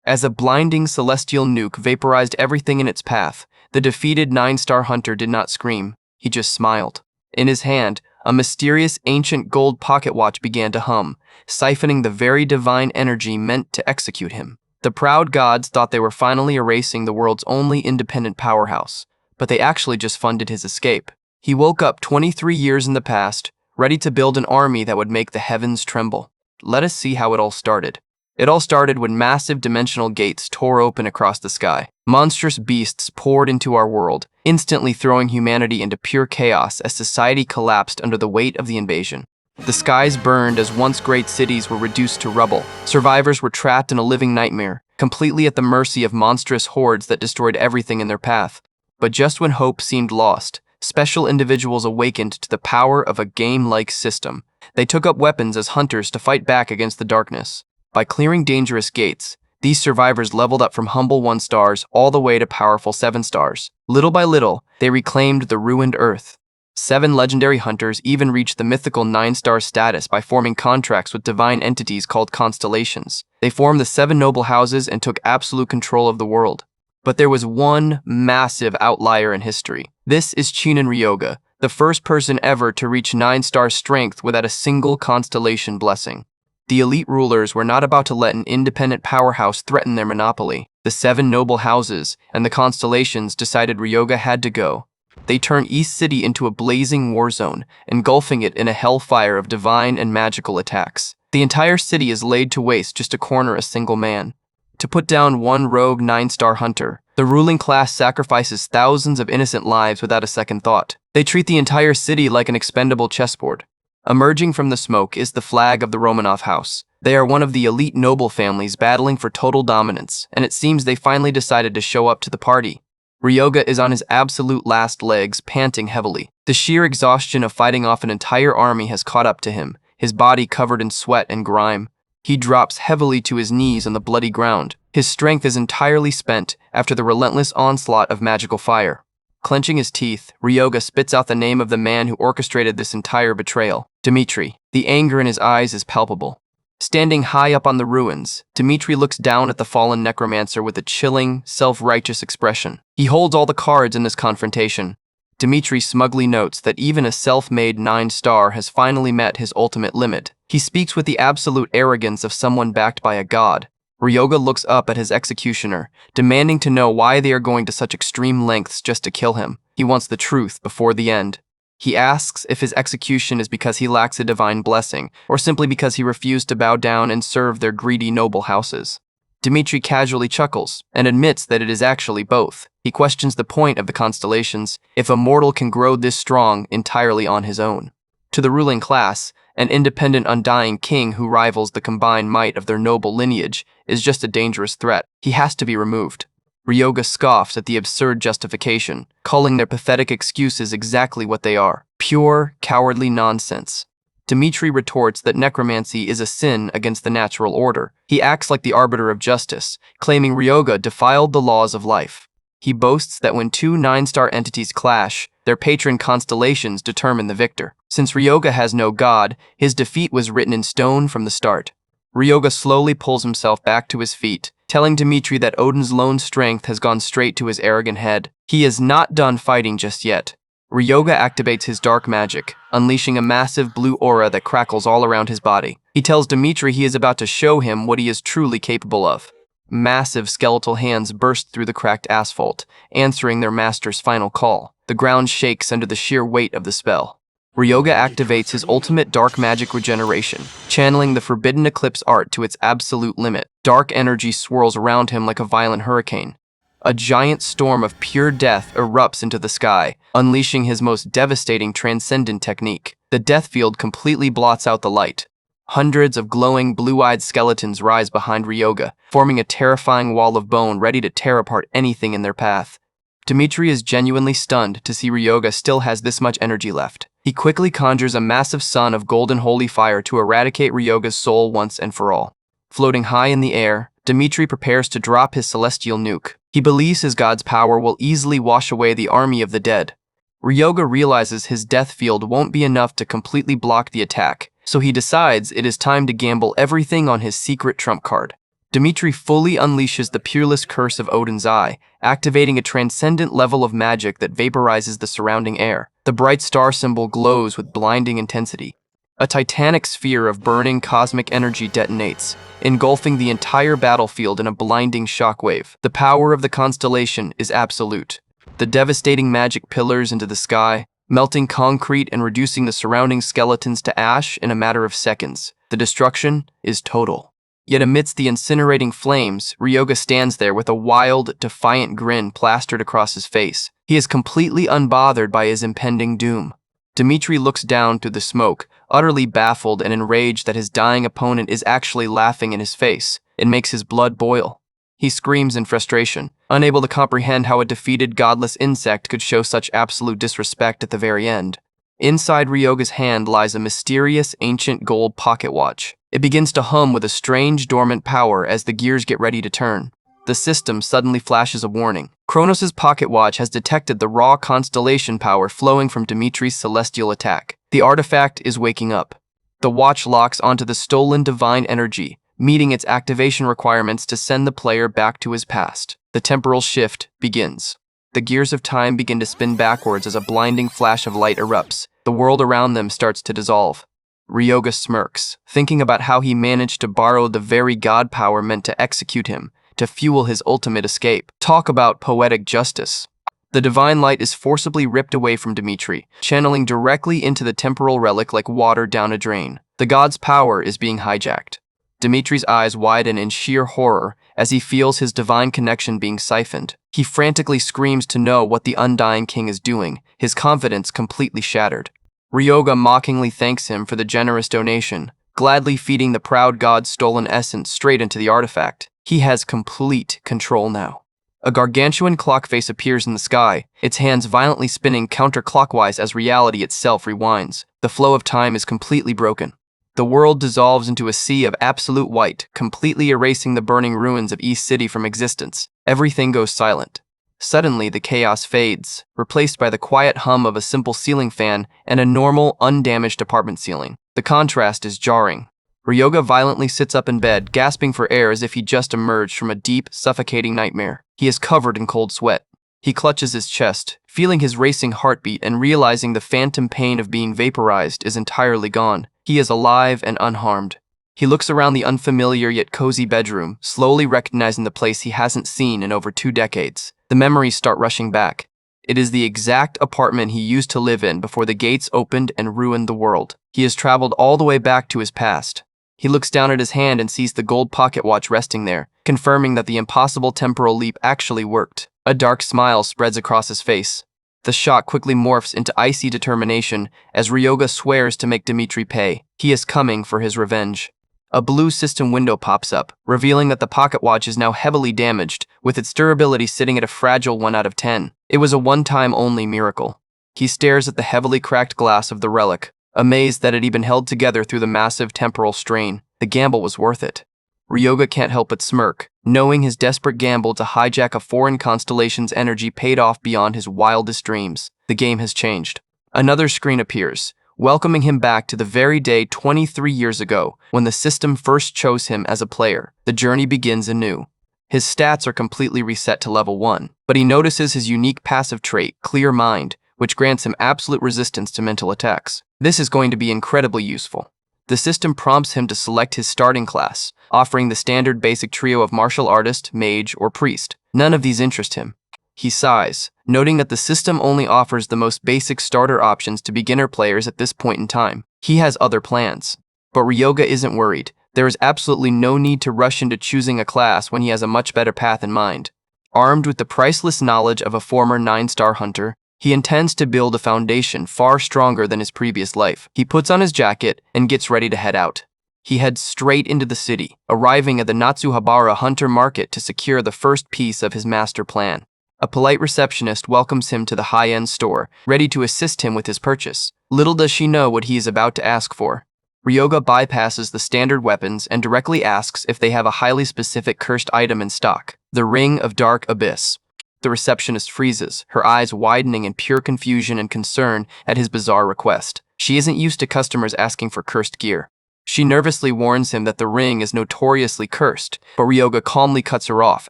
As a blinding celestial nuke vaporized everything in its path, the defeated 9-star hunter did not scream, he just smiled. In his hand, a mysterious ancient gold pocket watch began to hum, siphoning the very divine energy meant to execute him. The proud gods thought they were finally erasing the world's only independent powerhouse, but they actually just funded his escape. He woke up 23 years in the past, ready to build an army that would make the heavens tremble. Let us see how it all started. It all started when massive dimensional gates tore open across the sky. Monstrous beasts poured into our world, instantly throwing humanity into pure chaos as society collapsed under the weight of the invasion. The skies burned as once great cities were reduced to rubble. Survivors were trapped in a living nightmare, completely at the mercy of monstrous hordes that destroyed everything in their path. But just when hope seemed lost, special individuals awakened to the power of a game-like system. They took up weapons as hunters to fight back against the darkness. By clearing dangerous gates, these survivors leveled up from humble 1-stars all the way to powerful 7-stars. Little by little, they reclaimed the ruined Earth. 7 legendary hunters even reached the mythical 9-star status by forming contracts with divine entities called constellations. They formed the 7 noble houses and took absolute control of the world. But there was one massive outlier in history. This is Chinen Ryoga, the first person ever to reach 9-star strength without a single constellation blessing. The elite rulers were not about to let an independent powerhouse threaten their monopoly. The 7 noble houses and the constellations decided Ryoga had to go. They turned East City into a blazing war zone, engulfing it in a hellfire of divine and magical attacks. The entire city is laid to waste just to corner a single man. To put down one rogue 9-star hunter, the ruling class sacrifices thousands of innocent lives without a second thought. They treat the entire city like an expendable chessboard. Emerging from the smoke is the flag of the Romanov house. They are one of the elite noble families battling for total dominance, and it seems they finally decided to show up to the party. Ryoga is on his absolute last legs, panting heavily. The sheer exhaustion of fighting off an entire army has caught up to him, his body covered in sweat and grime. He drops heavily to his knees on the bloody ground. His strength is entirely spent after the relentless onslaught of magical fire. Clenching his teeth, Ryoga spits out the name of the man who orchestrated this entire betrayal, Dmitri. The anger in his eyes is palpable. Standing high up on the ruins, Dmitri looks down at the fallen necromancer with a chilling, self-righteous expression. He holds all the cards in this confrontation. Dmitri smugly notes that even a self-made 9-star has finally met his ultimate limit. He speaks with the absolute arrogance of someone backed by a god. Ryoga looks up at his executioner, demanding to know why they are going to such extreme lengths just to kill him. He wants the truth before the end. He asks if his execution is because he lacks a divine blessing, or simply because he refused to bow down and serve their greedy noble houses. Dmitri casually chuckles, and admits that it is actually both. He questions the point of the constellations, if a mortal can grow this strong entirely on his own. To the ruling class, an independent undying king who rivals the combined might of their noble lineage is just a dangerous threat. He has to be removed. Ryoga scoffs at the absurd justification, calling their pathetic excuses exactly what they are: pure, cowardly nonsense. Dmitri retorts that necromancy is a sin against the natural order. He acts like the arbiter of justice, claiming Ryoga defiled the laws of life. He boasts that when 2 9-star entities clash, their patron constellations determine the victor. Since Ryoga has no god, his defeat was written in stone from the start. Ryoga slowly pulls himself back to his feet, telling Dmitri that Odin's lone strength has gone straight to his arrogant head. He is not done fighting just yet. Ryoga activates his dark magic, unleashing a massive blue aura that crackles all around his body. He tells Dmitri he is about to show him what he is truly capable of. Massive skeletal hands burst through the cracked asphalt, answering their master's final call. The ground shakes under the sheer weight of the spell. Ryoga activates his ultimate dark magic regeneration, channeling the Forbidden Eclipse art to its absolute limit. Dark energy swirls around him like a violent hurricane. A giant storm of pure death erupts into the sky, unleashing his most devastating transcendent technique. The death field completely blots out the light. Hundreds of glowing, blue-eyed skeletons rise behind Ryoga, forming a terrifying wall of bone ready to tear apart anything in their path. Dmitri is genuinely stunned to see Ryoga still has this much energy left. He quickly conjures a massive sun of golden holy fire to eradicate Ryoga's soul once and for all. Floating high in the air, Dmitri prepares to drop his celestial nuke. He believes his god's power will easily wash away the army of the dead. Ryoga realizes his death field won't be enough to completely block the attack, so he decides it is time to gamble everything on his secret trump card. Dmitri fully unleashes the peerless curse of Odin's Eye, activating a transcendent level of magic that vaporizes the surrounding air. The bright star symbol glows with blinding intensity. A titanic sphere of burning cosmic energy detonates, engulfing the entire battlefield in a blinding shockwave. The power of the constellation is absolute. The devastating magic pillars into the sky, melting concrete and reducing the surrounding skeletons to ash in a matter of seconds. The destruction is total. Yet amidst the incinerating flames, Ryoga stands there with a wild, defiant grin plastered across his face. He is completely unbothered by his impending doom. Dmitri looks down through the smoke, utterly baffled and enraged that his dying opponent is actually laughing in his face. It makes his blood boil. He screams in frustration, unable to comprehend how a defeated godless insect could show such absolute disrespect at the very end. Inside Ryoga's hand lies a mysterious ancient gold pocket watch. It begins to hum with a strange dormant power as the gears get ready to turn. The system suddenly flashes a warning. Kronos' pocket watch has detected the raw constellation power flowing from Dmitri's celestial attack. The artifact is waking up. The watch locks onto the stolen divine energy, meeting its activation requirements to send the player back to his past. The temporal shift begins. The gears of time begin to spin backwards as a blinding flash of light erupts. The world around them starts to dissolve. Ryoga smirks, thinking about how he managed to borrow the very god power meant to execute him, to fuel his ultimate escape. Talk about poetic justice. The divine light is forcibly ripped away from Dmitri, channeling directly into the temporal relic like water down a drain. The god's power is being hijacked. Dmitri's eyes widen in sheer horror as he feels his divine connection being siphoned. He frantically screams to know what the undying king is doing, his confidence completely shattered. Ryoga mockingly thanks him for the generous donation, gladly feeding the proud god's stolen essence straight into the artifact. He has complete control now. A gargantuan clock face appears in the sky, its hands violently spinning counterclockwise as reality itself rewinds. The flow of time is completely broken. The world dissolves into a sea of absolute white, completely erasing the burning ruins of East City from existence. Everything goes silent. Suddenly, the chaos fades, replaced by the quiet hum of a simple ceiling fan and a normal, undamaged apartment ceiling. The contrast is jarring. Ryoga violently sits up in bed, gasping for air as if he just emerged from a deep, suffocating nightmare. He is covered in cold sweat. He clutches his chest, feeling his racing heartbeat and realizing the phantom pain of being vaporized is entirely gone. He is alive and unharmed. He looks around the unfamiliar yet cozy bedroom, slowly recognizing the place he hasn't seen in over 2 decades. The memories start rushing back. It is the exact apartment he used to live in before the gates opened and ruined the world. He has traveled all the way back to his past. He looks down at his hand and sees the gold pocket watch resting there, confirming that the impossible temporal leap actually worked. A dark smile spreads across his face. The shock quickly morphs into icy determination as Ryoga swears to make Dmitri pay. He is coming for his revenge. A blue system window pops up, revealing that the pocket watch is now heavily damaged, with its durability sitting at a fragile 1 out of 10. It was a one-time only miracle. He stares at the heavily cracked glass of the relic, amazed that it had been held together through the massive temporal strain. The gamble was worth it. Ryoga can't help but smirk, knowing his desperate gamble to hijack a foreign constellation's energy paid off beyond his wildest dreams. The game has changed. Another screen appears, welcoming him back to the very day 23 years ago when the system first chose him as a player. The journey begins anew. His stats are completely reset to level 1, but he notices his unique passive trait, Clear Mind, which grants him absolute resistance to mental attacks. This is going to be incredibly useful. The system prompts him to select his starting class, offering the standard basic trio of martial artist, mage, or priest. None of these interest him. He sighs, noting that the system only offers the most basic starter options to beginner players at this point in time. He has other plans. But Ryoga isn't worried. There is absolutely no need to rush into choosing a class when he has a much better path in mind. Armed with the priceless knowledge of a former 9-star hunter, he intends to build a foundation far stronger than his previous life. He puts on his jacket and gets ready to head out. He heads straight into the city, arriving at the Natsuhabara Hunter Market to secure the first piece of his master plan. A polite receptionist welcomes him to the high-end store, ready to assist him with his purchase. Little does she know what he is about to ask for. Ryoga bypasses the standard weapons and directly asks if they have a highly specific cursed item in stock, the Ring of Dark Abyss. The receptionist freezes, her eyes widening in pure confusion and concern at his bizarre request. She isn't used to customers asking for cursed gear. She nervously warns him that the ring is notoriously cursed, but Ryoga calmly cuts her off,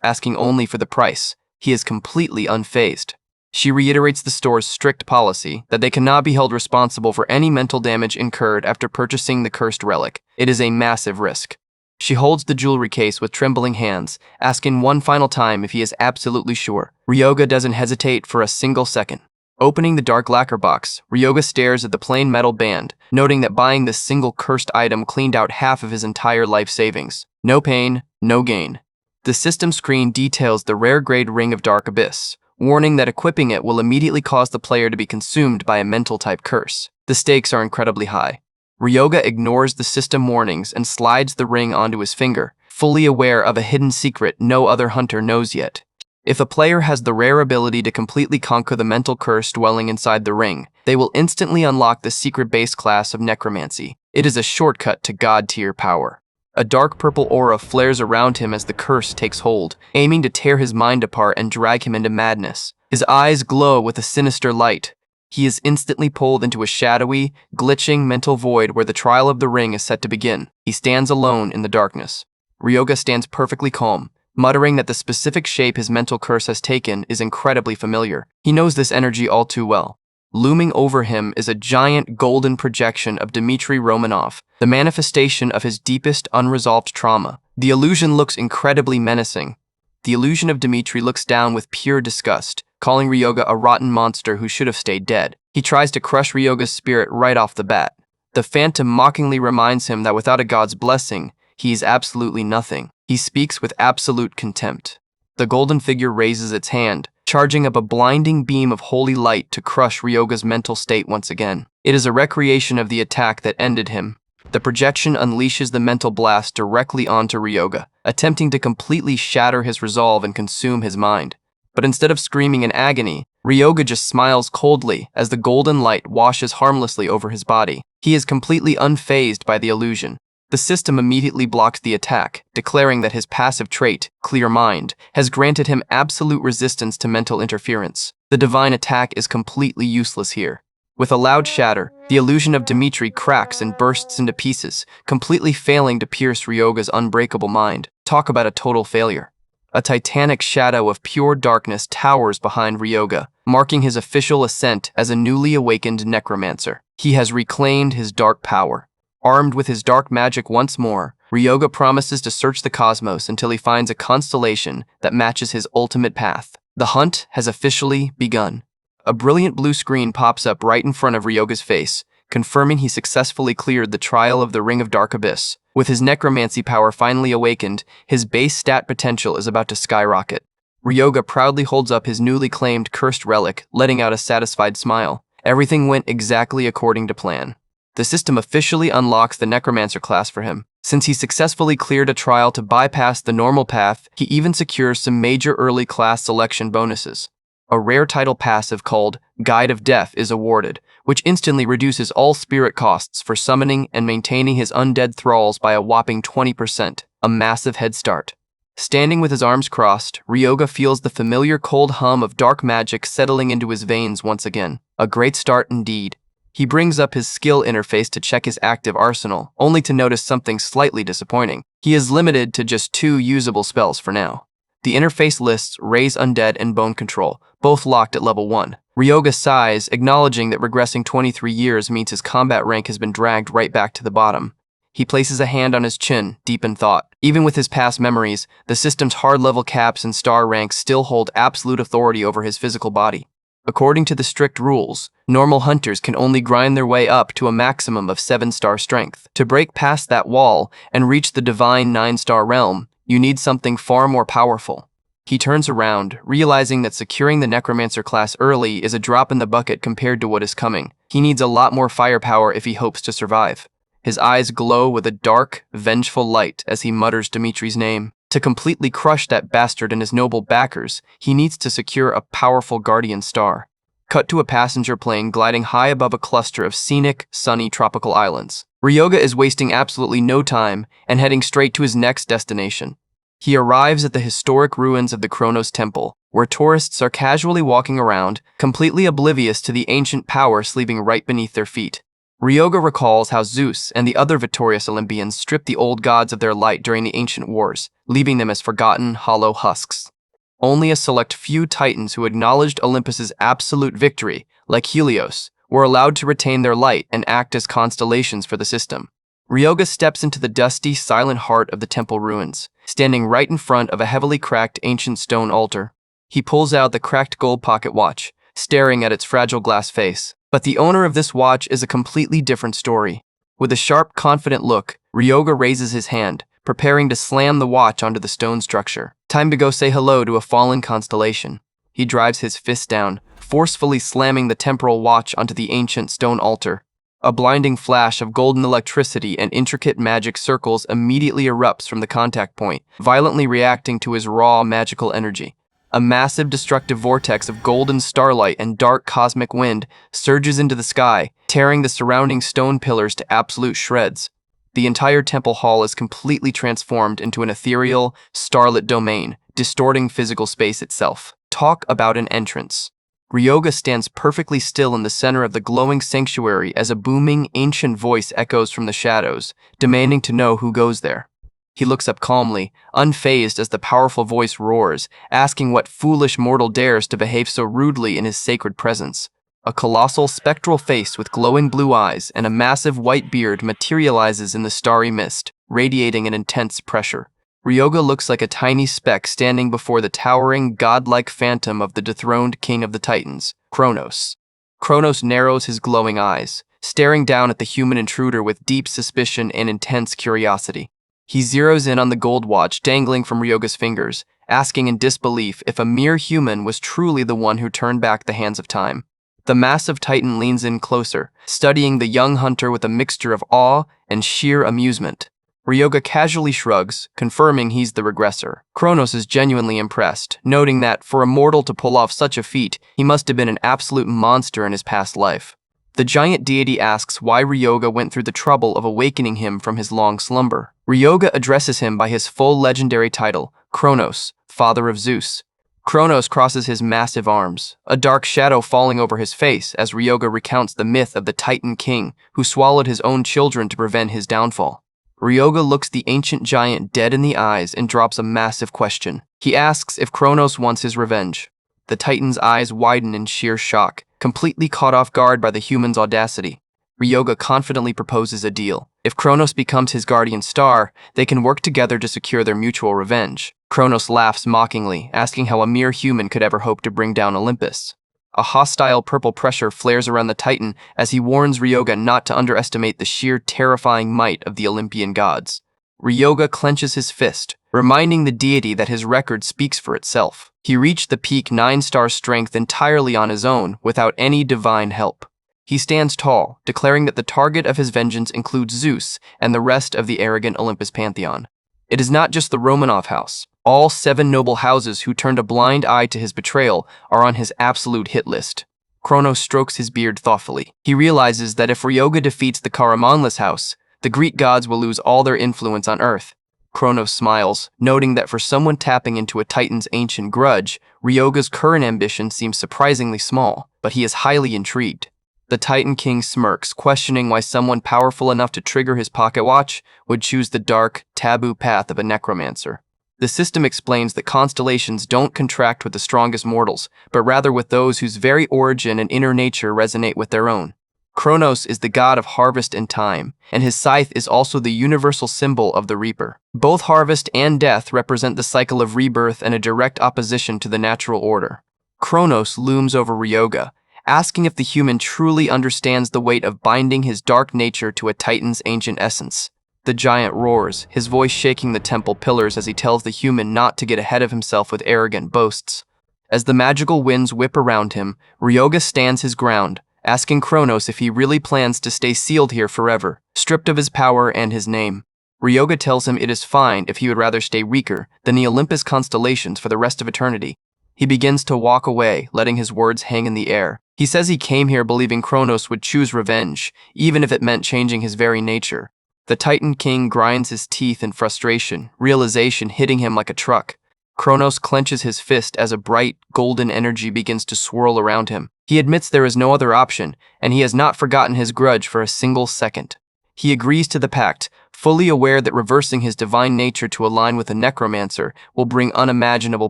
asking only for the price. He is completely unfazed. She reiterates the store's strict policy that they cannot be held responsible for any mental damage incurred after purchasing the cursed relic. It is a massive risk. She holds the jewelry case with trembling hands, asking one final time if he is absolutely sure. Ryoga doesn't hesitate for a single second. Opening the dark lacquer box, Ryoga stares at the plain metal band, noting that buying this single cursed item cleaned out half of his entire life savings. No pain, no gain. The system screen details the rare grade Ring of Dark Abyss, warning that equipping it will immediately cause the player to be consumed by a mental-type curse. The stakes are incredibly high. Ryoga ignores the system warnings and slides the ring onto his finger, fully aware of a hidden secret no other hunter knows yet. If a player has the rare ability to completely conquer the mental curse dwelling inside the ring, they will instantly unlock the secret base class of Necromancy. It is a shortcut to God-tier power. A dark purple aura flares around him as the curse takes hold, aiming to tear his mind apart and drag him into madness. His eyes glow with a sinister light. He is instantly pulled into a shadowy, glitching mental void where the trial of the ring is set to begin. He stands alone in the darkness. Ryoga stands perfectly calm, muttering that the specific shape his mental curse has taken is incredibly familiar. He knows this energy all too well. Looming over him is a giant golden projection of Dmitry Romanov, the manifestation of his deepest unresolved trauma. The illusion looks incredibly menacing. The illusion of Dmitry looks down with pure disgust, calling Ryoga a rotten monster who should have stayed dead. He tries to crush Ryoga's spirit right off the bat. The phantom mockingly reminds him that without a god's blessing, he is absolutely nothing. He speaks with absolute contempt. The golden figure raises its hand, charging up a blinding beam of holy light to crush Ryoga's mental state once again. It is a recreation of the attack that ended him. The projection unleashes the mental blast directly onto Ryoga, attempting to completely shatter his resolve and consume his mind. But instead of screaming in agony, Ryoga just smiles coldly as the golden light washes harmlessly over his body. He is completely unfazed by the illusion. The system immediately blocks the attack, declaring that his passive trait, Clear Mind, has granted him absolute resistance to mental interference. The divine attack is completely useless here. With a loud shatter, the illusion of Dmitry cracks and bursts into pieces, completely failing to pierce Ryoga's unbreakable mind. Talk about a total failure. A titanic shadow of pure darkness towers behind Ryoga, marking his official ascent as a newly awakened necromancer. He has reclaimed his dark power. Armed with his dark magic once more, Ryoga promises to search the cosmos until he finds a constellation that matches his ultimate path. The hunt has officially begun. A brilliant blue screen pops up right in front of Ryoga's face, confirming he successfully cleared the trial of the Ring of Dark Abyss. With his necromancy power finally awakened, his base stat potential is about to skyrocket. Ryoga proudly holds up his newly claimed cursed relic, letting out a satisfied smile. Everything went exactly according to plan. The system officially unlocks the Necromancer class for him. Since he successfully cleared a trial to bypass the normal path, he even secures some major early class selection bonuses. A rare title passive called Guide of Death is awarded, which instantly reduces all spirit costs for summoning and maintaining his undead thralls by a whopping 20%, a massive head start. Standing with his arms crossed, Ryoga feels the familiar cold hum of dark magic settling into his veins once again. A great start indeed. He brings up his skill interface to check his active arsenal, only to notice something slightly disappointing. He is limited to just 2 usable spells for now. The interface lists Raise Undead and Bone Control, both locked at level 1. Ryoga sighs, acknowledging that regressing 23 years means his combat rank has been dragged right back to the bottom. He places a hand on his chin, deep in thought. Even with his past memories, the system's hard level caps and star ranks still hold absolute authority over his physical body. According to the strict rules, normal hunters can only grind their way up to a maximum of 7-star strength. To break past that wall and reach the divine 9-star realm, you need something far more powerful. He turns around, realizing that securing the Necromancer class early is a drop in the bucket compared to what is coming. He needs a lot more firepower if he hopes to survive. His eyes glow with a dark, vengeful light as he mutters Dmitry's name. To completely crush that bastard and his noble backers, he needs to secure a powerful guardian star. Cut to a passenger plane gliding high above a cluster of scenic, sunny tropical islands. Ryoga is wasting absolutely no time and heading straight to his next destination. He arrives at the historic ruins of the Kronos Temple, where tourists are casually walking around, completely oblivious to the ancient power sleeping right beneath their feet. Ryoga recalls how Zeus and the other victorious Olympians stripped the old gods of their light during the ancient wars, leaving them as forgotten, hollow husks. Only a select few titans who acknowledged Olympus's absolute victory, like Helios, were allowed to retain their light and act as constellations for the system. Ryoga steps into the dusty, silent heart of the temple ruins, standing right in front of a heavily cracked ancient stone altar. He pulls out the cracked gold pocket watch, staring at its fragile glass face. But the owner of this watch is a completely different story. With a sharp, confident look, Ryoga raises his hand, preparing to slam the watch onto the stone structure. Time to go say hello to a fallen constellation. He drives his fist down, forcefully slamming the temporal watch onto the ancient stone altar. A blinding flash of golden electricity and intricate magic circles immediately erupts from the contact point, violently reacting to his raw magical energy. A massive destructive vortex of golden starlight and dark cosmic wind surges into the sky, tearing the surrounding stone pillars to absolute shreds. The entire temple hall is completely transformed into an ethereal, starlit domain, distorting physical space itself. Talk about an entrance. Ryoga stands perfectly still in the center of the glowing sanctuary as a booming, ancient voice echoes from the shadows, demanding to know who goes there. He looks up calmly, unfazed as the powerful voice roars, asking what foolish mortal dares to behave so rudely in his sacred presence. A colossal spectral face with glowing blue eyes and a massive white beard materializes in the starry mist, radiating an intense pressure. Ryoga looks like a tiny speck standing before the towering, godlike phantom of the dethroned king of the Titans, Kronos. Kronos narrows his glowing eyes, staring down at the human intruder with deep suspicion and intense curiosity. He zeroes in on the gold watch dangling from Ryoga's fingers, asking in disbelief if a mere human was truly the one who turned back the hands of time. The massive titan leans in closer, studying the young hunter with a mixture of awe and sheer amusement. Ryoga casually shrugs, confirming he's the regressor. Kronos is genuinely impressed, noting that for a mortal to pull off such a feat, he must have been an absolute monster in his past life. The giant deity asks why Ryoga went through the trouble of awakening him from his long slumber. Ryoga addresses him by his full legendary title, Kronos, father of Zeus. Kronos crosses his massive arms, a dark shadow falling over his face as Ryoga recounts the myth of the Titan King who swallowed his own children to prevent his downfall. Ryoga looks the ancient giant dead in the eyes and drops a massive question. He asks if Kronos wants his revenge. The Titan's eyes widen in sheer shock, completely caught off guard by the human's audacity. Ryoga confidently proposes a deal. If Kronos becomes his guardian star, they can work together to secure their mutual revenge. Kronos laughs mockingly, asking how a mere human could ever hope to bring down Olympus. A hostile purple pressure flares around the Titan as he warns Ryoga not to underestimate the sheer terrifying might of the Olympian gods. Ryoga clenches his fist, reminding the deity that his record speaks for itself. He reached the peak 9-star strength entirely on his own, without any divine help. He stands tall, declaring that the target of his vengeance includes Zeus and the rest of the arrogant Olympus pantheon. It is not just the Romanov house. All 7 noble houses who turned a blind eye to his betrayal are on his absolute hit list. Kronos strokes his beard thoughtfully. He realizes that if Ryoga defeats the Karamanlis house, the Greek gods will lose all their influence on Earth. Kronos smiles, noting that for someone tapping into a Titan's ancient grudge, Ryoga's current ambition seems surprisingly small, but he is highly intrigued. The Titan King smirks, questioning why someone powerful enough to trigger his pocket watch would choose the dark, taboo path of a necromancer. The system explains that constellations don't contract with the strongest mortals, but rather with those whose very origin and inner nature resonate with their own. Kronos is the god of harvest and time, and his scythe is also the universal symbol of the reaper. Both harvest and death represent the cycle of rebirth and a direct opposition to the natural order. Kronos looms over Ryoga, asking if the human truly understands the weight of binding his dark nature to a Titan's ancient essence. The giant roars, his voice shaking the temple pillars as he tells the human not to get ahead of himself with arrogant boasts. As the magical winds whip around him, Ryoga stands his ground, asking Kronos if he really plans to stay sealed here forever, stripped of his power and his name. Ryoga tells him it is fine if he would rather stay weaker than the Olympus constellations for the rest of eternity. He begins to walk away, letting his words hang in the air. He says he came here believing Kronos would choose revenge, even if it meant changing his very nature. The Titan King grinds his teeth in frustration, realization hitting him like a truck. Kronos clenches his fist as a bright, golden energy begins to swirl around him. He admits there is no other option, and he has not forgotten his grudge for a single second. He agrees to the pact, fully aware that reversing his divine nature to align with a necromancer will bring unimaginable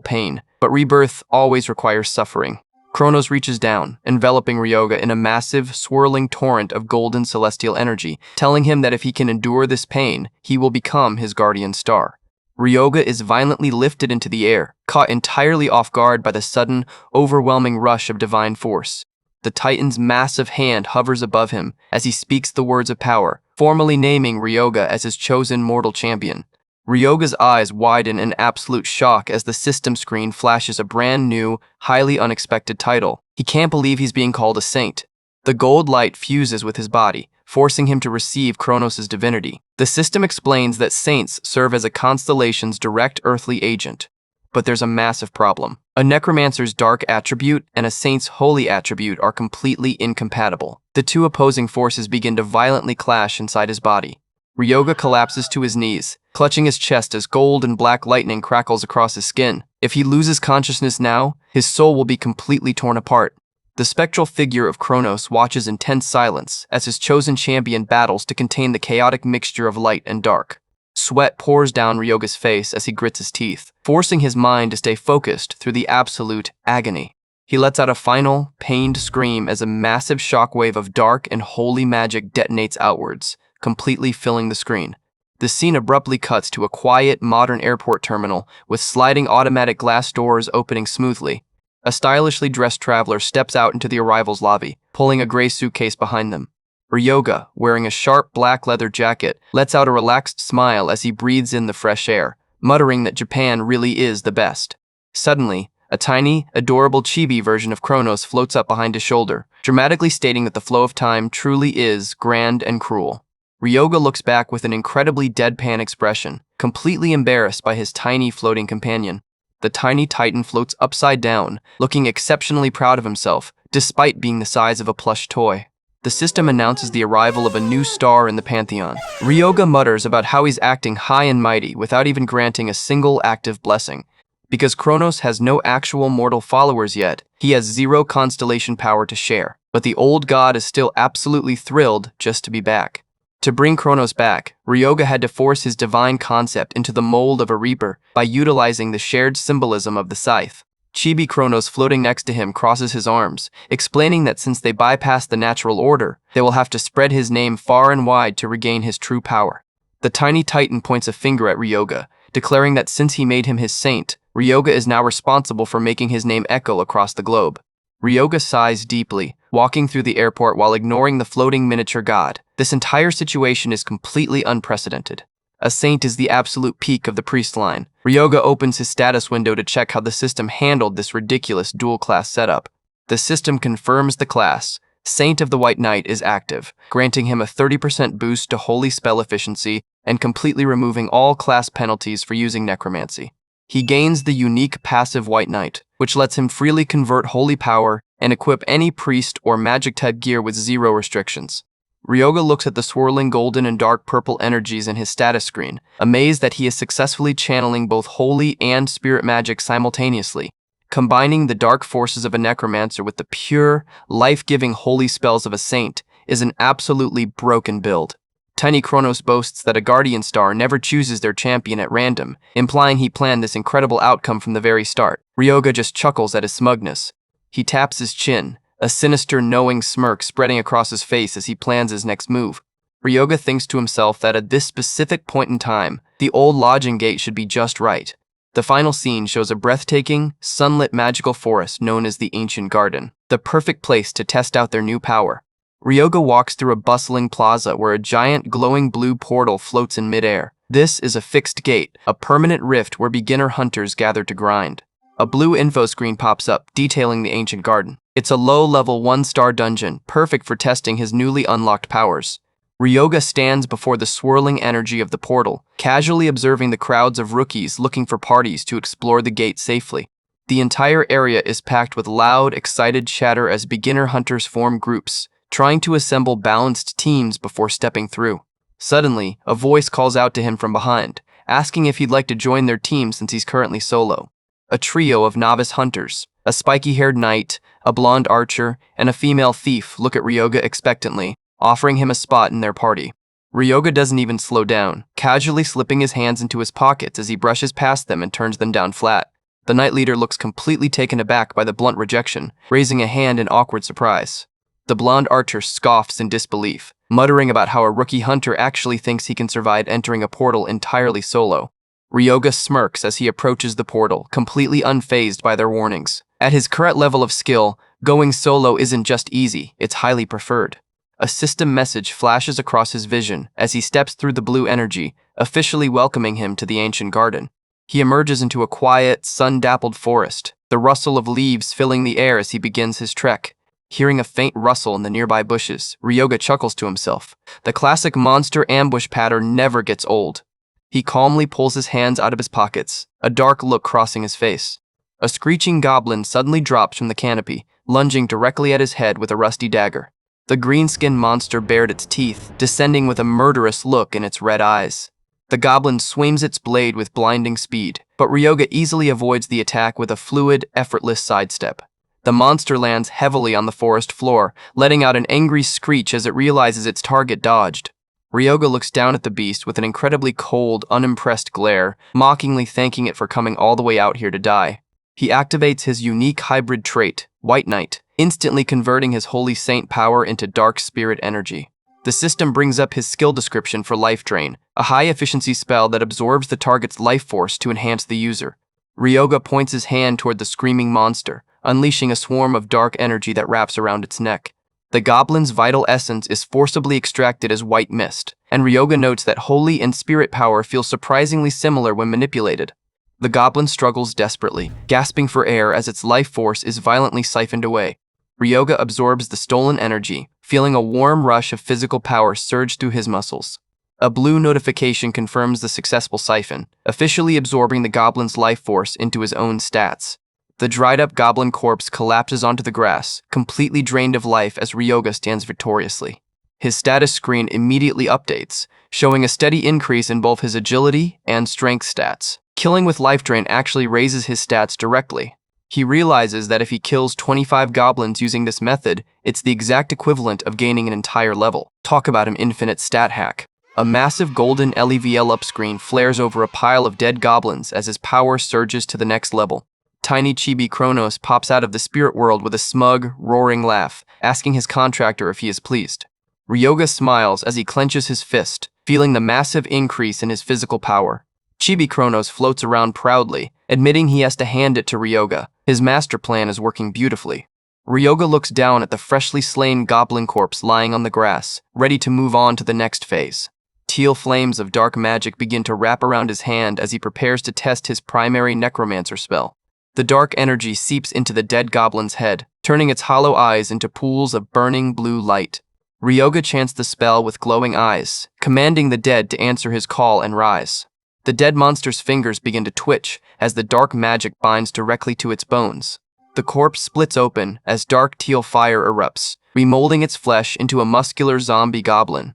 pain, but rebirth always requires suffering. Kronos reaches down, enveloping Ryoga in a massive, swirling torrent of golden celestial energy, telling him that if he can endure this pain, he will become his guardian star. Ryoga is violently lifted into the air, caught entirely off guard by the sudden, overwhelming rush of divine force. The Titan's massive hand hovers above him as he speaks the words of power, formally naming Ryoga as his chosen mortal champion. Ryoga's eyes widen in absolute shock as the system screen flashes a brand new, highly unexpected title. He can't believe he's being called a saint. The gold light fuses with his body, forcing him to receive Kronos' divinity. The system explains that saints serve as a constellation's direct earthly agent. But there's a massive problem. A necromancer's dark attribute and a saint's holy attribute are completely incompatible. The two opposing forces begin to violently clash inside his body. Ryoga collapses to his knees, clutching his chest as gold and black lightning crackles across his skin. If he loses consciousness now, his soul will be completely torn apart. The spectral figure of Kronos watches in tense silence as his chosen champion battles to contain the chaotic mixture of light and dark. Sweat pours down Ryoga's face as he grits his teeth, forcing his mind to stay focused through the absolute agony. He lets out a final, pained scream as a massive shockwave of dark and holy magic detonates outwards, completely filling the screen. The scene abruptly cuts to a quiet, modern airport terminal with sliding automatic glass doors opening smoothly. A stylishly dressed traveler steps out into the arrivals lobby, pulling a gray suitcase behind them. Ryoga, wearing a sharp black leather jacket, lets out a relaxed smile as he breathes in the fresh air, muttering that Japan really is the best. Suddenly, a tiny, adorable chibi version of Kronos floats up behind his shoulder, dramatically stating that the flow of time truly is grand and cruel. Ryoga looks back with an incredibly deadpan expression, completely embarrassed by his tiny floating companion. The tiny titan floats upside down, looking exceptionally proud of himself, despite being the size of a plush toy. The system announces the arrival of a new star in the pantheon. Ryoga mutters about how he's acting high and mighty without even granting a single active blessing. Because Kronos has no actual mortal followers yet, he has zero constellation power to share. But the old god is still absolutely thrilled just to be back. To bring Kronos back, Ryoga had to force his divine concept into the mold of a reaper by utilizing the shared symbolism of the scythe. Chibi Kronos floating next to him crosses his arms, explaining that since they bypass the natural order, they will have to spread his name far and wide to regain his true power. The tiny titan points a finger at Ryoga, declaring that since he made him his saint, Ryoga is now responsible for making his name echo across the globe. Ryoga sighs deeply, walking through the airport while ignoring the floating miniature god. This entire situation is completely unprecedented. A saint is the absolute peak of the priest line. Ryoga opens his status window to check how the system handled this ridiculous dual-class setup. The system confirms the class. Saint of the White Knight is active, granting him a 30% boost to holy spell efficiency and completely removing all class penalties for using necromancy. He gains the unique passive White Knight, which lets him freely convert holy power and equip any priest or magic-type gear with zero restrictions. Ryoga looks at the swirling golden and dark purple energies in his status screen, amazed that he is successfully channeling both holy and spirit magic simultaneously. Combining the dark forces of a necromancer with the pure, life-giving holy spells of a saint is an absolutely broken build. Tiny Kronos boasts that a guardian star never chooses their champion at random, implying he planned this incredible outcome from the very start. Ryoga just chuckles at his smugness. He taps his chin, a sinister, knowing smirk spreading across his face as he plans his next move. Ryoga thinks to himself that at this specific point in time, the old lodging gate should be just right. The final scene shows a breathtaking, sunlit magical forest known as the Ancient Garden, the perfect place to test out their new power. Ryoga walks through a bustling plaza where a giant glowing blue portal floats in midair. This is a fixed gate, a permanent rift where beginner hunters gather to grind. A blue info screen pops up, detailing the Ancient Garden. It's a low-level 1-star dungeon, perfect for testing his newly unlocked powers. Ryoga stands before the swirling energy of the portal, casually observing the crowds of rookies looking for parties to explore the gate safely. The entire area is packed with loud, excited chatter as beginner hunters form groups, trying to assemble balanced teams before stepping through. Suddenly, a voice calls out to him from behind, asking if he'd like to join their team since he's currently solo. A trio of novice hunters, A spiky-haired knight, a blonde archer, and a female thief look at Ryoga expectantly, offering him a spot in their party. Ryoga doesn't even slow down, casually slipping his hands into his pockets as he brushes past them and turns them down flat. The knight leader looks completely taken aback by the blunt rejection, raising a hand in awkward surprise. The blonde archer scoffs in disbelief, muttering about how a rookie hunter actually thinks he can survive entering a portal entirely solo. Ryoga smirks as he approaches the portal, completely unfazed by their warnings. At his current level of skill, going solo isn't just easy, it's highly preferred. A system message flashes across his vision as he steps through the blue energy, officially welcoming him to the ancient garden. He emerges into a quiet, sun-dappled forest, the rustle of leaves filling the air as he begins his trek. Hearing a faint rustle in the nearby bushes, Ryoga chuckles to himself. The classic monster ambush pattern never gets old. He calmly pulls his hands out of his pockets, a dark look crossing his face. A screeching goblin suddenly drops from the canopy, lunging directly at his head with a rusty dagger. The green-skinned monster bared its teeth, descending with a murderous look in its red eyes. The goblin swings its blade with blinding speed, but Ryoga easily avoids the attack with a fluid, effortless sidestep. The monster lands heavily on the forest floor, letting out an angry screech as it realizes its target dodged. Ryoga looks down at the beast with an incredibly cold, unimpressed glare, mockingly thanking it for coming all the way out here to die. He activates his unique hybrid trait, White Knight, instantly converting his Holy Saint power into Dark Spirit energy. The system brings up his skill description for Life Drain, a high-efficiency spell that absorbs the target's life force to enhance the user. Ryoga points his hand toward the screaming monster, unleashing a swarm of dark energy that wraps around its neck. The goblin's vital essence is forcibly extracted as white mist, and Ryoga notes that holy and spirit power feel surprisingly similar when manipulated. The goblin struggles desperately, gasping for air as its life force is violently siphoned away. Ryoga absorbs the stolen energy, feeling a warm rush of physical power surge through his muscles. A blue notification confirms the successful siphon, officially absorbing the goblin's life force into his own stats. The dried-up goblin corpse collapses onto the grass, completely drained of life as Ryoga stands victoriously. His status screen immediately updates, showing a steady increase in both his agility and strength stats. Killing with life drain actually raises his stats directly. He realizes that if he kills 25 goblins using this method, it's the exact equivalent of gaining an entire level. Talk about an infinite stat hack. A massive golden LEVL up screen flares over a pile of dead goblins as his power surges to the next level. Tiny Chibi Kronos pops out of the spirit world with a smug, roaring laugh, asking his contractor if he is pleased. Ryoga smiles as he clenches his fist, feeling the massive increase in his physical power. Chibi Kronos floats around proudly, admitting he has to hand it to Ryoga. His master plan is working beautifully. Ryoga looks down at the freshly slain goblin corpse lying on the grass, ready to move on to the next phase. Teal flames of dark magic begin to wrap around his hand as he prepares to test his primary Necromancer spell. The dark energy seeps into the dead goblin's head, turning its hollow eyes into pools of burning blue light. Ryoga chants the spell with glowing eyes, commanding the dead to answer his call and rise. The dead monster's fingers begin to twitch as the dark magic binds directly to its bones. The corpse splits open as dark teal fire erupts, remolding its flesh into a muscular zombie goblin.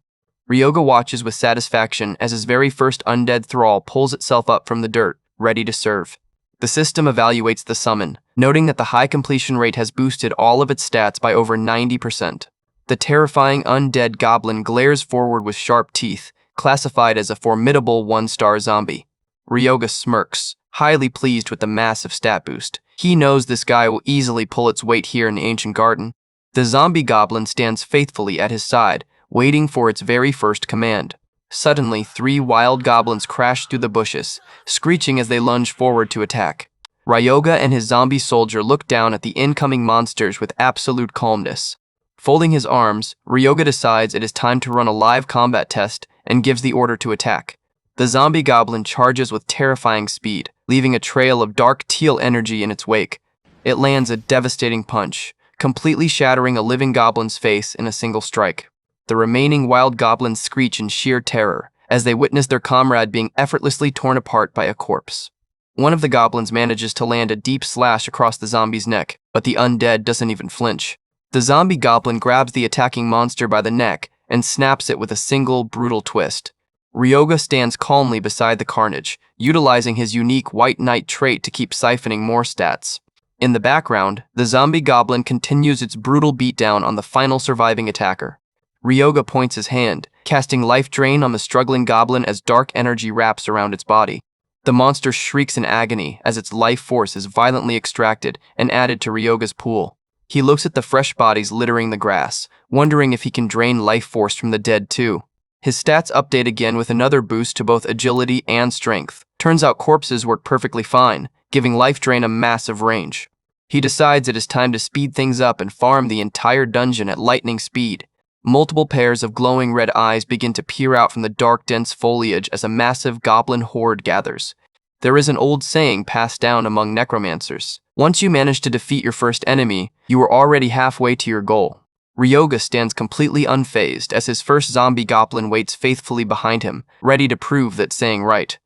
Ryoga watches with satisfaction as his very first undead thrall pulls itself up from the dirt, ready to serve. The system evaluates the summon, noting that the high completion rate has boosted all of its stats by over 90%. The terrifying undead goblin glares forward with sharp teeth, classified as a formidable one-star zombie. Ryoga smirks, highly pleased with the massive stat boost. He knows this guy will easily pull its weight here in the ancient garden. The zombie goblin stands faithfully at his side, waiting for its very first command. Suddenly, 3 wild goblins crash through the bushes, screeching as they lunge forward to attack. Ryoga and his zombie soldier look down at the incoming monsters with absolute calmness. Folding his arms, Ryoga decides it is time to run a live combat test and gives the order to attack. The zombie goblin charges with terrifying speed, leaving a trail of dark teal energy in its wake. It lands a devastating punch, completely shattering a living goblin's face in a single strike. The remaining wild goblins screech in sheer terror as they witness their comrade being effortlessly torn apart by a corpse. One of the goblins manages to land a deep slash across the zombie's neck, but the undead doesn't even flinch. The zombie goblin grabs the attacking monster by the neck and snaps it with a single, brutal twist. Ryoga stands calmly beside the carnage, utilizing his unique White Knight trait to keep siphoning more stats. In the background, the zombie goblin continues its brutal beatdown on the final surviving attacker. Ryoga points his hand, casting life drain on the struggling goblin as dark energy wraps around its body. The monster shrieks in agony as its life force is violently extracted and added to Ryoga's pool. He looks at the fresh bodies littering the grass, wondering if he can drain life force from the dead too. His stats update again with another boost to both agility and strength. Turns out corpses work perfectly fine, giving life drain a massive range. He decides it is time to speed things up and farm the entire dungeon at lightning speed. Multiple pairs of glowing red eyes begin to peer out from the dark, dense foliage as a massive goblin horde gathers. There is an old saying passed down among necromancers. Once you manage to defeat your first enemy, you are already halfway to your goal. Ryoga stands completely unfazed as his first zombie goblin waits faithfully behind him, ready to prove that saying right.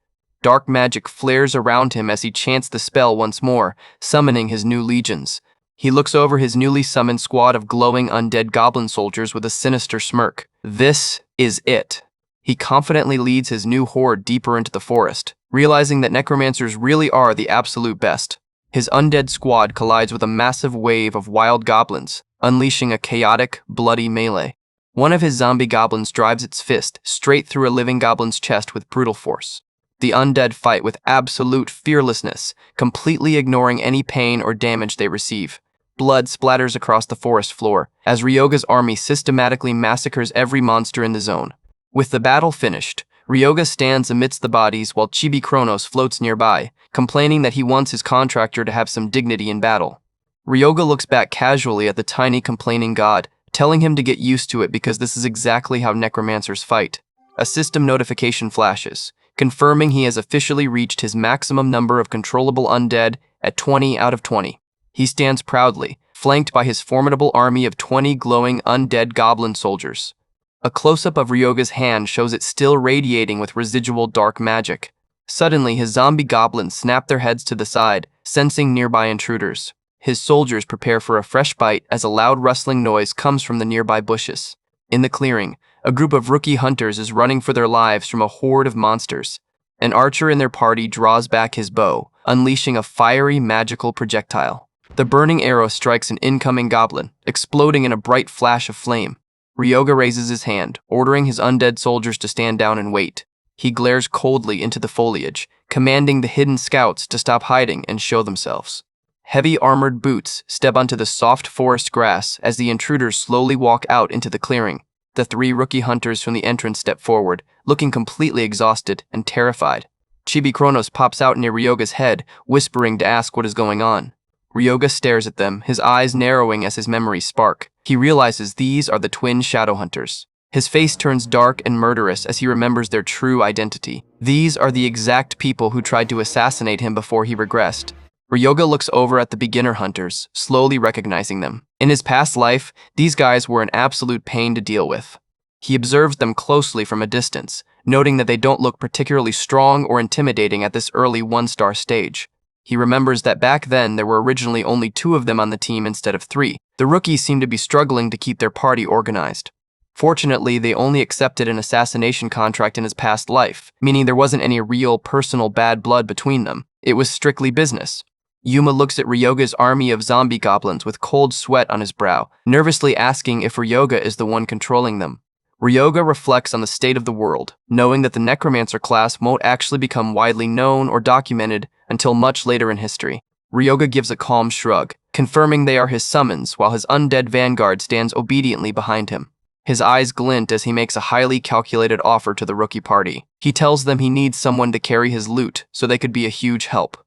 Dark magic flares around him as he chants the spell once more, summoning his new legions. He looks over his newly summoned squad of glowing undead goblin soldiers with a sinister smirk. This is it. He confidently leads his new horde deeper into the forest, realizing that necromancers really are the absolute best. His undead squad collides with a massive wave of wild goblins, unleashing a chaotic, bloody melee. One of his zombie goblins drives its fist straight through a living goblin's chest with brutal force. The undead fight with absolute fearlessness, completely ignoring any pain or damage they receive. Blood splatters across the forest floor as Ryoga's army systematically massacres every monster in the zone. With the battle finished, Ryoga stands amidst the bodies while Chibi Kronos floats nearby, complaining that he wants his contractor to have some dignity in battle. Ryoga looks back casually at the tiny complaining god, telling him to get used to it because this is exactly how necromancers fight. A system notification flashes, confirming he has officially reached his maximum number of controllable undead at 20 out of 20. He stands proudly, flanked by his formidable army of 20 glowing undead goblin soldiers. A close-up of Ryoga's hand shows it still radiating with residual dark magic. Suddenly, his zombie goblins snap their heads to the side, sensing nearby intruders. His soldiers prepare for a fresh bite as a loud rustling noise comes from the nearby bushes. In the clearing, a group of rookie hunters is running for their lives from a horde of monsters. An archer in their party draws back his bow, unleashing a fiery magical projectile. The burning arrow strikes an incoming goblin, exploding in a bright flash of flame. Ryoga raises his hand, ordering his undead soldiers to stand down and wait. He glares coldly into the foliage, commanding the hidden scouts to stop hiding and show themselves. Heavy armored boots step onto the soft forest grass as the intruders slowly walk out into the clearing. The three rookie hunters from the entrance step forward, looking completely exhausted and terrified. Chibi Kronos pops out near Ryoga's head, whispering to ask what is going on. Ryoga stares at them, his eyes narrowing as his memories spark. He realizes these are the twin shadow hunters. His face turns dark and murderous as he remembers their true identity. These are the exact people who tried to assassinate him before he regressed. Ryoga looks over at the beginner hunters, slowly recognizing them. In his past life, these guys were an absolute pain to deal with. He observes them closely from a distance, noting that they don't look particularly strong or intimidating at this early one-star stage. He remembers that back then there were originally only 2 of them on the team instead of 3. The rookies seemed to be struggling to keep their party organized. Fortunately, they only accepted an assassination contract in his past life, meaning there wasn't any real personal bad blood between them. It was strictly business. Yuma looks at Ryoga's army of zombie goblins with cold sweat on his brow, nervously asking if Ryoga is the one controlling them. Ryoga reflects on the state of the world, knowing that the Necromancer class won't actually become widely known or documented until much later in history. Ryoga gives a calm shrug, confirming they are his summons while his undead vanguard stands obediently behind him. His eyes glint as he makes a highly calculated offer to the rookie party. He tells them he needs someone to carry his loot so they could be a huge help.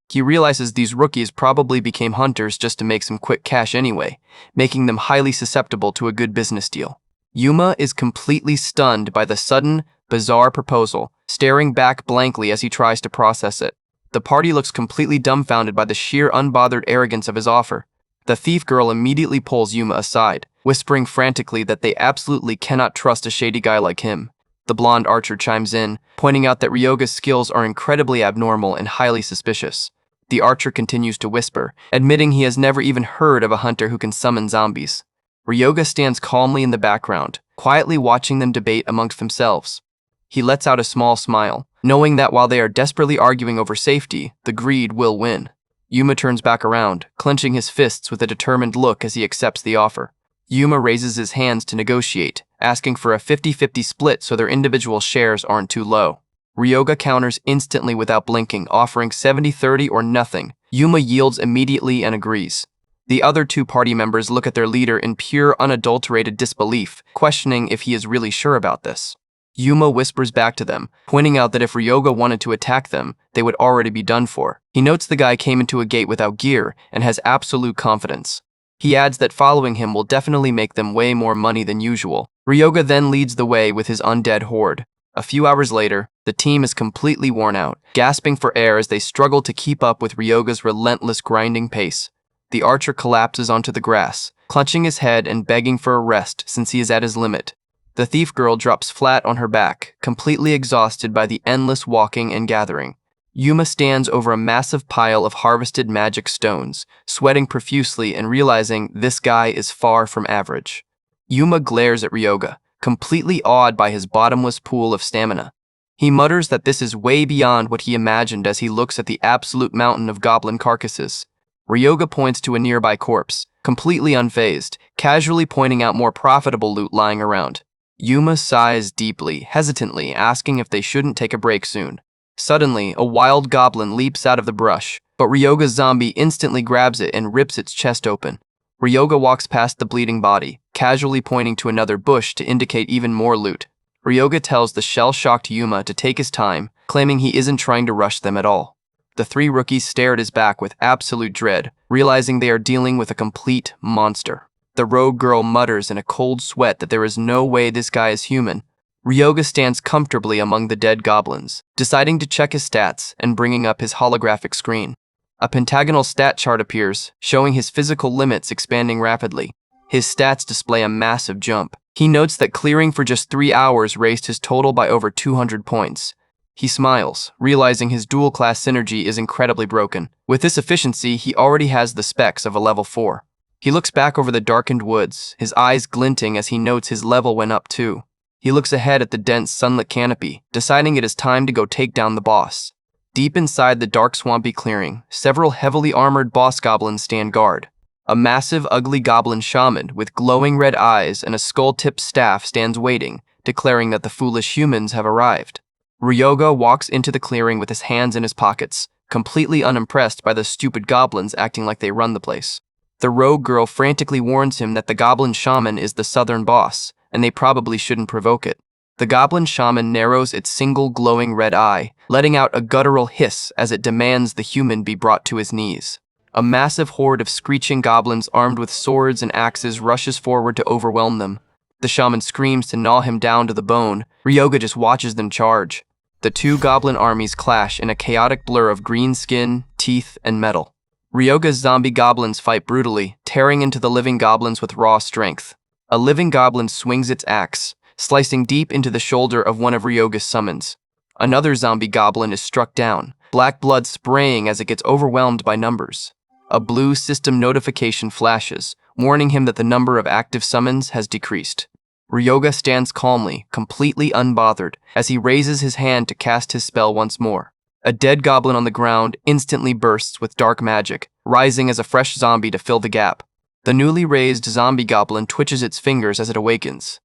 He realizes these rookies probably became hunters just to make some quick cash anyway, making them highly susceptible to a good business deal. Yuma is completely stunned by the sudden, bizarre proposal, staring back blankly as he tries to process it. The party looks completely dumbfounded by the sheer unbothered arrogance of his offer. The thief girl immediately pulls Yuma aside, whispering frantically that they absolutely cannot trust a shady guy like him. The blonde archer chimes in, pointing out that Ryoga's skills are incredibly abnormal and highly suspicious. The archer continues to whisper, admitting he has never even heard of a hunter who can summon zombies. Ryoga stands calmly in the background, quietly watching them debate amongst themselves. He lets out a small smile, knowing that while they are desperately arguing over safety, the greed will win. Yuma turns back around, clenching his fists with a determined look as he accepts the offer. Yuma raises his hands to negotiate, asking for a 50-50 split so their individual shares aren't too low. Ryoga counters instantly without blinking, offering 70-30 or nothing. Yuma yields immediately and agrees. The other two party members look at their leader in pure, unadulterated disbelief, questioning if he is really sure about this. Yuma whispers back to them, pointing out that if Ryoga wanted to attack them, they would already be done for. He notes the guy came into a gate without gear and has absolute confidence. He adds that following him will definitely make them way more money than usual. Ryoga then leads the way with his undead horde. A few hours later, the team is completely worn out, gasping for air as they struggle to keep up with Ryoga's relentless grinding pace. The archer collapses onto the grass, clutching his head and begging for a rest since he is at his limit. The thief girl drops flat on her back, completely exhausted by the endless walking and gathering. Yuma stands over a massive pile of harvested magic stones, sweating profusely and realizing this guy is far from average. Yuma glares at Ryoga, completely awed by his bottomless pool of stamina. He mutters that this is way beyond what he imagined as he looks at the absolute mountain of goblin carcasses. Ryoga points to a nearby corpse, completely unfazed, casually pointing out more profitable loot lying around. Yuma sighs deeply, hesitantly, asking if they shouldn't take a break soon. Suddenly, a wild goblin leaps out of the brush, but Ryoga's zombie instantly grabs it and rips its chest open. Ryoga walks past the bleeding body, casually pointing to another bush to indicate even more loot. Ryoga tells the shell-shocked Yuma to take his time, claiming he isn't trying to rush them at all. The three rookies stare at his back with absolute dread, realizing they are dealing with a complete monster. The rogue girl mutters in a cold sweat that there is no way this guy is human. Ryoga stands comfortably among the dead goblins, deciding to check his stats and bringing up his holographic screen. A pentagonal stat chart appears, showing his physical limits expanding rapidly. His stats display a massive jump. He notes that clearing for just 3 hours raised his total by over 200 points. He smiles, realizing his dual-class synergy is incredibly broken. With this efficiency, he already has the specs of a level 4. He looks back over the darkened woods, his eyes glinting as he notes his level went up too. He looks ahead at the dense sunlit canopy, deciding it is time to go take down the boss. Deep inside the dark swampy clearing, several heavily armored boss goblins stand guard. A massive, ugly goblin shaman with glowing red eyes and a skull-tipped staff stands waiting, declaring that the foolish humans have arrived. Ryoga walks into the clearing with his hands in his pockets, completely unimpressed by the stupid goblins acting like they run the place. The rogue girl frantically warns him that the goblin shaman is the southern boss, and they probably shouldn't provoke it. The goblin shaman narrows its single glowing red eye, letting out a guttural hiss as it demands the human be brought to his knees. A massive horde of screeching goblins armed with swords and axes rushes forward to overwhelm them. The shaman screams to gnaw him down to the bone. Ryoga just watches them charge. The two goblin armies clash in a chaotic blur of green skin, teeth, and metal. Ryoga's zombie goblins fight brutally, tearing into the living goblins with raw strength. A living goblin swings its axe, slicing deep into the shoulder of one of Ryoga's summons. Another zombie goblin is struck down, black blood spraying as it gets overwhelmed by numbers. A blue system notification flashes, warning him that the number of active summons has decreased. Ryoga stands calmly, completely unbothered, as he raises his hand to cast his spell once more. A dead goblin on the ground instantly bursts with dark magic, rising as a fresh zombie to fill the gap. The newly raised zombie goblin twitches its fingers as it awakens.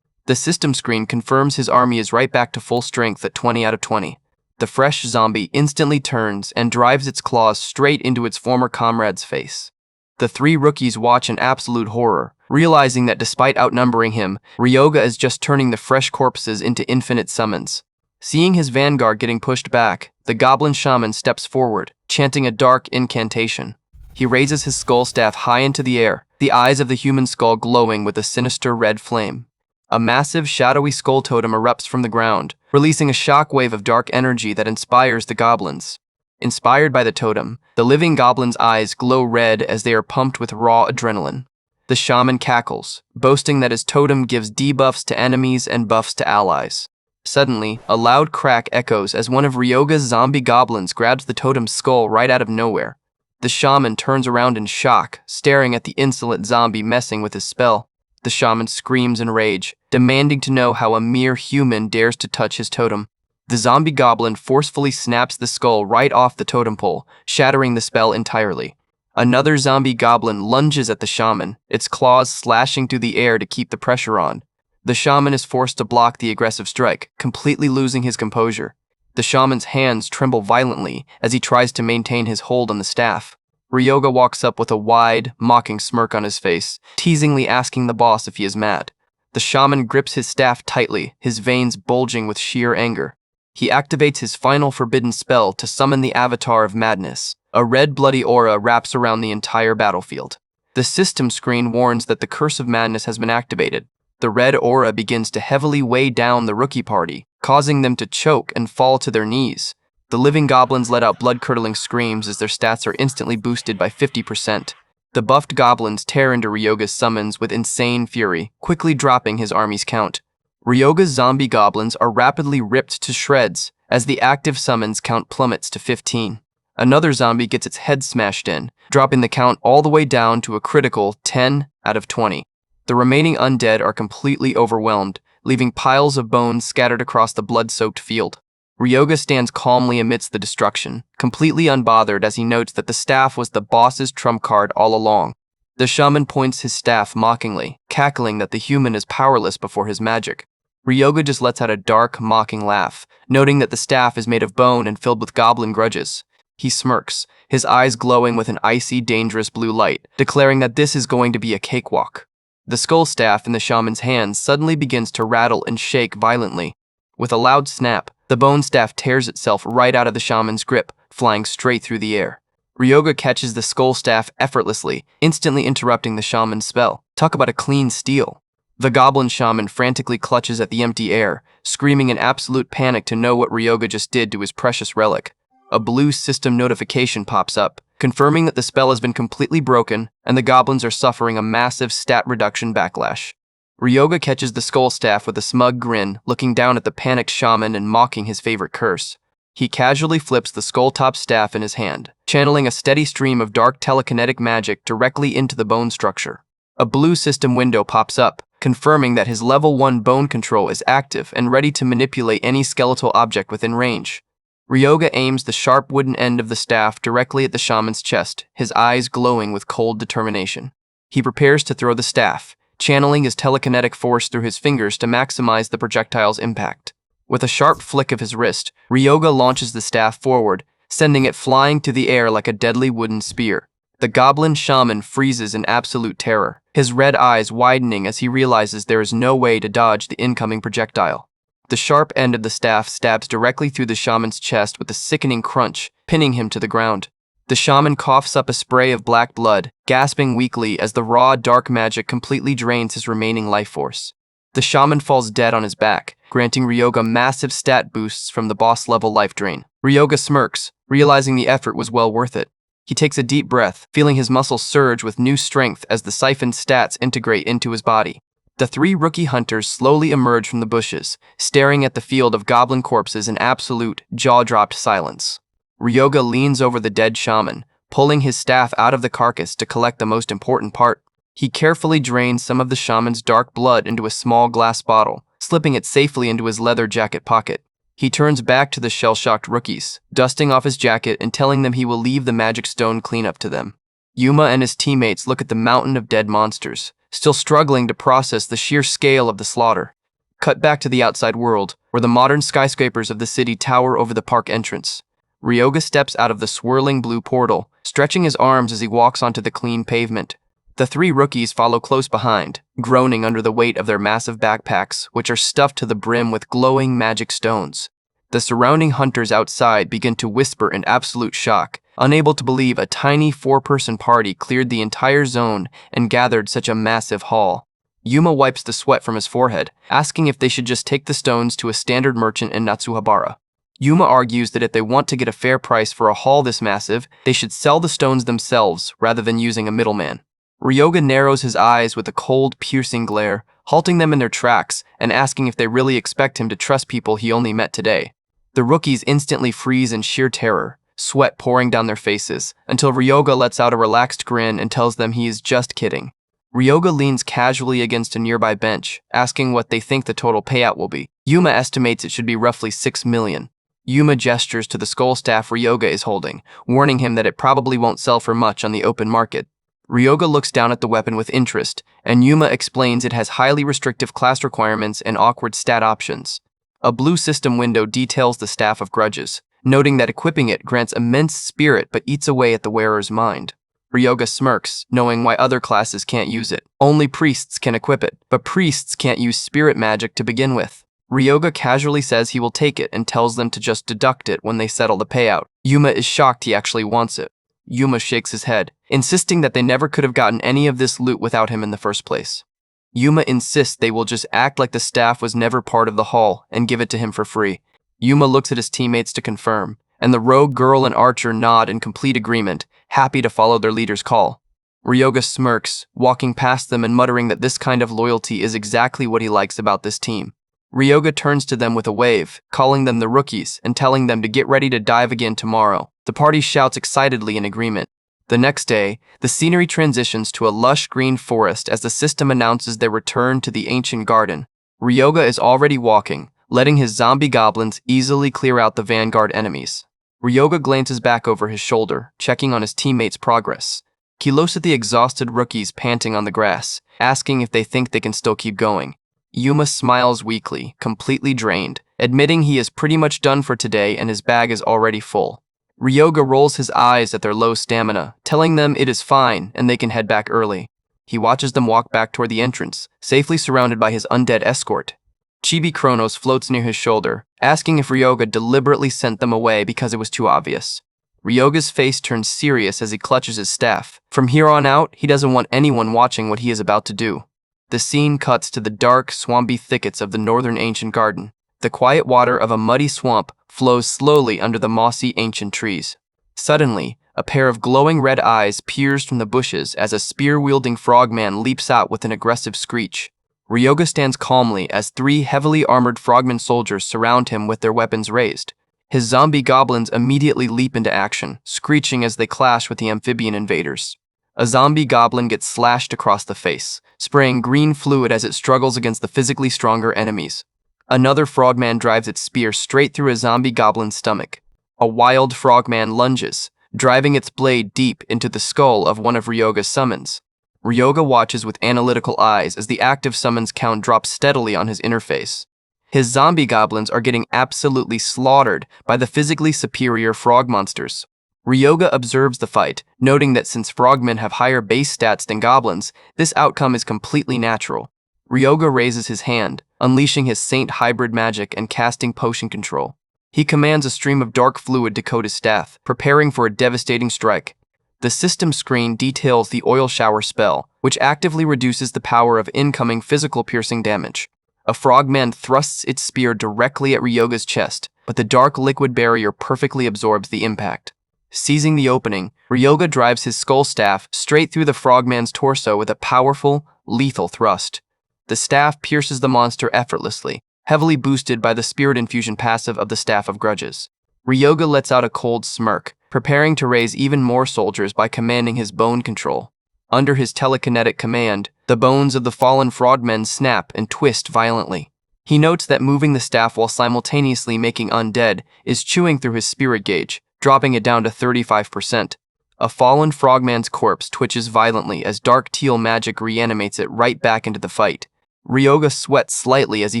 The system screen confirms his army is right back to full strength at 20 out of 20. The fresh zombie instantly turns and drives its claws straight into its former comrade's face. The three rookies watch in absolute horror, realizing that despite outnumbering him, Ryoga is just turning the fresh corpses into infinite summons. Seeing his vanguard getting pushed back, the goblin shaman steps forward, chanting a dark incantation. He raises his skull staff high into the air, the eyes of the human skull glowing with a sinister red flame. A massive, shadowy skull totem erupts from the ground, releasing a shockwave of dark energy that inspires the goblins. Inspired by the totem, the living goblins' eyes glow red as they are pumped with raw adrenaline. The shaman cackles, boasting that his totem gives debuffs to enemies and buffs to allies. Suddenly, a loud crack echoes as one of Ryoga's zombie goblins grabs the totem's skull right out of nowhere. The shaman turns around in shock, staring at the insolent zombie messing with his spell. The shaman screams in rage, demanding to know how a mere human dares to touch his totem. The zombie goblin forcefully snaps the skull right off the totem pole, shattering the spell entirely. Another zombie goblin lunges at the shaman, its claws slashing through the air to keep the pressure on. The shaman is forced to block the aggressive strike, completely losing his composure. The shaman's hands tremble violently as he tries to maintain his hold on the staff. Ryoga walks up with a wide, mocking smirk on his face, teasingly asking the boss if he is mad. The shaman grips his staff tightly, his veins bulging with sheer anger. He activates his final forbidden spell to summon the Avatar of Madness. A red bloody aura wraps around the entire battlefield. The system screen warns that the Curse of Madness has been activated. The red aura begins to heavily weigh down the rookie party, causing them to choke and fall to their knees. The living goblins let out blood-curdling screams as their stats are instantly boosted by 50%. The buffed goblins tear into Ryoga's summons with insane fury, quickly dropping his army's count. Ryoga's zombie goblins are rapidly ripped to shreds as the active summons count plummets to 15. Another zombie gets its head smashed in, dropping the count all the way down to a critical 10 out of 20. The remaining undead are completely overwhelmed, leaving piles of bones scattered across the blood-soaked field. Ryoga stands calmly amidst the destruction, completely unbothered as he notes that the staff was the boss's trump card all along. The shaman points his staff mockingly, cackling that the human is powerless before his magic. Ryoga just lets out a dark, mocking laugh, noting that the staff is made of bone and filled with goblin grudges. He smirks, his eyes glowing with an icy, dangerous blue light, declaring that this is going to be a cakewalk. The skull staff in the shaman's hands suddenly begins to rattle and shake violently. With a loud snap, the bone staff tears itself right out of the shaman's grip, flying straight through the air. Ryoga catches the skull staff effortlessly, instantly interrupting the shaman's spell. Talk about a clean steal. The goblin shaman frantically clutches at the empty air, screaming in absolute panic to know what Ryoga just did to his precious relic. A blue system notification pops up, confirming that the spell has been completely broken and the goblins are suffering a massive stat reduction backlash. Ryoga catches the skull staff with a smug grin, looking down at the panicked shaman and mocking his favorite curse. He casually flips the skull-top staff in his hand, channeling a steady stream of dark telekinetic magic directly into the bone structure. A blue system window pops up, confirming that his level 1 bone control is active and ready to manipulate any skeletal object within range. Ryoga aims the sharp wooden end of the staff directly at the shaman's chest, his eyes glowing with cold determination. He prepares to throw the staff, channeling his telekinetic force through his fingers to maximize the projectile's impact. With a sharp flick of his wrist, Ryoga launches the staff forward, sending it flying through the air like a deadly wooden spear. The goblin shaman freezes in absolute terror, his red eyes widening as he realizes there is no way to dodge the incoming projectile. The sharp end of the staff stabs directly through the shaman's chest with a sickening crunch, pinning him to the ground. The shaman coughs up a spray of black blood, gasping weakly as the raw, dark magic completely drains his remaining life force. The shaman falls dead on his back, granting Ryoga massive stat boosts from the boss-level life drain. Ryoga smirks, realizing the effort was well worth it. He takes a deep breath, feeling his muscles surge with new strength as the siphoned stats integrate into his body. The 3 rookie hunters slowly emerge from the bushes, staring at the field of goblin corpses in absolute, jaw-dropped silence. Ryoga leans over the dead shaman, pulling his staff out of the carcass to collect the most important part. He carefully drains some of the shaman's dark blood into a small glass bottle, slipping it safely into his leather jacket pocket. He turns back to the shell-shocked rookies, dusting off his jacket and telling them he will leave the magic stone cleanup to them. Yuma and his teammates look at the mountain of dead monsters, still struggling to process the sheer scale of the slaughter. Cut back to the outside world, where the modern skyscrapers of the city tower over the park entrance. Ryoga steps out of the swirling blue portal, stretching his arms as he walks onto the clean pavement. The 3 rookies follow close behind, groaning under the weight of their massive backpacks, which are stuffed to the brim with glowing magic stones. The surrounding hunters outside begin to whisper in absolute shock, unable to believe a tiny 4-person party cleared the entire zone and gathered such a massive haul. Yuma wipes the sweat from his forehead, asking if they should just take the stones to a standard merchant in Natsuhabara. Yuma argues that if they want to get a fair price for a haul this massive, they should sell the stones themselves rather than using a middleman. Ryoga narrows his eyes with a cold, piercing glare, halting them in their tracks and asking if they really expect him to trust people he only met today. The rookies instantly freeze in sheer terror, sweat pouring down their faces, until Ryoga lets out a relaxed grin and tells them he is just kidding. Ryoga leans casually against a nearby bench, asking what they think the total payout will be. Yuma estimates it should be roughly 6 million. Yuma gestures to the skull staff Ryoga is holding, warning him that it probably won't sell for much on the open market. Ryoga looks down at the weapon with interest, and Yuma explains it has highly restrictive class requirements and awkward stat options. A blue system window details the Staff of Grudges, noting that equipping it grants immense spirit but eats away at the wearer's mind. Ryoga smirks, knowing why other classes can't use it. Only priests can equip it, but priests can't use spirit magic to begin with. Ryoga casually says he will take it and tells them to just deduct it when they settle the payout. Yuma is shocked he actually wants it. Yuma shakes his head, insisting that they never could have gotten any of this loot without him in the first place. Yuma insists they will just act like the staff was never part of the haul and give it to him for free. Yuma looks at his teammates to confirm, and the rogue girl and Archer nod in complete agreement, happy to follow their leader's call. Ryoga smirks, walking past them and muttering that this kind of loyalty is exactly what he likes about this team. Ryoga turns to them with a wave, calling them the rookies and telling them to get ready to dive again tomorrow. The party shouts excitedly in agreement. The next day, the scenery transitions to a lush green forest as the system announces their return to the ancient garden. Ryoga is already walking, letting his zombie goblins easily clear out the vanguard enemies. Ryoga glances back over his shoulder, checking on his teammates' progress. He looks at the exhausted rookies panting on the grass, asking if they think they can still keep going. Yuma smiles weakly, completely drained, admitting he is pretty much done for today and his bag is already full. Ryoga rolls his eyes at their low stamina, telling them it is fine and they can head back early. He watches them walk back toward the entrance, safely surrounded by his undead escort. Chibi Kronos floats near his shoulder, asking if Ryoga deliberately sent them away because it was too obvious. Ryoga's face turns serious as he clutches his staff. From here on out, he doesn't want anyone watching what he is about to do. The scene cuts to the dark, swampy thickets of the northern ancient garden. The quiet water of a muddy swamp flows slowly under the mossy ancient trees. Suddenly, a pair of glowing red eyes peers from the bushes as a spear-wielding frogman leaps out with an aggressive screech. Ryoga stands calmly as 3 heavily armored frogman soldiers surround him with their weapons raised. His zombie goblins immediately leap into action, screeching as they clash with the amphibian invaders. A zombie goblin gets slashed across the face, spraying green fluid as it struggles against the physically stronger enemies. Another frogman drives its spear straight through a zombie goblin's stomach. A wild frogman lunges, driving its blade deep into the skull of one of Ryoga's summons. Ryoga watches with analytical eyes as the active summons count drops steadily on his interface. His zombie goblins are getting absolutely slaughtered by the physically superior frog monsters. Ryoga observes the fight, noting that since frogmen have higher base stats than goblins, this outcome is completely natural. Ryoga raises his hand, unleashing his Saint hybrid magic and casting potion control. He commands a stream of dark fluid to coat his staff, preparing for a devastating strike. The system screen details the oil shower spell, which actively reduces the power of incoming physical piercing damage. A frogman thrusts its spear directly at Ryoga's chest, but the dark liquid barrier perfectly absorbs the impact. Seizing the opening, Ryoga drives his skull staff straight through the frogman's torso with a powerful, lethal thrust. The staff pierces the monster effortlessly, heavily boosted by the spirit infusion passive of the Staff of Grudges. Ryoga lets out a cold smirk, preparing to raise even more soldiers by commanding his bone control. Under his telekinetic command, the bones of the fallen frogmen snap and twist violently. He notes that moving the staff while simultaneously making undead is chewing through his spirit gauge, dropping it down to 35%. A fallen frogman's corpse twitches violently as dark teal magic reanimates it right back into the fight. Ryoga sweats slightly as he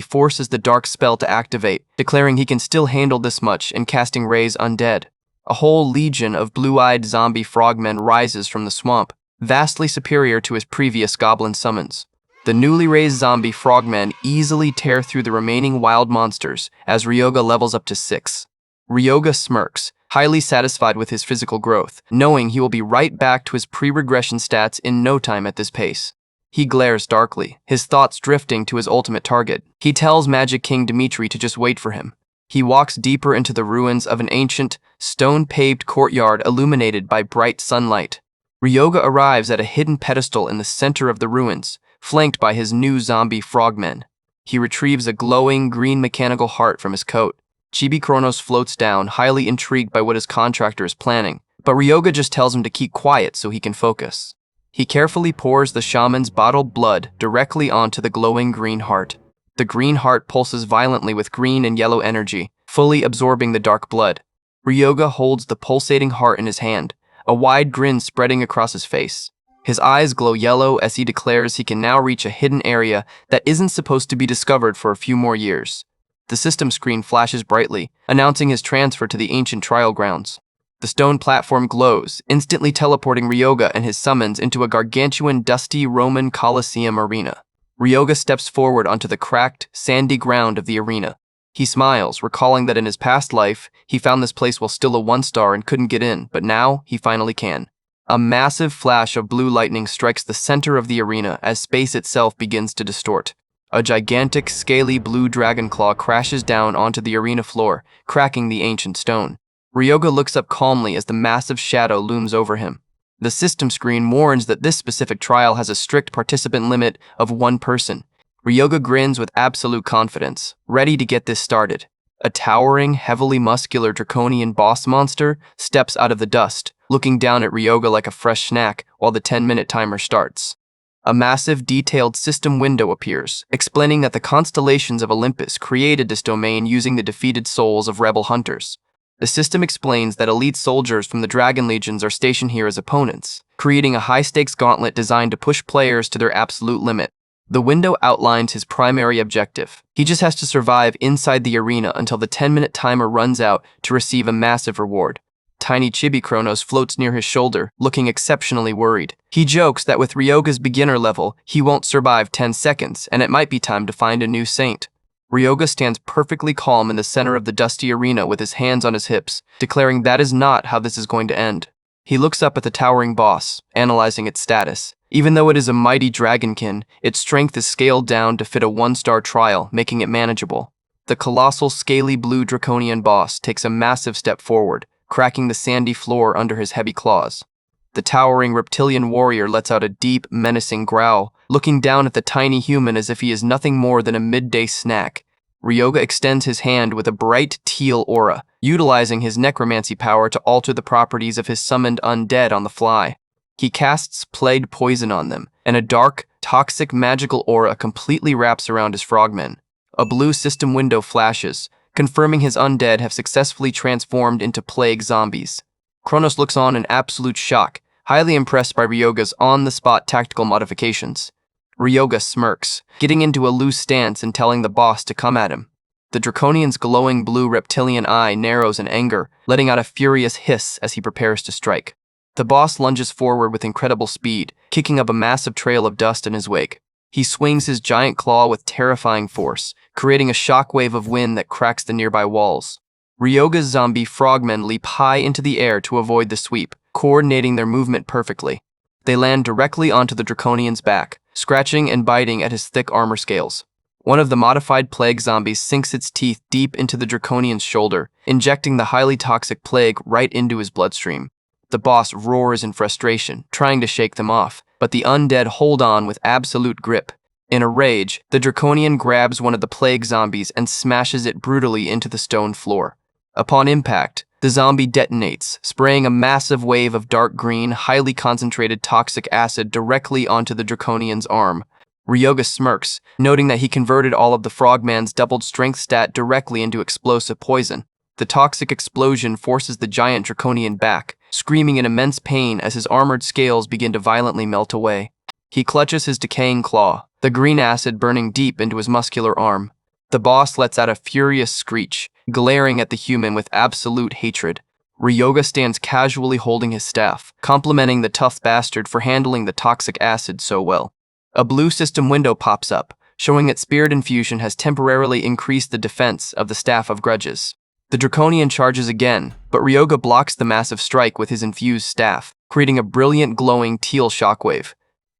forces the dark spell to activate, declaring he can still handle this much and casting Raise Undead. A whole legion of blue-eyed zombie frogmen rises from the swamp, vastly superior to his previous goblin summons. The newly raised zombie frogmen easily tear through the remaining wild monsters as Ryoga levels up to 6. Ryoga smirks, highly satisfied with his physical growth, knowing he will be right back to his pre-regression stats in no time at this pace. He glares darkly, his thoughts drifting to his ultimate target. He tells Magic King Dimitri to just wait for him. He walks deeper into the ruins of an ancient, stone-paved courtyard illuminated by bright sunlight. Ryoga arrives at a hidden pedestal in the center of the ruins, flanked by his new zombie frogmen. He retrieves a glowing green mechanical heart from his coat. Chibi Kronos floats down, highly intrigued by what his contractor is planning, but Ryoga just tells him to keep quiet so he can focus. He carefully pours the shaman's bottled blood directly onto the glowing green heart. The green heart pulses violently with green and yellow energy, fully absorbing the dark blood. Ryoga holds the pulsating heart in his hand, a wide grin spreading across his face. His eyes glow yellow as he declares he can now reach a hidden area that isn't supposed to be discovered for a few more years. The system screen flashes brightly, announcing his transfer to the ancient trial grounds. The stone platform glows, instantly teleporting Ryoga and his summons into a gargantuan dusty Roman Colosseum arena. Ryoga steps forward onto the cracked, sandy ground of the arena. He smiles, recalling that in his past life, he found this place while still a 1-star and couldn't get in, but now he finally can. A massive flash of blue lightning strikes the center of the arena as space itself begins to distort. A gigantic, scaly blue dragon claw crashes down onto the arena floor, cracking the ancient stone. Ryoga looks up calmly as the massive shadow looms over him. The system screen warns that this specific trial has a strict participant limit of 1 person. Ryoga grins with absolute confidence, ready to get this started. A towering, heavily muscular draconian boss monster steps out of the dust, looking down at Ryoga like a fresh snack while the 10-minute timer starts. A massive, detailed system window appears, explaining that the constellations of Olympus created this domain using the defeated souls of rebel hunters. The system explains that elite soldiers from the Dragon Legions are stationed here as opponents, creating a high-stakes gauntlet designed to push players to their absolute limit. The window outlines his primary objective. He just has to survive inside the arena until the 10-minute timer runs out to receive a massive reward. Tiny Chibi Kronos floats near his shoulder, looking exceptionally worried. He jokes that with Ryoga's beginner level, he won't survive 10 seconds, and it might be time to find a new saint. Ryoga stands perfectly calm in the center of the dusty arena with his hands on his hips, declaring that is not how this is going to end. He looks up at the towering boss, analyzing its status. Even though it is a mighty dragonkin, its strength is scaled down to fit a 1-star trial, making it manageable. The colossal, scaly blue draconian boss takes a massive step forward, cracking the sandy floor under his heavy claws. The towering reptilian warrior lets out a deep, menacing growl, looking down at the tiny human as if he is nothing more than a midday snack. Ryoga extends his hand with a bright teal aura, utilizing his necromancy power to alter the properties of his summoned undead on the fly. He casts plague poison on them, and a dark, toxic magical aura completely wraps around his frogmen. A blue system window flashes, confirming his undead have successfully transformed into plague zombies. Kronos looks on in absolute shock, highly impressed by Ryoga's on-the-spot tactical modifications. Ryoga smirks, getting into a loose stance and telling the boss to come at him. The draconian's glowing blue reptilian eye narrows in anger, letting out a furious hiss as he prepares to strike. The boss lunges forward with incredible speed, kicking up a massive trail of dust in his wake. He swings his giant claw with terrifying force, creating a shockwave of wind that cracks the nearby walls. Ryoga's zombie frogmen leap high into the air to avoid the sweep, coordinating their movement perfectly. They land directly onto the draconian's back, scratching and biting at his thick armor scales. One of the modified plague zombies sinks its teeth deep into the draconian's shoulder, injecting the highly toxic plague right into his bloodstream. The boss roars in frustration, trying to shake them off, but the undead hold on with absolute grip. In a rage, the draconian grabs one of the plague zombies and smashes it brutally into the stone floor. Upon impact, the zombie detonates, spraying a massive wave of dark green, highly concentrated toxic acid directly onto the draconian's arm. Ryoga smirks, noting that he converted all of the frogman's doubled strength stat directly into explosive poison. The toxic explosion forces the giant draconian back, screaming in immense pain as his armored scales begin to violently melt away. He clutches his decaying claw, the green acid burning deep into his muscular arm. The boss lets out a furious screech, glaring at the human with absolute hatred. Ryoga stands casually holding his staff, complimenting the tough bastard for handling the toxic acid so well. A blue system window pops up, showing that spirit infusion has temporarily increased the defense of the Staff of Grudges. The draconian charges again, but Ryoga blocks the massive strike with his infused staff, creating a brilliant glowing teal shockwave.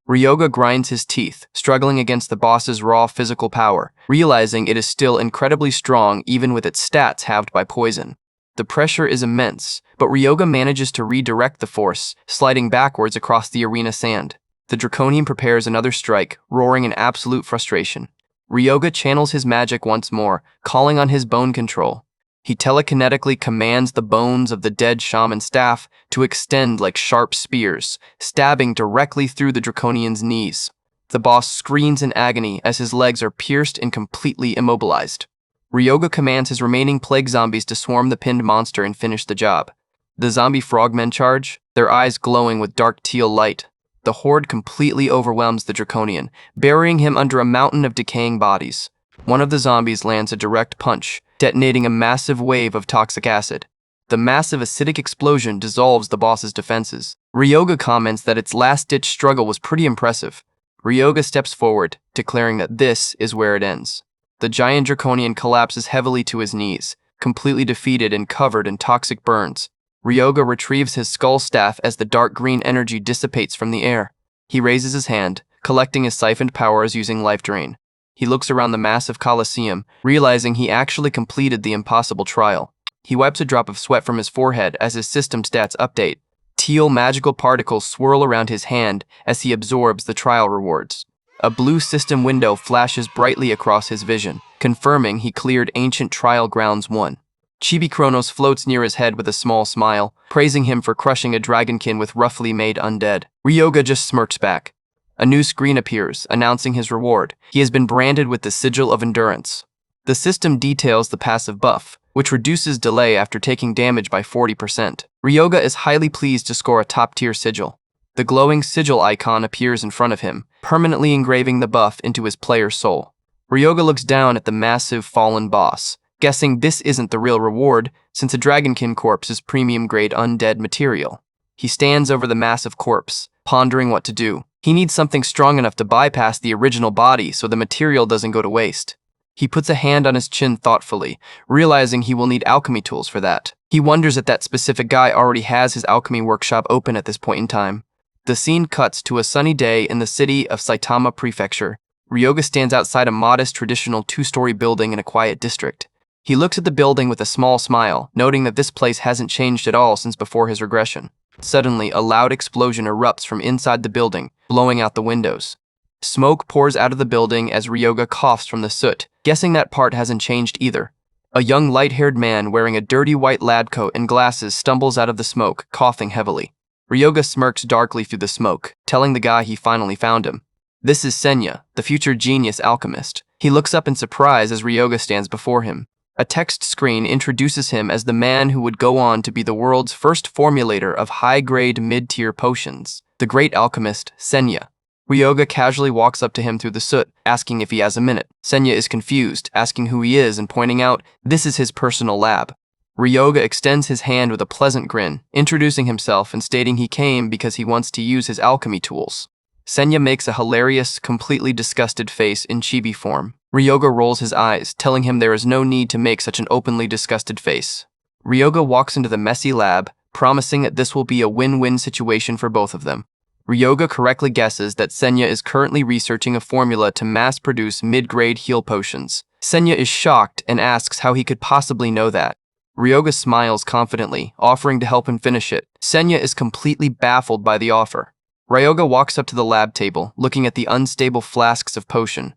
Ryoga grinds his teeth, struggling against the boss's raw physical power, realizing it is still incredibly strong even with its stats halved by poison. The pressure is immense, but Ryoga manages to redirect the force, sliding backwards across the arena sand. The draconian prepares another strike, roaring in absolute frustration. Ryoga channels his magic once more, calling on his bone control. He telekinetically commands the bones of the dead shaman staff to extend like sharp spears, stabbing directly through the draconian's knees. The boss screams in agony as his legs are pierced and completely immobilized. Ryoga commands his remaining plague zombies to swarm the pinned monster and finish the job. The zombie frogmen charge, their eyes glowing with dark teal light. The horde completely overwhelms the draconian, burying him under a mountain of decaying bodies. One of the zombies lands a direct punch, detonating a massive wave of toxic acid. The massive acidic explosion dissolves the boss's defenses. Ryoga comments that its last-ditch struggle was pretty impressive. Ryoga steps forward, declaring that this is where it ends. The giant draconian collapses heavily to his knees, completely defeated and covered in toxic burns. Ryoga retrieves his skull staff as the dark green energy dissipates from the air. He raises his hand, collecting his siphoned powers using life drain. He looks around the massive coliseum, realizing he actually completed the impossible trial. He wipes a drop of sweat from his forehead as his system stats update. Teal magical particles swirl around his hand as he absorbs the trial rewards. A blue system window flashes brightly across his vision, confirming he cleared Ancient Trial Grounds 1. Chibi Kronos floats near his head with a small smile, praising him for crushing a dragonkin with roughly made undead. Ryoga just smirks back. A new screen appears, announcing his reward. He has been branded with the Sigil of Endurance. The system details the passive buff, which reduces delay after taking damage by 40%. Ryoga is highly pleased to score a top-tier sigil. The glowing sigil icon appears in front of him, permanently engraving the buff into his player's soul. Ryoga looks down at the massive fallen boss, guessing this isn't the real reward since a dragonkin corpse is premium-grade undead material. He stands over the massive corpse, pondering what to do. He needs something strong enough to bypass the original body so the material doesn't go to waste. He puts a hand on his chin thoughtfully, realizing he will need alchemy tools for that. He wonders if that specific guy already has his alchemy workshop open at this point in time. The scene cuts to a sunny day in the city of Saitama Prefecture. Ryoga stands outside a modest traditional two-story building in a quiet district. He looks at the building with a small smile, noting that this place hasn't changed at all since before his regression. Suddenly, a loud explosion erupts from inside the building, blowing out the windows. Smoke pours out of the building as Ryoga coughs from the soot, guessing that part hasn't changed either. A young light-haired man wearing a dirty white lab coat and glasses stumbles out of the smoke, coughing heavily. Ryoga smirks darkly through the smoke, telling the guy he finally found him. This is Senya, the future genius alchemist. He looks up in surprise as Ryoga stands before him. A text screen introduces him as the man who would go on to be the world's first formulator of high-grade mid-tier potions, the great alchemist Senya. Ryoga casually walks up to him through the soot, asking if he has a minute. Senya is confused, asking who he is and pointing out this is his personal lab. Ryoga extends his hand with a pleasant grin, introducing himself and stating he came because he wants to use his alchemy tools. Senya makes a hilarious, completely disgusted face in chibi form. Ryoga rolls his eyes, telling him there is no need to make such an openly disgusted face. Ryoga walks into the messy lab, promising that this will be a win-win situation for both of them. Ryoga correctly guesses that Senya is currently researching a formula to mass-produce mid-grade heal potions. Senya is shocked and asks how he could possibly know that. Ryoga smiles confidently, offering to help him finish it. Senya is completely baffled by the offer. Ryoga walks up to the lab table, looking at the unstable flasks of potion.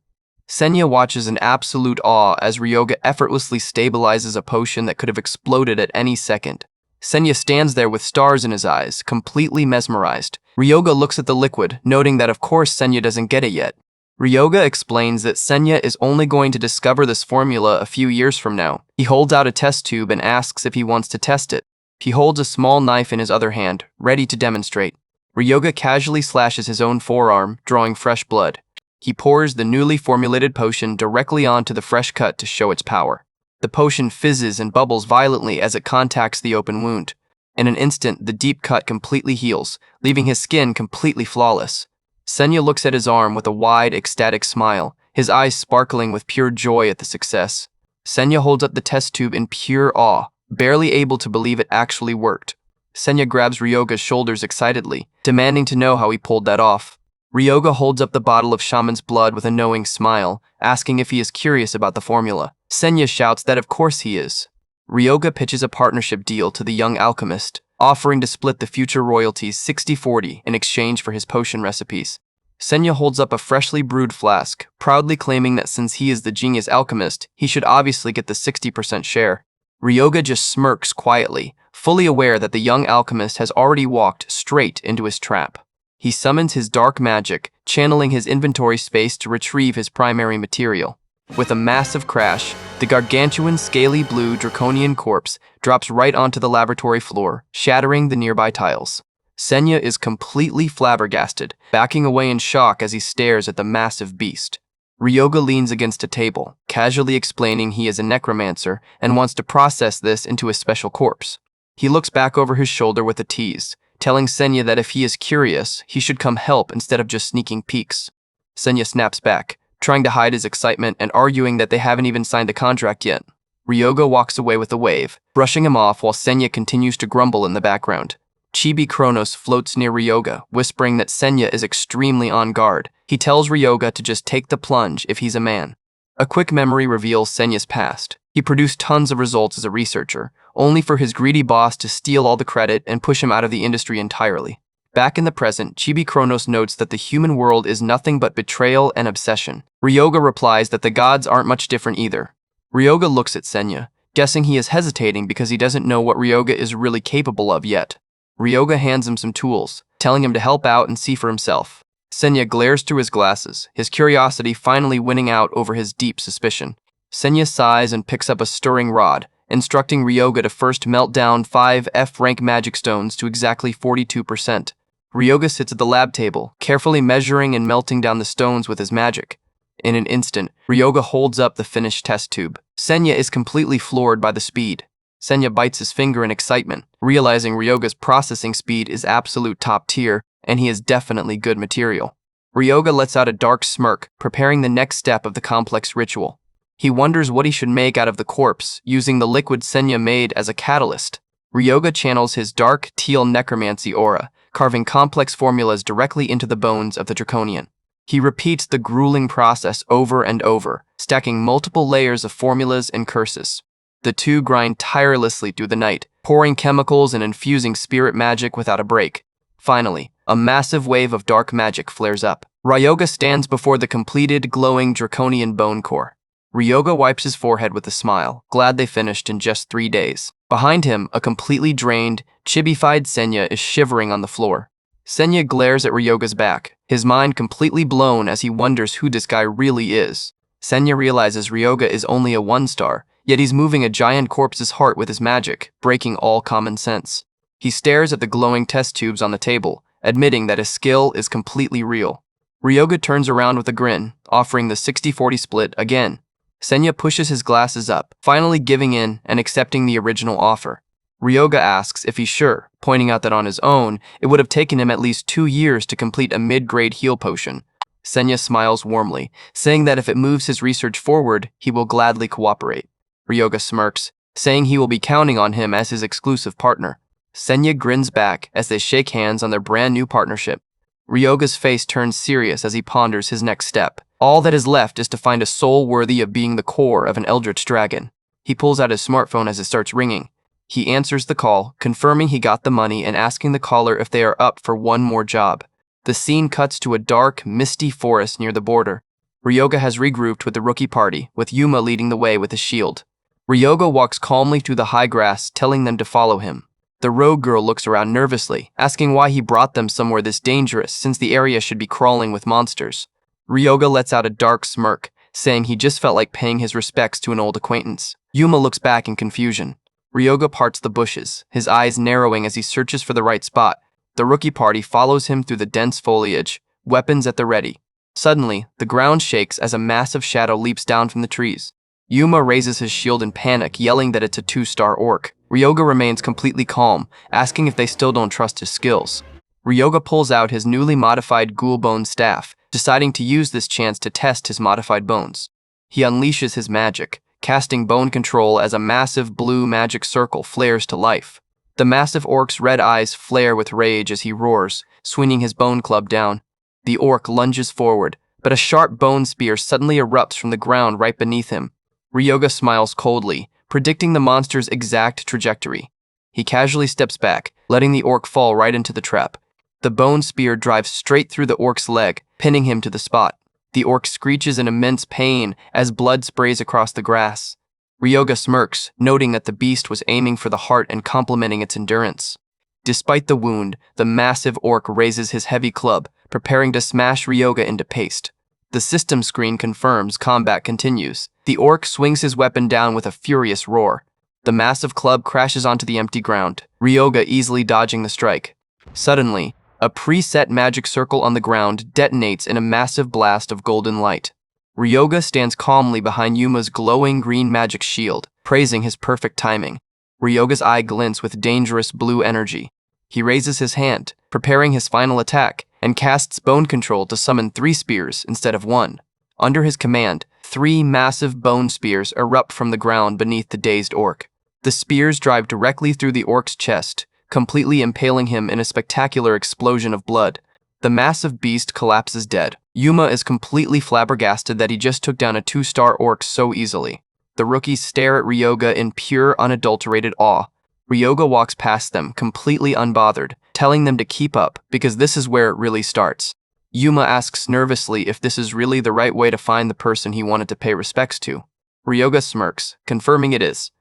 Senya watches in absolute awe as Ryoga effortlessly stabilizes a potion that could have exploded at any second. Senya stands there with stars in his eyes, completely mesmerized. Ryoga looks at the liquid, noting that of course Senya doesn't get it yet. Ryoga explains that Senya is only going to discover this formula a few years from now. He holds out a test tube and asks if he wants to test it. He holds a small knife in his other hand, ready to demonstrate. Ryoga casually slashes his own forearm, drawing fresh blood. He pours the newly formulated potion directly onto the fresh cut to show its power. The potion fizzes and bubbles violently as it contacts the open wound. In an instant, the deep cut completely heals, leaving his skin completely flawless. Senya looks at his arm with a wide, ecstatic smile, his eyes sparkling with pure joy at the success. Senya holds up the test tube in pure awe, barely able to believe it actually worked. Senya grabs Ryoga's shoulders excitedly, demanding to know how he pulled that off. Ryoga holds up the bottle of shaman's blood with a knowing smile, asking if he is curious about the formula. Senya shouts that of course he is. Ryoga pitches a partnership deal to the young alchemist, offering to split the future royalties 60-40 in exchange for his potion recipes. Senya holds up a freshly brewed flask, proudly claiming that since he is the genius alchemist, he should obviously get the 60% share. Ryoga just smirks quietly, fully aware that the young alchemist has already walked straight into his trap. He summons his dark magic, channeling his inventory space to retrieve his primary material. With a massive crash, the gargantuan scaly blue draconian corpse drops right onto the laboratory floor, shattering the nearby tiles. Senya is completely flabbergasted, backing away in shock as he stares at the massive beast. Ryoga leans against a table, casually explaining he is a necromancer and wants to process this into a special corpse. He looks back over his shoulder with a tease, telling Senya that if he is curious, he should come help instead of just sneaking peeks. Senya snaps back, trying to hide his excitement and arguing that they haven't even signed a contract yet. Ryoga walks away with a wave, brushing him off while Senya continues to grumble in the background. Chibi Kronos floats near Ryoga, whispering that Senya is extremely on guard. He tells Ryoga to just take the plunge if he's a man. A quick memory reveals Senya's past. He produced tons of results as a researcher, only for his greedy boss to steal all the credit and push him out of the industry entirely. Back in the present, Chibi Kronos notes that the human world is nothing but betrayal and obsession. Ryoga replies that the gods aren't much different either. Ryoga looks at Senya, guessing he is hesitating because he doesn't know what Ryoga is really capable of yet. Ryoga hands him some tools, telling him to help out and see for himself. Senya glares through his glasses, his curiosity finally winning out over his deep suspicion. Senya sighs and picks up a stirring rod, instructing Ryoga to first melt down 5 F-rank magic stones to exactly 42%. Ryoga sits at the lab table, carefully measuring and melting down the stones with his magic. In an instant, Ryoga holds up the finished test tube. Senya is completely floored by the speed. Senya bites his finger in excitement, realizing Ryoga's processing speed is absolute top tier, and he is definitely good material. Ryoga lets out a dark smirk, preparing the next step of the complex ritual. He wonders what he should make out of the corpse, using the liquid Senya made as a catalyst. Ryoga channels his dark, teal necromancy aura, carving complex formulas directly into the bones of the draconian. He repeats the grueling process over and over, stacking multiple layers of formulas and curses. The two grind tirelessly through the night, pouring chemicals and infusing spirit magic without a break. Finally, a massive wave of dark magic flares up. Ryoga stands before the completed, glowing draconian bone core. Ryoga wipes his forehead with a smile, glad they finished in just 3 days. Behind him, a completely drained, chibified Senya is shivering on the floor. Senya glares at Ryoga's back, his mind completely blown as he wonders who this guy really is. Senya realizes Ryoga is only a 1-star, yet he's moving a giant corpse's heart with his magic, breaking all common sense. He stares at the glowing test tubes on the table, admitting that his skill is completely real. Ryoga turns around with a grin, offering the 60-40 split again. Senya pushes his glasses up, finally giving in and accepting the original offer. Ryoga asks if he's sure, pointing out that on his own, it would have taken him at least 2 years to complete a mid-grade heal potion. Senya smiles warmly, saying that if it moves his research forward, he will gladly cooperate. Ryoga smirks, saying he will be counting on him as his exclusive partner. Senya grins back as they shake hands on their brand new partnership. Ryoga's face turns serious as he ponders his next step. All that is left is to find a soul worthy of being the core of an eldritch dragon. He pulls out his smartphone as it starts ringing. He answers the call, confirming he got the money and asking the caller if they are up for one more job. The scene cuts to a dark, misty forest near the border. Ryoga has regrouped with the rookie party, with Yuma leading the way with his shield. Ryoga walks calmly through the high grass, telling them to follow him. The rogue girl looks around nervously, asking why he brought them somewhere this dangerous since the area should be crawling with monsters. Ryoga lets out a dark smirk, saying he just felt like paying his respects to an old acquaintance. Yuma looks back in confusion. Ryoga parts the bushes, his eyes narrowing as he searches for the right spot. The rookie party follows him through the dense foliage, weapons at the ready. Suddenly, the ground shakes as a massive shadow leaps down from the trees. Yuma raises his shield in panic, yelling that it's a 2-star orc. Ryoga remains completely calm, asking if they still don't trust his skills. Ryoga pulls out his newly modified ghoul bone staff, deciding to use this chance to test his modified bones. He unleashes his magic, casting bone control as a massive blue magic circle flares to life. The massive orc's red eyes flare with rage as he roars, swinging his bone club down. The orc lunges forward, but a sharp bone spear suddenly erupts from the ground right beneath him. Ryoga smiles coldly, predicting the monster's exact trajectory. He casually steps back, letting the orc fall right into the trap. The bone spear drives straight through the orc's leg, pinning him to the spot. The orc screeches in immense pain as blood sprays across the grass. Ryoga smirks, noting that the beast was aiming for the heart and complimenting its endurance. Despite the wound, the massive orc raises his heavy club, preparing to smash Ryoga into paste. The system screen confirms combat continues. The orc swings his weapon down with a furious roar. The massive club crashes onto the empty ground, Ryoga easily dodging the strike. Suddenly, a preset magic circle on the ground detonates in a massive blast of golden light. Ryoga stands calmly behind Yuma's glowing green magic shield, praising his perfect timing. Ryoga's eye glints with dangerous blue energy. He raises his hand, preparing his final attack, and casts bone control to summon 3 spears instead of 1. Under his command, 3 massive bone spears erupt from the ground beneath the dazed orc. The spears drive directly through the orc's chest, completely impaling him in a spectacular explosion of blood. The massive beast collapses dead. Yuma is completely flabbergasted that he just took down a 2-star orc so easily. The rookies stare at Ryoga in pure, unadulterated awe. Ryoga walks past them, completely unbothered, telling them to keep up because this is where it really starts. Yuma asks nervously if this is really the right way to find the person he wanted to pay respects to. Ryoga smirks, confirming it is.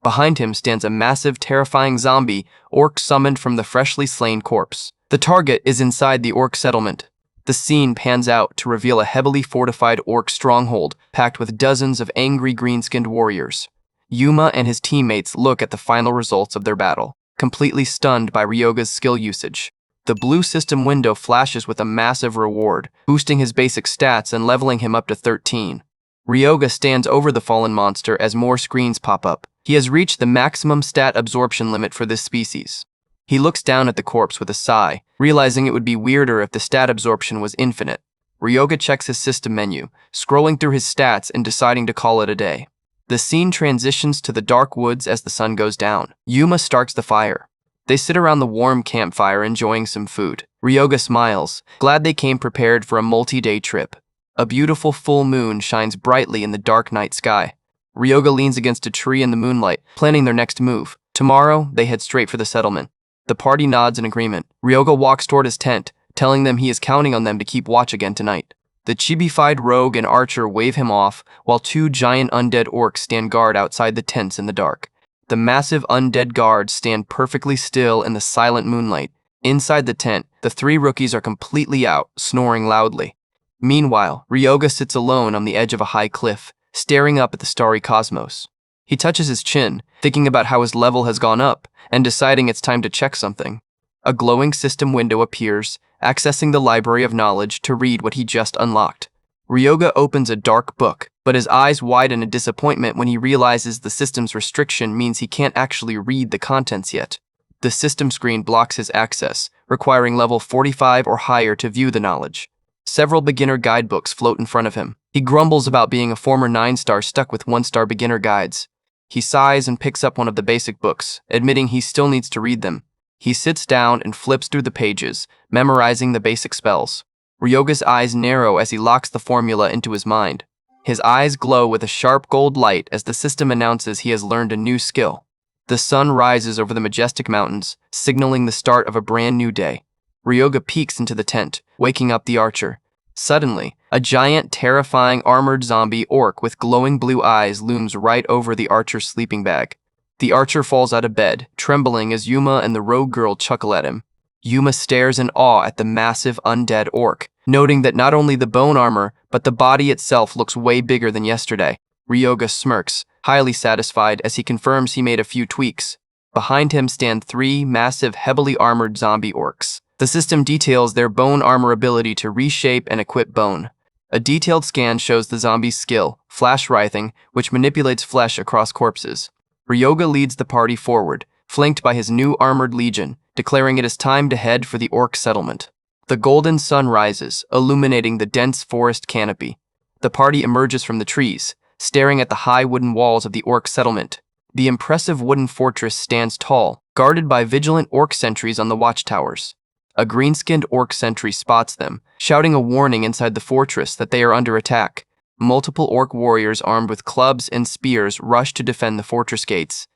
Behind him stands a massive, terrifying zombie orc summoned from the freshly slain corpse. The target is inside the orc settlement. The scene pans out to reveal a heavily fortified orc stronghold packed with dozens of angry green-skinned warriors. Yuma and his teammates look at the final results of their battle, completely stunned by Ryoga's skill usage. The blue system window flashes with a massive reward, boosting his basic stats and leveling him up to 13. Ryoga stands over the fallen monster as more screens pop up. He has reached the maximum stat absorption limit for this species. He looks down at the corpse with a sigh, realizing it would be weirder if the stat absorption was infinite. Ryoga checks his system menu, scrolling through his stats and deciding to call it a day. The scene transitions to the dark woods as the sun goes down. Yuma starts the fire. They sit around the warm campfire enjoying some food. Ryoga smiles, glad they came prepared for a multi-day trip. A beautiful full moon shines brightly in the dark night sky. Ryoga leans against a tree in the moonlight, planning their next move. Tomorrow, they head straight for the settlement. The party nods in agreement. Ryoga walks toward his tent, telling them he is counting on them to keep watch again tonight. The chibi-fied rogue and archer wave him off, while 2 giant undead orcs stand guard outside the tents in the dark. The massive undead guards stand perfectly still in the silent moonlight. Inside the tent, the 3 rookies are completely out, snoring loudly. Meanwhile, Ryoga sits alone on the edge of a high cliff, staring up at the starry cosmos. He touches his chin, thinking about how his level has gone up, and deciding it's time to check something. A glowing system window appears, accessing the library of knowledge to read what he just unlocked. Ryoga opens a dark book, but his eyes widen in disappointment when he realizes the system's restriction means he can't actually read the contents yet. The system screen blocks his access, requiring level 45 or higher to view the knowledge. Several beginner guidebooks float in front of him. He grumbles about being a former 9-star stuck with 1-star beginner guides. He sighs and picks up one of the basic books, admitting he still needs to read them. He sits down and flips through the pages, memorizing the basic spells. Ryoga's eyes narrow as he locks the formula into his mind. His eyes glow with a sharp gold light as the system announces he has learned a new skill. The sun rises over the majestic mountains, signaling the start of a brand new day. Ryoga peeks into the tent, waking up the archer. Suddenly, a giant, terrifying armored zombie orc with glowing blue eyes looms right over the archer's sleeping bag. The archer falls out of bed, trembling as Yuma and the rogue girl chuckle at him. Yuma stares in awe at the massive undead orc, noting that not only the bone armor, but the body itself looks way bigger than yesterday. Ryoga smirks, highly satisfied as he confirms he made a few tweaks. Behind him stand 3 massive, heavily armored zombie orcs. The system details their bone armor ability to reshape and equip bone. A detailed scan shows the zombie's skill, flash writhing, which manipulates flesh across corpses. Ryoga leads the party forward, flanked by his new armored legion, declaring it is time to head for the orc settlement. The golden sun rises, illuminating the dense forest canopy. The party emerges from the trees, staring at the high wooden walls of the orc settlement. The impressive wooden fortress stands tall, guarded by vigilant orc sentries on the watchtowers. A green-skinned orc sentry spots them, shouting a warning inside the fortress that they are under attack. Multiple orc warriors armed with clubs and spears rush to defend the fortress gates.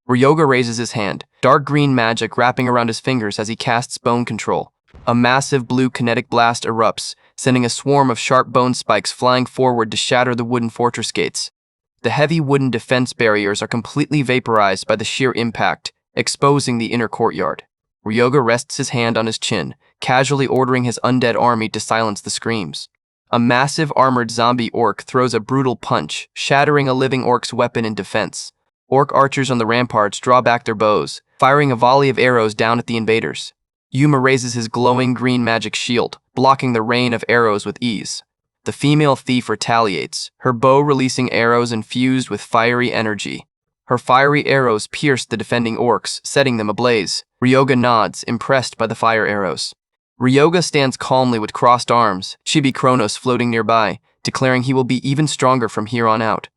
Ryoga raises his hand, dark green magic wrapping around his fingers as he casts bone control. A massive blue kinetic blast erupts, sending a swarm of sharp bone spikes flying forward to shatter the wooden fortress gates. The heavy wooden defense barriers are completely vaporized by the sheer impact, exposing the inner courtyard. Ryoga rests his hand on his chin, casually ordering his undead army to silence the screams. A massive armored zombie orc throws a brutal punch, shattering a living orc's weapon in defense. Orc archers on the ramparts draw back their bows, firing a volley of arrows down at the invaders. Yuma raises his glowing green magic shield, blocking the rain of arrows with ease. The female thief retaliates, her bow releasing arrows infused with fiery energy. Her fiery arrows pierce the defending orcs, setting them ablaze. Ryoga nods, impressed by the fire arrows. Ryoga stands calmly with crossed arms, Chibi Kronos floating nearby, declaring he will be even stronger from here on out.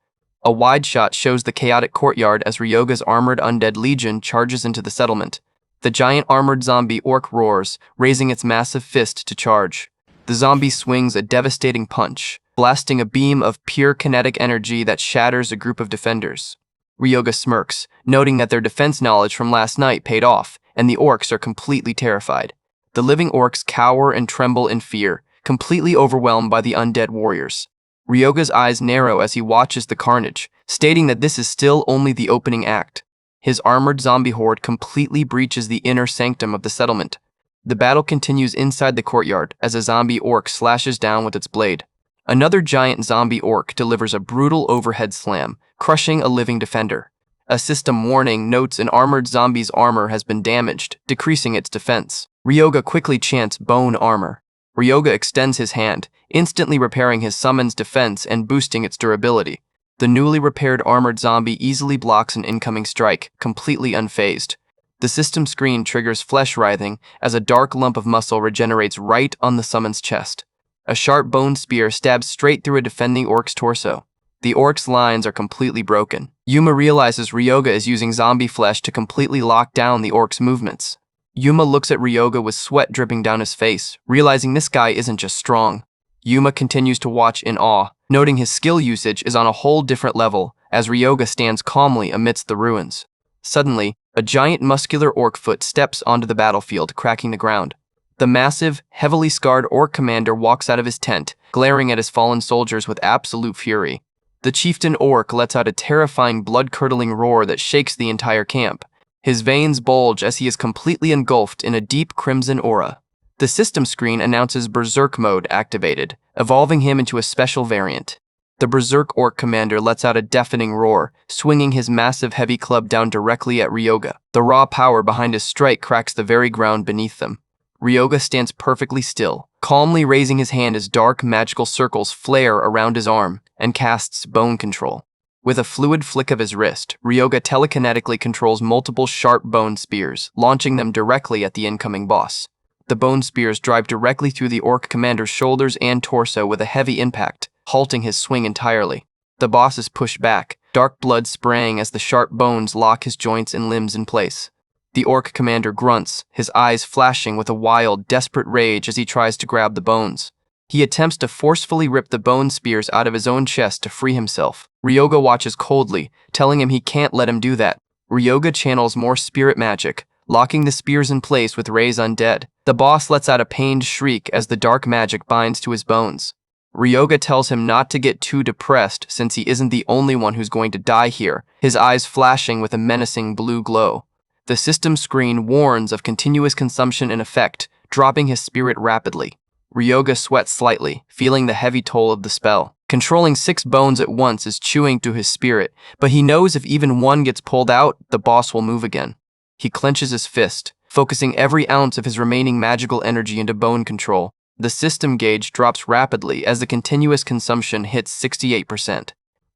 A wide shot shows the chaotic courtyard as Ryoga's armored undead legion charges into the settlement. The giant armored zombie orc roars, raising its massive fist to charge. The zombie swings a devastating punch, blasting a beam of pure kinetic energy that shatters a group of defenders. Ryoga smirks, noting that their defense knowledge from last night paid off, and the orcs are completely terrified. The living orcs cower and tremble in fear, completely overwhelmed by the undead warriors. Ryoga's eyes narrow as he watches the carnage, stating that this is still only the opening act. His armored zombie horde completely breaches the inner sanctum of the settlement. The battle continues inside the courtyard as a zombie orc slashes down with its blade. Another giant zombie orc delivers a brutal overhead slam, crushing a living defender. A system warning notes an armored zombie's armor has been damaged, decreasing its defense. Ryoga quickly chants bone armor. Ryoga extends his hand, instantly repairing his summon's defense and boosting its durability. The newly repaired armored zombie easily blocks an incoming strike, completely unfazed. The system screen triggers flesh writhing as a dark lump of muscle regenerates right on the summon's chest. A sharp bone spear stabs straight through a defending orc's torso. The orc's lines are completely broken. Yuma realizes Ryoga is using zombie flesh to completely lock down the orc's movements. Yuma looks at Ryoga with sweat dripping down his face, realizing this guy isn't just strong. Yuma continues to watch in awe, noting his skill usage is on a whole different level as Ryoga stands calmly amidst the ruins. Suddenly, a giant muscular orc foot steps onto the battlefield, cracking the ground. The massive, heavily scarred orc commander walks out of his tent, glaring at his fallen soldiers with absolute fury. The chieftain orc lets out a terrifying blood-curdling roar that shakes the entire camp. His veins bulge as he is completely engulfed in a deep crimson aura. The system screen announces Berserk mode activated, evolving him into a special variant. The Berserk orc commander lets out a deafening roar, swinging his massive heavy club down directly at Ryoga. The raw power behind his strike cracks the very ground beneath them. Ryoga stands perfectly still, calmly raising his hand as dark magical circles flare around his arm, and casts bone control. With a fluid flick of his wrist, Ryoga telekinetically controls multiple sharp bone spears, launching them directly at the incoming boss. The bone spears drive directly through the orc commander's shoulders and torso with a heavy impact, halting his swing entirely. The boss is pushed back, dark blood spraying as the sharp bones lock his joints and limbs in place. The orc commander grunts, his eyes flashing with a wild, desperate rage as he tries to grab the bones. He attempts to forcefully rip the bone spears out of his own chest to free himself. Ryoga watches coldly, telling him he can't let him do that. Ryoga channels more spirit magic, locking the spears in place with Ray's undead. The boss lets out a pained shriek as the dark magic binds to his bones. Ryoga tells him not to get too depressed since he isn't the only one who's going to die here, his eyes flashing with a menacing blue glow. The system screen warns of continuous consumption in effect, dropping his spirit rapidly. Ryoga sweats slightly, feeling the heavy toll of the spell. Controlling 6 bones at once is chewing through his spirit, but he knows if even one gets pulled out, the boss will move again. He clenches his fist, focusing every ounce of his remaining magical energy into bone control. The system gauge drops rapidly as the continuous consumption hits 68%.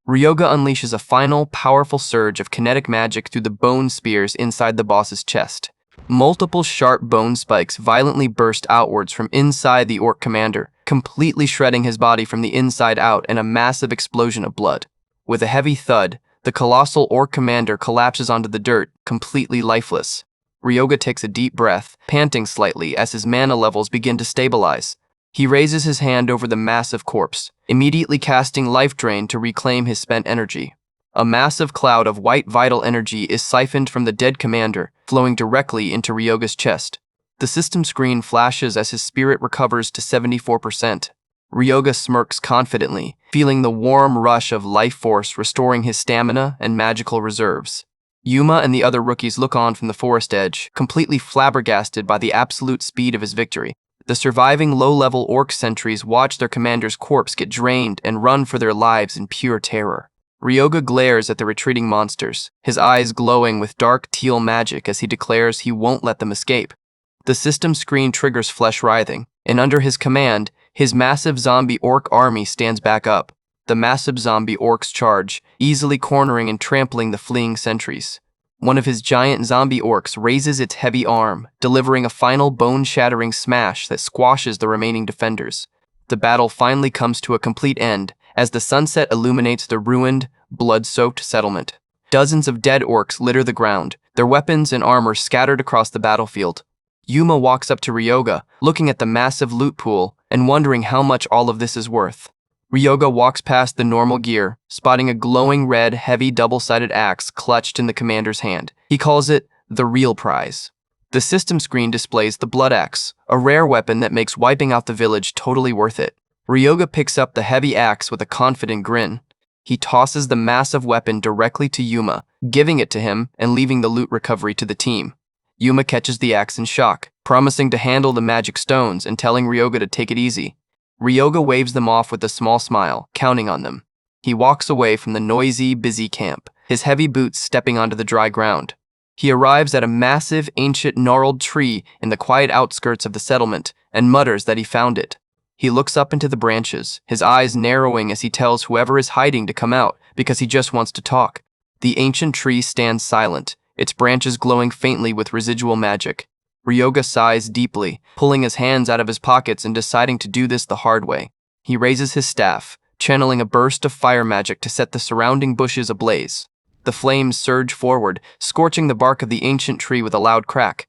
Ryoga unleashes a final, powerful surge of kinetic magic through the bone spears inside the boss's chest. Multiple sharp bone spikes violently burst outwards from inside the orc commander, completely shredding his body from the inside out in a massive explosion of blood. With a heavy thud, the colossal orc commander collapses onto the dirt, completely lifeless. Ryoga takes a deep breath, panting slightly as his mana levels begin to stabilize. He raises his hand over the massive corpse, immediately casting Life Drain to reclaim his spent energy. A massive cloud of white vital energy is siphoned from the dead commander, flowing directly into Ryoga's chest. The system screen flashes as his spirit recovers to 74%. Ryoga smirks confidently, feeling the warm rush of life force restoring his stamina and magical reserves. Yuma and the other rookies look on from the forest edge, completely flabbergasted by the absolute speed of his victory. The surviving low-level orc sentries watch their commander's corpse get drained and run for their lives in pure terror. Ryoga glares at the retreating monsters, his eyes glowing with dark teal magic as he declares he won't let them escape. The system screen triggers flesh writhing, and under his command, his massive zombie orc army stands back up. The massive zombie orcs charge, easily cornering and trampling the fleeing sentries. One of his giant zombie orcs raises its heavy arm, delivering a final bone-shattering smash that squashes the remaining defenders. The battle finally comes to a complete end as the sunset illuminates the ruined, blood-soaked settlement. Dozens of dead orcs litter the ground, their weapons and armor scattered across the battlefield. Yuma walks up to Ryoga, looking at the massive loot pool and wondering how much all of this is worth. Ryoga walks past the normal gear, spotting a glowing red, heavy double-sided axe clutched in the commander's hand. He calls it the real prize. The system screen displays the blood axe, a rare weapon that makes wiping out the village totally worth it. Ryoga picks up the heavy axe with a confident grin. He tosses the massive weapon directly to Yuma, giving it to him and leaving the loot recovery to the team. Yuma catches the axe in shock, promising to handle the magic stones and telling Ryoga to take it easy. Ryoga waves them off with a small smile, counting on them. He walks away from the noisy, busy camp, his heavy boots stepping onto the dry ground. He arrives at a massive, ancient, gnarled tree in the quiet outskirts of the settlement and mutters that he found it. He looks up into the branches, his eyes narrowing as he tells whoever is hiding to come out because he just wants to talk. The ancient tree stands silent, its branches glowing faintly with residual magic. Ryoga sighs deeply, pulling his hands out of his pockets and deciding to do this the hard way. He raises his staff, channeling a burst of fire magic to set the surrounding bushes ablaze. The flames surge forward, scorching the bark of the ancient tree with a loud crack.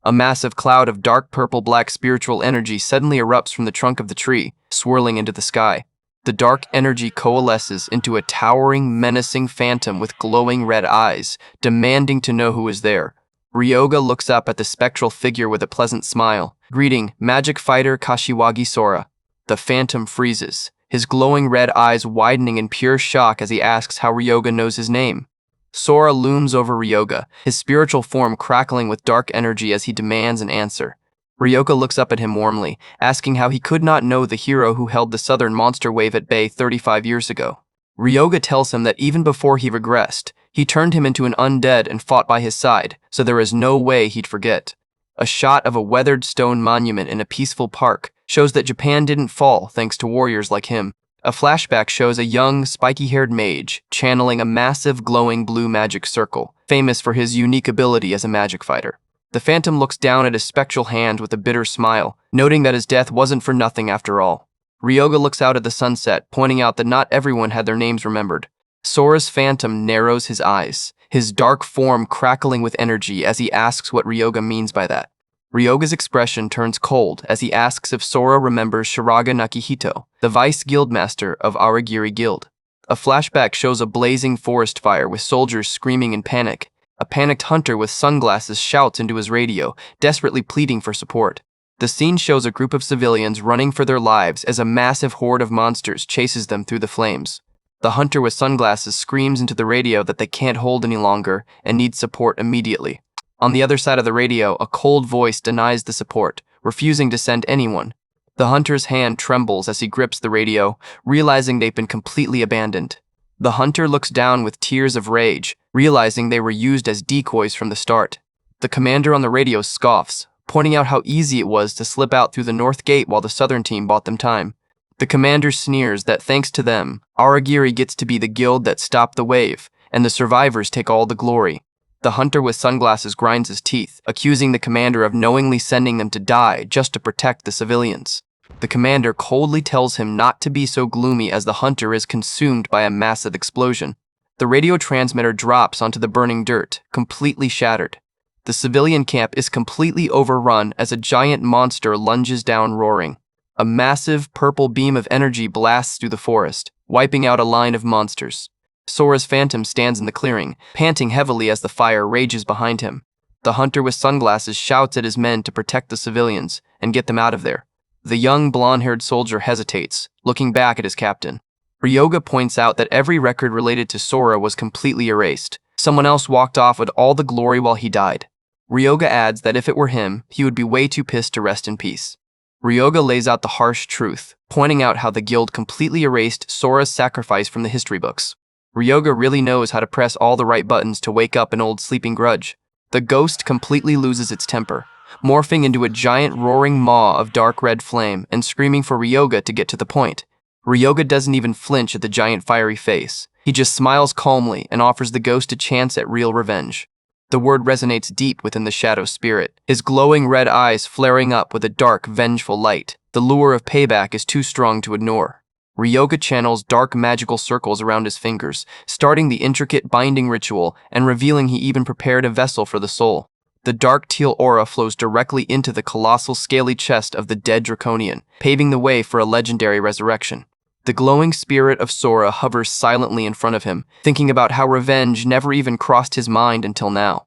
A massive cloud of dark purple-black spiritual energy suddenly erupts from the trunk of the tree, swirling into the sky. The dark energy coalesces into a towering, menacing phantom with glowing red eyes, demanding to know who is there. Ryoga looks up at the spectral figure with a pleasant smile. "Greeting, magic fighter Kashiwagi Sora." The phantom freezes, his glowing red eyes widening in pure shock as he asks how Ryoga knows his name. Sora looms over Ryoga, his spiritual form crackling with dark energy as he demands an answer. Ryoga looks up at him warmly, asking how he could not know the hero who held the southern monster wave at bay 35 years ago. Ryoga tells him that even before he regressed, he turned him into an undead and fought by his side, so there is no way he'd forget. A shot of a weathered stone monument in a peaceful park shows that Japan didn't fall thanks to warriors like him. A flashback shows a young, spiky-haired mage channeling a massive glowing blue magic circle, famous for his unique ability as a magic fighter. The phantom looks down at his spectral hand with a bitter smile, noting that his death wasn't for nothing after all. Ryoga looks out at the sunset, pointing out that not everyone had their names remembered. Sora's phantom narrows his eyes, his dark form crackling with energy as he asks what Ryoga means by that. Ryoga's expression turns cold as he asks if Sora remembers Shiraga Nakihito, the vice guildmaster of Aragiri Guild. A flashback shows a blazing forest fire with soldiers screaming in panic. A panicked hunter with sunglasses shouts into his radio, desperately pleading for support. The scene shows a group of civilians running for their lives as a massive horde of monsters chases them through the flames. The hunter with sunglasses screams into the radio that they can't hold any longer and need support immediately. On the other side of the radio, a cold voice denies the support, refusing to send anyone. The hunter's hand trembles as he grips the radio, realizing they've been completely abandoned. The hunter looks down with tears of rage, realizing they were used as decoys from the start. The commander on the radio scoffs, pointing out how easy it was to slip out through the north gate while the southern team bought them time. The commander sneers that thanks to them, Aragiri gets to be the guild that stopped the wave, and the survivors take all the glory. The hunter with sunglasses grinds his teeth, accusing the commander of knowingly sending them to die just to protect the civilians. The commander coldly tells him not to be so gloomy as the hunter is consumed by a massive explosion. The radio transmitter drops onto the burning dirt, completely shattered. The civilian camp is completely overrun as a giant monster lunges down roaring. A massive purple beam of energy blasts through the forest, wiping out a line of monsters. Sora's phantom stands in the clearing, panting heavily as the fire rages behind him. The hunter with sunglasses shouts at his men to protect the civilians and get them out of there. The young blonde-haired soldier hesitates, looking back at his captain. Ryoga points out that every record related to Sora was completely erased. Someone else walked off with all the glory while he died. Ryoga adds that if it were him, he would be way too pissed to rest in peace. Ryoga lays out the harsh truth, pointing out how the guild completely erased Sora's sacrifice from the history books. Ryoga really knows how to press all the right buttons to wake up an old sleeping grudge. The ghost completely loses its temper, morphing into a giant roaring maw of dark red flame and screaming for Ryoga to get to the point. Ryoga doesn't even flinch at the giant fiery face. He just smiles calmly and offers the ghost a chance at real revenge. The word resonates deep within the shadow spirit, his glowing red eyes flaring up with a dark, vengeful light. The lure of payback is too strong to ignore. Ryoga channels dark magical circles around his fingers, starting the intricate binding ritual and revealing he even prepared a vessel for the soul. The dark teal aura flows directly into the colossal scaly chest of the dead draconian, paving the way for a legendary resurrection. The glowing spirit of Sora hovers silently in front of him, thinking about how revenge never even crossed his mind until now.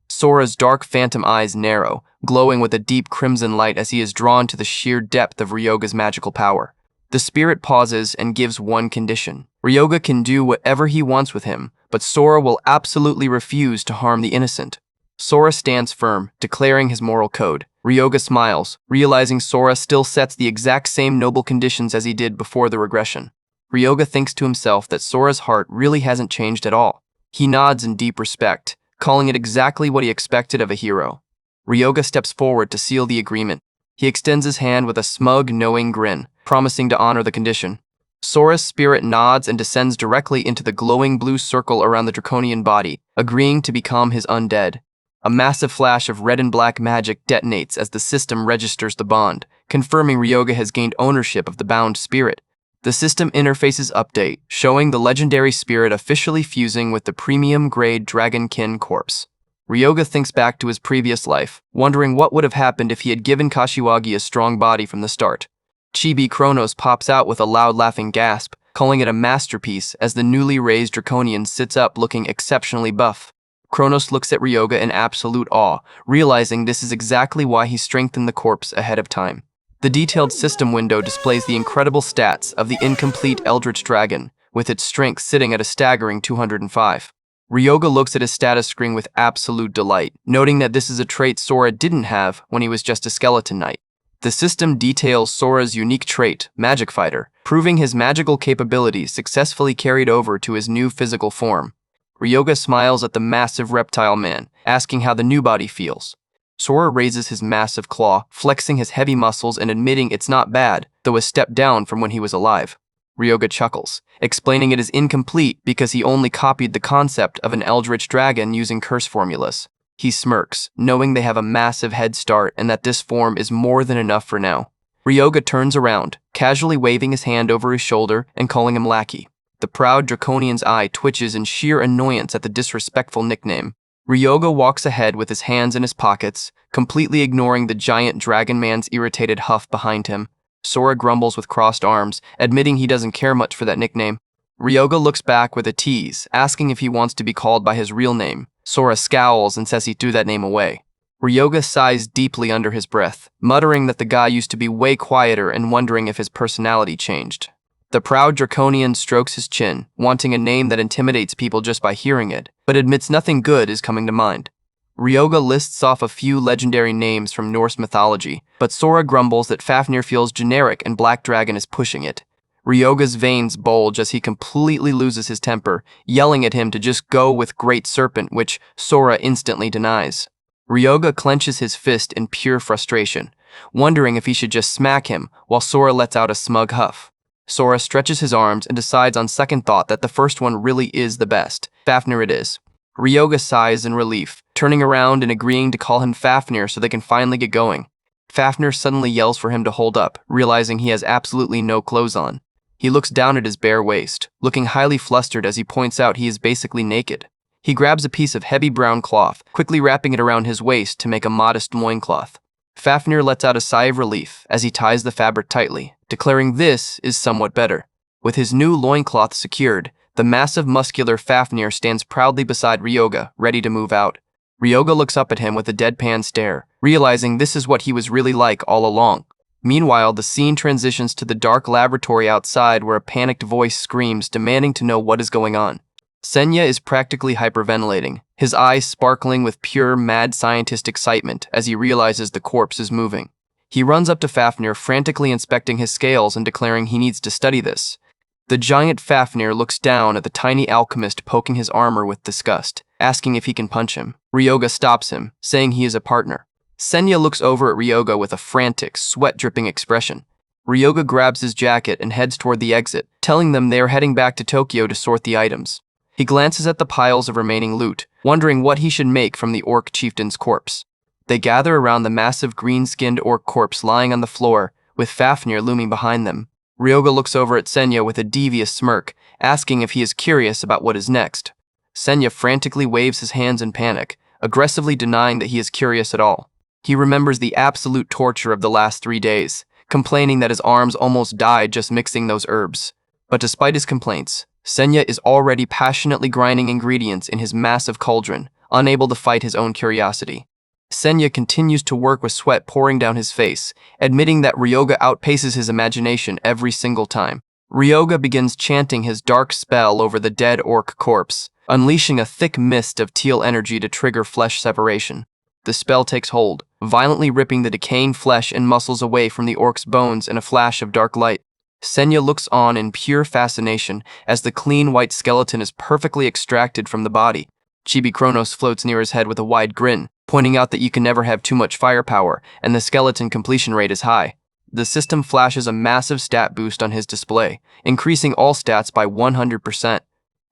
Sora's dark phantom eyes narrow, glowing with a deep crimson light as he is drawn to the sheer depth of Ryoga's magical power. The spirit pauses and gives one condition. Ryoga can do whatever he wants with him, but Sora will absolutely refuse to harm the innocent. Sora stands firm, declaring his moral code. Ryoga smiles, realizing Sora still sets the exact same noble conditions as he did before the regression. Ryoga thinks to himself that Sora's heart really hasn't changed at all. He nods in deep respect, calling it exactly what he expected of a hero. Ryoga steps forward to seal the agreement. He extends his hand with a smug, knowing grin, promising to honor the condition. Sora's spirit nods and descends directly into the glowing blue circle around the draconian body, agreeing to become his undead. A massive flash of red and black magic detonates as the system registers the bond, confirming Ryoga has gained ownership of the bound spirit. The system interfaces update, showing the legendary spirit officially fusing with the premium-grade dragonkin corpse. Ryoga thinks back to his previous life, wondering what would have happened if he had given Kashiwagi a strong body from the start. Chibi Kronos pops out with a loud laughing gasp, calling it a masterpiece as the newly raised draconian sits up looking exceptionally buff. Kronos looks at Ryoga in absolute awe, realizing this is exactly why he strengthened the corpse ahead of time. The detailed system window displays the incredible stats of the incomplete Eldritch Dragon, with its strength sitting at a staggering 205. Ryoga looks at his status screen with absolute delight, noting that this is a trait Sora didn't have when he was just a skeleton knight. The system details Sora's unique trait, Magic Fighter, proving his magical capabilities successfully carried over to his new physical form. Ryoga smiles at the massive reptile man, asking how the new body feels. Sora raises his massive claw, flexing his heavy muscles and admitting it's not bad, though a step down from when he was alive. Ryoga chuckles, explaining it is incomplete because he only copied the concept of an eldritch dragon using curse formulas. He smirks, knowing they have a massive head start and that this form is more than enough for now. Ryoga turns around, casually waving his hand over his shoulder and calling him lackey. The proud draconian's eye twitches in sheer annoyance at the disrespectful nickname. Ryoga walks ahead with his hands in his pockets, completely ignoring the giant dragon man's irritated huff behind him. Sora grumbles with crossed arms, admitting he doesn't care much for that nickname. Ryoga looks back with a tease, asking if he wants to be called by his real name. Sora scowls and says he threw that name away. Ryoga sighs deeply under his breath, muttering that the guy used to be way quieter and wondering if his personality changed. The proud draconian strokes his chin, wanting a name that intimidates people just by hearing it, but admits nothing good is coming to mind. Ryoga lists off a few legendary names from Norse mythology, but Sora grumbles that Fafnir feels generic and Black Dragon is pushing it. Ryoga's veins bulge as he completely loses his temper, yelling at him to just go with Great Serpent, which Sora instantly denies. Ryoga clenches his fist in pure frustration, wondering if he should just smack him, while Sora lets out a smug huff. Sora stretches his arms and decides on second thought that the first one really is the best. Fafnir it is. Ryoga sighs in relief, turning around and agreeing to call him Fafnir so they can finally get going. Fafnir suddenly yells for him to hold up, realizing he has absolutely no clothes on. He looks down at his bare waist, looking highly flustered as he points out he is basically naked. He grabs a piece of heavy brown cloth, quickly wrapping it around his waist to make a modest loincloth. Fafnir lets out a sigh of relief as he ties the fabric tightly, declaring this is somewhat better. With his new loincloth secured, the massive muscular Fafnir stands proudly beside Ryoga, ready to move out. Ryoga looks up at him with a deadpan stare, realizing this is what he was really like all along. Meanwhile, the scene transitions to the dark laboratory outside where a panicked voice screams, demanding to know what is going on. Senya is practically hyperventilating, his eyes sparkling with pure, mad scientist excitement as he realizes the corpse is moving. He runs up to Fafnir, frantically inspecting his scales and declaring he needs to study this. The giant Fafnir looks down at the tiny alchemist, poking his armor with disgust, asking if he can punch him. Ryoga stops him, saying he is a partner. Senya looks over at Ryoga with a frantic, sweat-dripping expression. Ryoga grabs his jacket and heads toward the exit, telling them they are heading back to Tokyo to sort the items. He glances at the piles of remaining loot, wondering what he should make from the orc chieftain's corpse. They gather around the massive green-skinned orc corpse lying on the floor, with Fafnir looming behind them. Ryoga looks over at Senya with a devious smirk, asking if he is curious about what is next. Senya frantically waves his hands in panic, aggressively denying that he is curious at all. He remembers the absolute torture of the last 3 days, complaining that his arms almost died just mixing those herbs. But despite his complaints, Senya is already passionately grinding ingredients in his massive cauldron, unable to fight his own curiosity. Senya continues to work with sweat pouring down his face, admitting that Ryoga outpaces his imagination every single time. Ryoga begins chanting his dark spell over the dead orc corpse, unleashing a thick mist of teal energy to trigger flesh separation. The spell takes hold, violently ripping the decaying flesh and muscles away from the orc's bones in a flash of dark light. Senya looks on in pure fascination as the clean white skeleton is perfectly extracted from the body. Chibi Kronos floats near his head with a wide grin, pointing out that you can never have too much firepower and the skeleton completion rate is high. The system flashes a massive stat boost on his display, increasing all stats by 100%.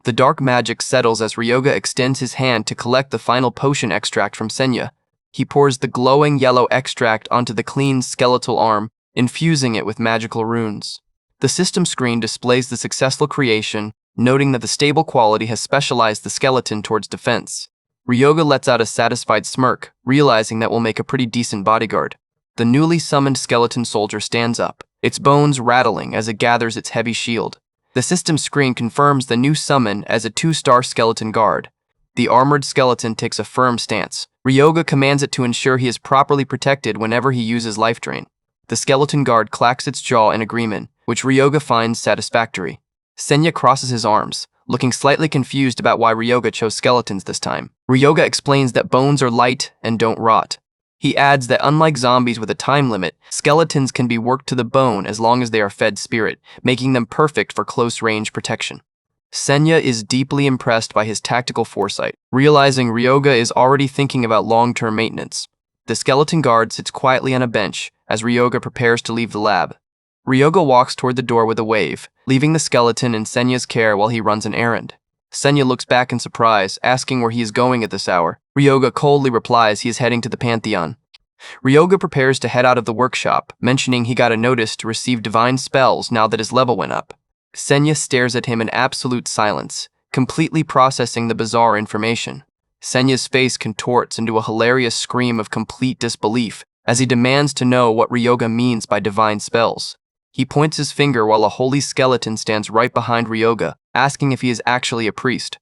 The dark magic settles as Ryoga extends his hand to collect the final potion extract from Senya. He pours the glowing yellow extract onto the clean skeletal arm, infusing it with magical runes. The system screen displays the successful creation, noting that the stable quality has specialized the skeleton towards defense. Ryoga lets out a satisfied smirk, realizing that will make a pretty decent bodyguard. The newly summoned skeleton soldier stands up, its bones rattling as it gathers its heavy shield. The system screen confirms the new summon as a 2-star skeleton guard. The armored skeleton takes a firm stance. Ryoga commands it to ensure he is properly protected whenever he uses life drain. The skeleton guard clacks its jaw in agreement, which Ryoga finds satisfactory. Senya crosses his arms, looking slightly confused about why Ryoga chose skeletons this time. Ryoga explains that bones are light and don't rot. He adds that unlike zombies with a time limit, skeletons can be worked to the bone as long as they are fed spirit, making them perfect for close-range protection. Senya is deeply impressed by his tactical foresight, realizing Ryoga is already thinking about long-term maintenance. The skeleton guard sits quietly on a bench as Ryoga prepares to leave the lab. Ryoga walks toward the door with a wave, leaving the skeleton in Senya's care while he runs an errand. Senya looks back in surprise, asking where he is going at this hour. Ryoga coldly replies he is heading to the Pantheon. Ryoga prepares to head out of the workshop, mentioning he got a notice to receive divine spells now that his level went up. Senya stares at him in absolute silence, completely processing the bizarre information. Senya's face contorts into a hilarious scream of complete disbelief as he demands to know what Ryoga means by divine spells. He points his finger while a holy skeleton stands right behind Ryoga, asking if he is actually a priest.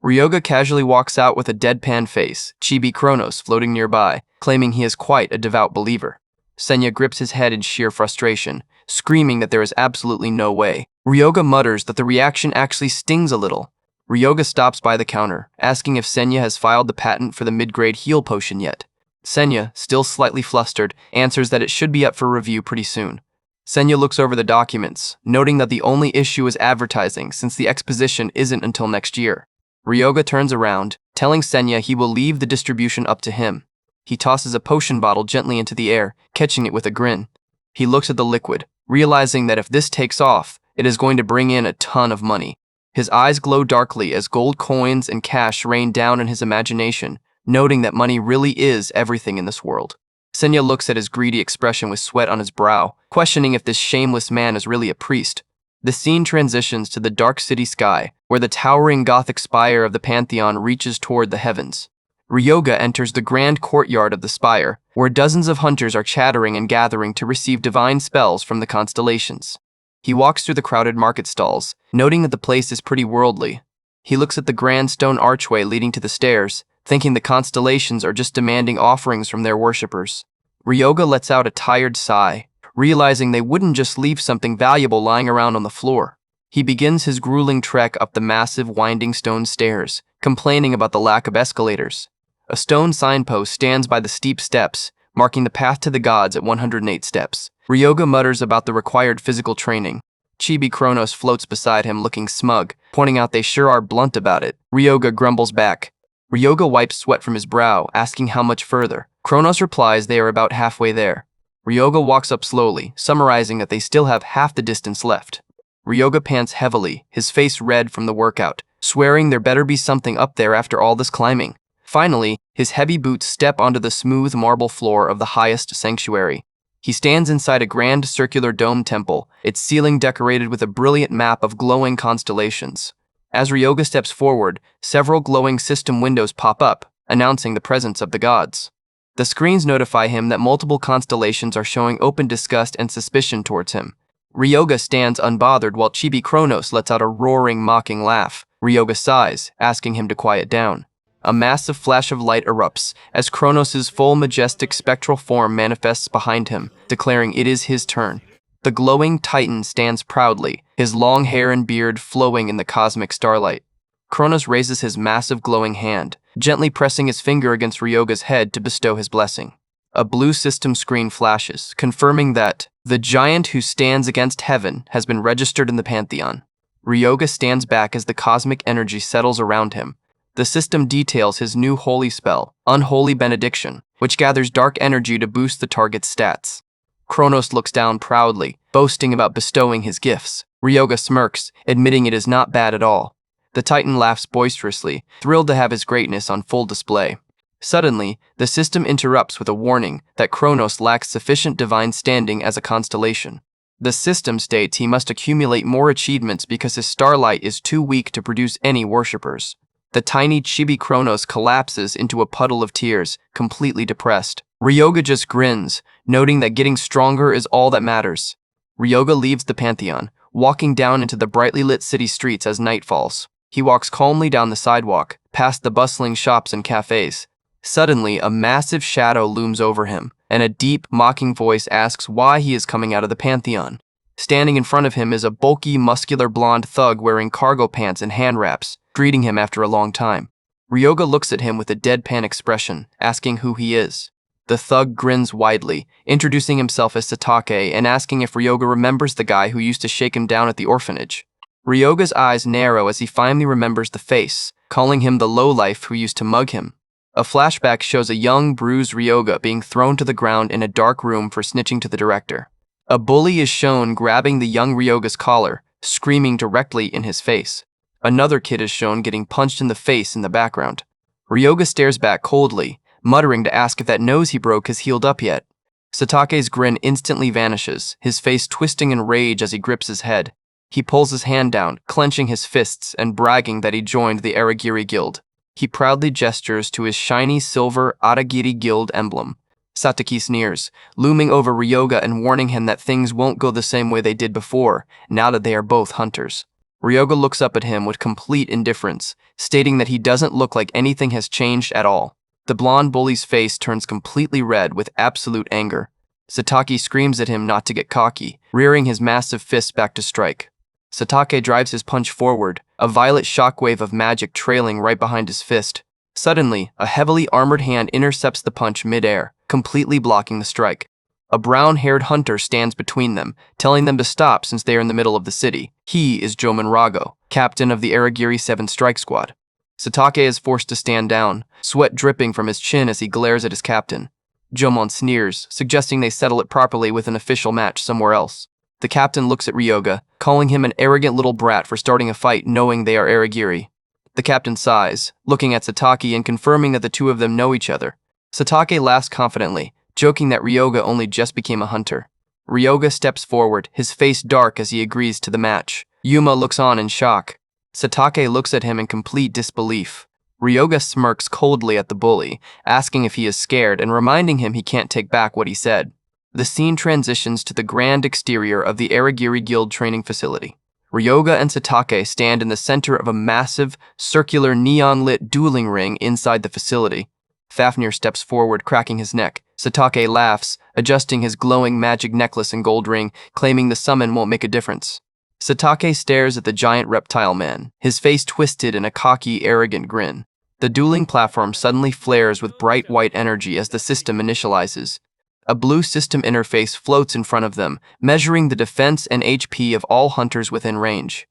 Ryoga casually walks out with a deadpan face, Chibi Kronos floating nearby, claiming he is quite a devout believer. Senya grips his head in sheer frustration, screaming that there is absolutely no way. Ryoga mutters that the reaction actually stings a little. Ryoga stops by the counter, asking if Senya has filed the patent for the mid-grade heal potion yet. Senya, still slightly flustered, answers that it should be up for review pretty soon. Senya looks over the documents, noting that the only issue is advertising since the exposition isn't until next year. Ryoga turns around, telling Senya he will leave the distribution up to him. He tosses a potion bottle gently into the air, catching it with a grin. He looks at the liquid, realizing that if this takes off, it is going to bring in a ton of money. His eyes glow darkly as gold coins and cash rain down in his imagination, noting that money really is everything in this world. Senya looks at his greedy expression with sweat on his brow, questioning if this shameless man is really a priest. The scene transitions to the dark city sky, where the towering Gothic spire of the Pantheon reaches toward the heavens. Ryoga enters the grand courtyard of the spire, where dozens of hunters are chattering and gathering to receive divine spells from the constellations. He walks through the crowded market stalls, noting that the place is pretty worldly. He looks at the grand stone archway leading to the stairs, thinking the constellations are just demanding offerings from their worshippers. Ryoga lets out a tired sigh, realizing they wouldn't just leave something valuable lying around on the floor. He begins his grueling trek up the massive winding stone stairs, complaining about the lack of escalators. A stone signpost stands by the steep steps, marking the path to the gods at 108 steps. Ryoga mutters about the required physical training. Chibi Kronos floats beside him looking smug, pointing out they sure are blunt about it. Ryoga grumbles back. Ryoga wipes sweat from his brow, asking how much further. Kronos replies they are about halfway there. Ryoga walks up slowly, summarizing that they still have half the distance left. Ryoga pants heavily, his face red from the workout, swearing there better be something up there after all this climbing. Finally, his heavy boots step onto the smooth marble floor of the highest sanctuary. He stands inside a grand circular dome temple, its ceiling decorated with a brilliant map of glowing constellations. As Ryoga steps forward, several glowing system windows pop up, announcing the presence of the gods. The screens notify him that multiple constellations are showing open disgust and suspicion towards him. Ryoga stands unbothered while Chibi Kronos lets out a roaring, mocking laugh. Ryoga sighs, asking him to quiet down. A massive flash of light erupts as Kronos' full majestic spectral form manifests behind him, declaring it is his turn. The glowing titan stands proudly, his long hair and beard flowing in the cosmic starlight. Kronos raises his massive glowing hand, gently pressing his finger against Ryoga's head to bestow his blessing. A blue system screen flashes, confirming that the giant who stands against heaven has been registered in the Pantheon. Ryoga stands back as the cosmic energy settles around him. The system details his new holy spell, Unholy Benediction, which gathers dark energy to boost the target's stats. Kronos looks down proudly, boasting about bestowing his gifts. Ryoga smirks, admitting it is not bad at all. The Titan laughs boisterously, thrilled to have his greatness on full display. Suddenly, the system interrupts with a warning that Kronos lacks sufficient divine standing as a constellation. The system states he must accumulate more achievements because his starlight is too weak to produce any worshippers. The tiny Chibi Kronos collapses into a puddle of tears, completely depressed. Ryoga just grins, noting that getting stronger is all that matters. Ryoga leaves the Pantheon, walking down into the brightly lit city streets as night falls. He walks calmly down the sidewalk, past the bustling shops and cafes. Suddenly, a massive shadow looms over him, and a deep, mocking voice asks why he is coming out of the Pantheon. Standing in front of him is a bulky, muscular blonde thug wearing cargo pants and hand wraps, greeting him after a long time. Ryoga looks at him with a deadpan expression, asking who he is. The thug grins widely, introducing himself as Satake and asking if Ryoga remembers the guy who used to shake him down at the orphanage. Ryoga's eyes narrow as he finally remembers the face, calling him the lowlife who used to mug him. A flashback shows a young, bruised Ryoga being thrown to the ground in a dark room for snitching to the director. A bully is shown grabbing the young Ryoga's collar, screaming directly in his face. Another kid is shown getting punched in the face in the background. Ryoga stares back coldly, muttering to ask if that nose he broke has healed up yet. Satake's grin instantly vanishes, his face twisting in rage as he grips his head. He pulls his hand down, clenching his fists and bragging that he joined the Aragiri Guild. He proudly gestures to his shiny silver Aragiri Guild emblem. Satake sneers, looming over Ryoga and warning him that things won't go the same way they did before, now that they are both hunters. Ryoga looks up at him with complete indifference, stating that he doesn't look like anything has changed at all. The blonde bully's face turns completely red with absolute anger. Satake screams at him not to get cocky, rearing his massive fists back to strike. Satake drives his punch forward, a violet shockwave of magic trailing right behind his fist. Suddenly, a heavily armored hand intercepts the punch mid-air, completely blocking the strike. A brown-haired hunter stands between them, telling them to stop since they are in the middle of the city. He is Jomon Rago, captain of the Aragiri 7 Strike Squad. Satake is forced to stand down, sweat dripping from his chin as he glares at his captain. Jomon sneers, suggesting they settle it properly with an official match somewhere else. The captain looks at Ryoga, calling him an arrogant little brat for starting a fight knowing they are Aragiri. The captain sighs, looking at Satake and confirming that the two of them know each other. Satake laughs confidently, joking that Ryoga only just became a hunter. Ryoga steps forward, his face dark as he agrees to the match. Yuma looks on in shock. Satake looks at him in complete disbelief. Ryoga smirks coldly at the bully, asking if he is scared and reminding him he can't take back what he said. The scene transitions to the grand exterior of the Aragiri Guild training facility. Ryoga and Satake stand in the center of a massive, circular neon-lit dueling ring inside the facility. Fafnir steps forward, cracking his neck. Satake laughs, adjusting his glowing magic necklace and gold ring, claiming the summon won't make a difference. Satake stares at the giant reptile man, his face twisted in a cocky, arrogant grin. The dueling platform suddenly flares with bright white energy as the system initializes. A blue system interface floats in front of them, measuring the defense and HP of all hunters within range.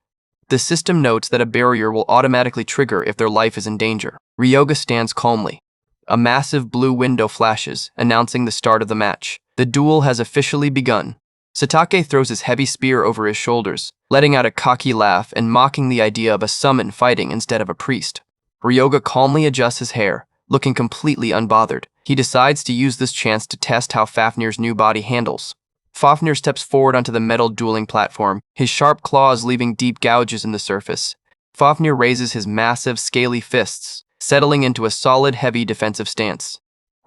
The system notes that a barrier will automatically trigger if their life is in danger. Ryoga stands calmly. A massive blue window flashes, announcing the start of the match. The duel has officially begun. Satake throws his heavy spear over his shoulders, letting out a cocky laugh and mocking the idea of a summon fighting instead of a priest. Ryoga calmly adjusts his hair, looking completely unbothered. He decides to use this chance to test how Fafnir's new body handles. Fafnir steps forward onto the metal dueling platform, his sharp claws leaving deep gouges in the surface. Fafnir raises his massive, scaly fists, settling into a solid, heavy defensive stance.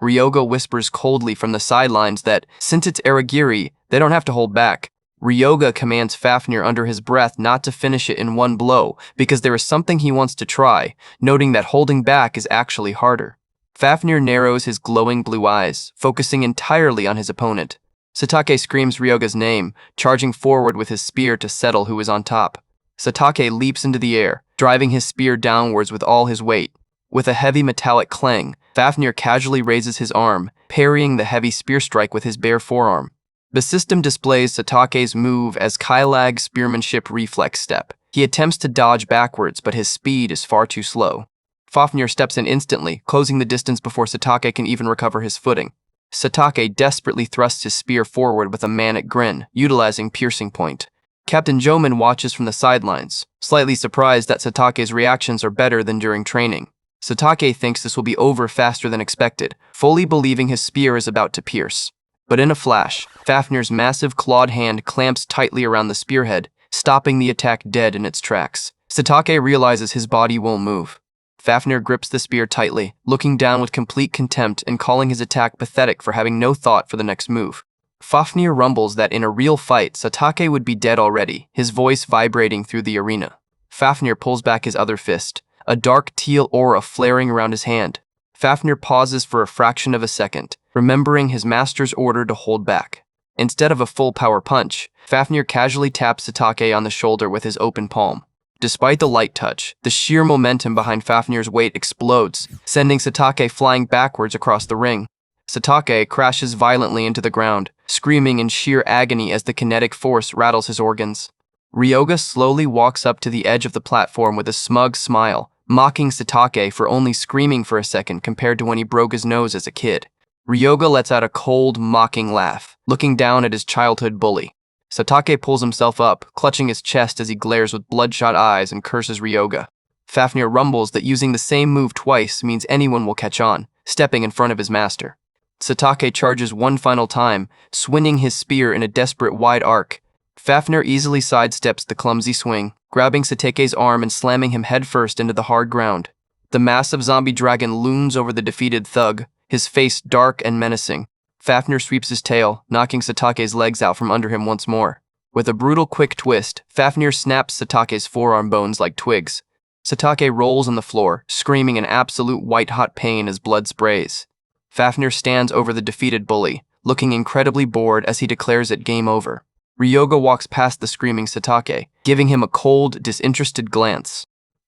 Ryoga whispers coldly from the sidelines that, since it's Aragiri, they don't have to hold back. Ryoga commands Fafnir under his breath not to finish it in one blow because there is something he wants to try, noting that holding back is actually harder. Fafnir narrows his glowing blue eyes, focusing entirely on his opponent. Satake screams Ryoga's name, charging forward with his spear to settle who is on top. Satake leaps into the air, driving his spear downwards with all his weight. With a heavy metallic clang, Fafnir casually raises his arm, parrying the heavy spear strike with his bare forearm. The system displays Satake's move as Kailag spearmanship reflex step. He attempts to dodge backwards, but his speed is far too slow. Fafnir steps in instantly, closing the distance before Satake can even recover his footing. Satake desperately thrusts his spear forward with a manic grin, utilizing piercing point. Captain Joman watches from the sidelines, slightly surprised that Satake's reactions are better than during training. Satake thinks this will be over faster than expected, fully believing his spear is about to pierce. But in a flash, Fafnir's massive clawed hand clamps tightly around the spearhead, stopping the attack dead in its tracks. Satake realizes his body won't move. Fafnir grips the spear tightly, looking down with complete contempt and calling his attack pathetic for having no thought for the next move. Fafnir rumbles that in a real fight, Satake would be dead already, his voice vibrating through the arena. Fafnir pulls back his other fist, a dark teal aura flaring around his hand. Fafnir pauses for a fraction of a second, remembering his master's order to hold back. Instead of a full power punch, Fafnir casually taps Satake on the shoulder with his open palm. Despite the light touch, the sheer momentum behind Fafnir's weight explodes, sending Satake flying backwards across the ring. Satake crashes violently into the ground, screaming in sheer agony as the kinetic force rattles his organs. Ryoga slowly walks up to the edge of the platform with a smug smile, mocking Satake for only screaming for a second compared to when he broke his nose as a kid. Ryoga lets out a cold, mocking laugh, looking down at his childhood bully. Satake pulls himself up, clutching his chest as he glares with bloodshot eyes and curses Ryoga. Fafnir rumbles that using the same move twice means anyone will catch on, stepping in front of his master. Satake charges one final time, swinging his spear in a desperate wide arc. Fafnir easily sidesteps the clumsy swing, grabbing Satake's arm and slamming him headfirst into the hard ground. The massive zombie dragon looms over the defeated thug, his face dark and menacing. Fafnir sweeps his tail, knocking Satake's legs out from under him once more. With a brutal quick twist, Fafnir snaps Satake's forearm bones like twigs. Satake rolls on the floor, screaming in absolute white-hot pain as blood sprays. Fafnir stands over the defeated bully, looking incredibly bored as he declares it game over. Ryoga walks past the screaming Satake, giving him a cold, disinterested glance.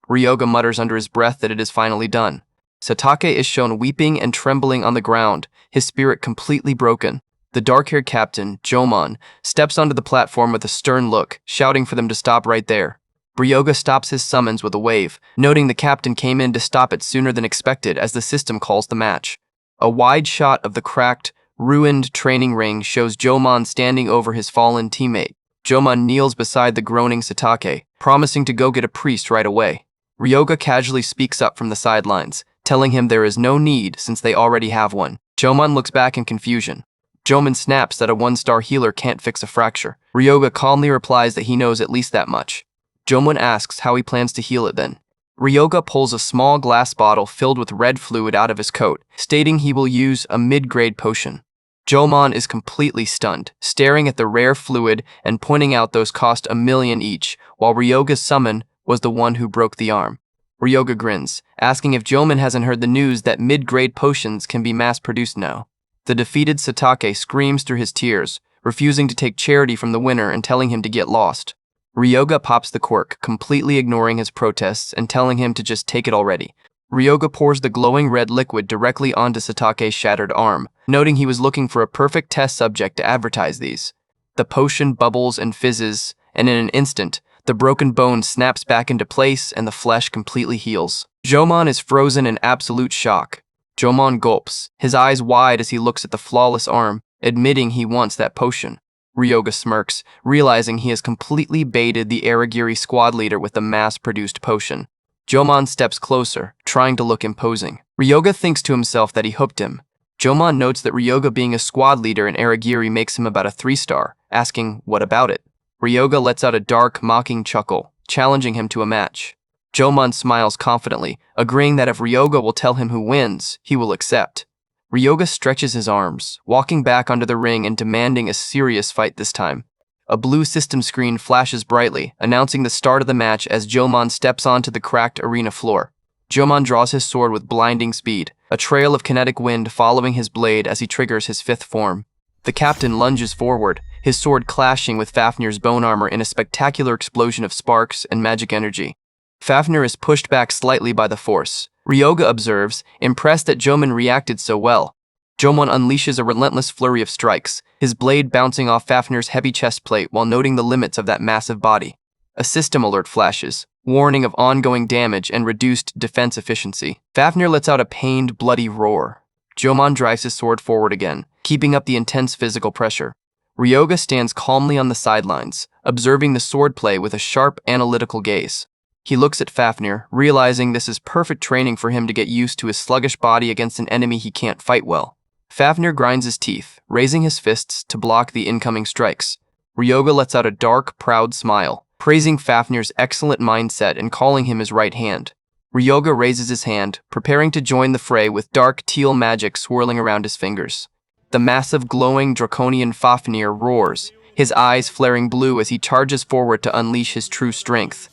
Ryoga mutters under his breath that it is finally done. Satake is shown weeping and trembling on the ground, his spirit completely broken. The dark-haired captain, Jomon, steps onto the platform with a stern look, shouting for them to stop right there. Ryoga stops his summons with a wave, noting the captain came in to stop it sooner than expected as the system calls the match. A wide shot of the cracked, ruined training ring shows Jomon standing over his fallen teammate. Jomon kneels beside the groaning Satake, promising to go get a priest right away. Ryoga casually speaks up from the sidelines, telling him there is no need since they already have one. Jomon looks back in confusion. Jomon snaps that a one-star healer can't fix a fracture. Ryoga calmly replies that he knows at least that much. Jomon asks how he plans to heal it then. Ryoga pulls a small glass bottle filled with red fluid out of his coat, stating he will use a mid-grade potion. Jomon is completely stunned, staring at the rare fluid and pointing out those cost 1 million each, while Ryoga's summon was the one who broke the arm. Ryoga grins, asking if Jomon hasn't heard the news that mid-grade potions can be mass-produced now. The defeated Satake screams through his tears, refusing to take charity from the winner and telling him to get lost. Ryoga pops the cork, completely ignoring his protests and telling him to just take it already. Ryoga pours the glowing red liquid directly onto Satake's shattered arm, noting he was looking for a perfect test subject to advertise these. The potion bubbles and fizzes, and in an instant, the broken bone snaps back into place and the flesh completely heals. Jomon is frozen in absolute shock. Jomon gulps, his eyes wide as he looks at the flawless arm, admitting he wants that potion. Ryoga smirks, realizing he has completely baited the Aragiri squad leader with the mass-produced potion. Jomon steps closer, trying to look imposing. Ryoga thinks to himself that he hooked him. Jomon notes that Ryoga being a squad leader in Aragiri makes him about a 3-star, asking, what about it? Ryoga lets out a dark, mocking chuckle, challenging him to a match. Jomon smiles confidently, agreeing that if Ryoga will tell him who wins, he will accept. Ryoga stretches his arms, walking back onto the ring and demanding a serious fight this time. A blue system screen flashes brightly, announcing the start of the match as Jomon steps onto the cracked arena floor. Jomon draws his sword with blinding speed, a trail of kinetic wind following his blade as he triggers his 5th form. The captain lunges forward, his sword clashing with Fafnir's bone armor in a spectacular explosion of sparks and magic energy. Fafnir is pushed back slightly by the force. Ryoga observes, impressed that Jomon reacted so well. Jomon unleashes a relentless flurry of strikes, his blade bouncing off Fafnir's heavy chest plate while noting the limits of that massive body. A system alert flashes, warning of ongoing damage and reduced defense efficiency. Fafnir lets out a pained, bloody roar. Jomon drives his sword forward again, keeping up the intense physical pressure. Ryoga stands calmly on the sidelines, observing the swordplay with a sharp, analytical gaze. He looks at Fafnir, realizing this is perfect training for him to get used to his sluggish body against an enemy he can't fight well. Fafnir grinds his teeth, raising his fists to block the incoming strikes. Ryoga lets out a dark, proud smile, praising Fafnir's excellent mindset and calling him his right hand. Ryoga raises his hand, preparing to join the fray with dark teal magic swirling around his fingers. The massive, glowing, draconian Fafnir roars, his eyes flaring blue as he charges forward to unleash his true strength.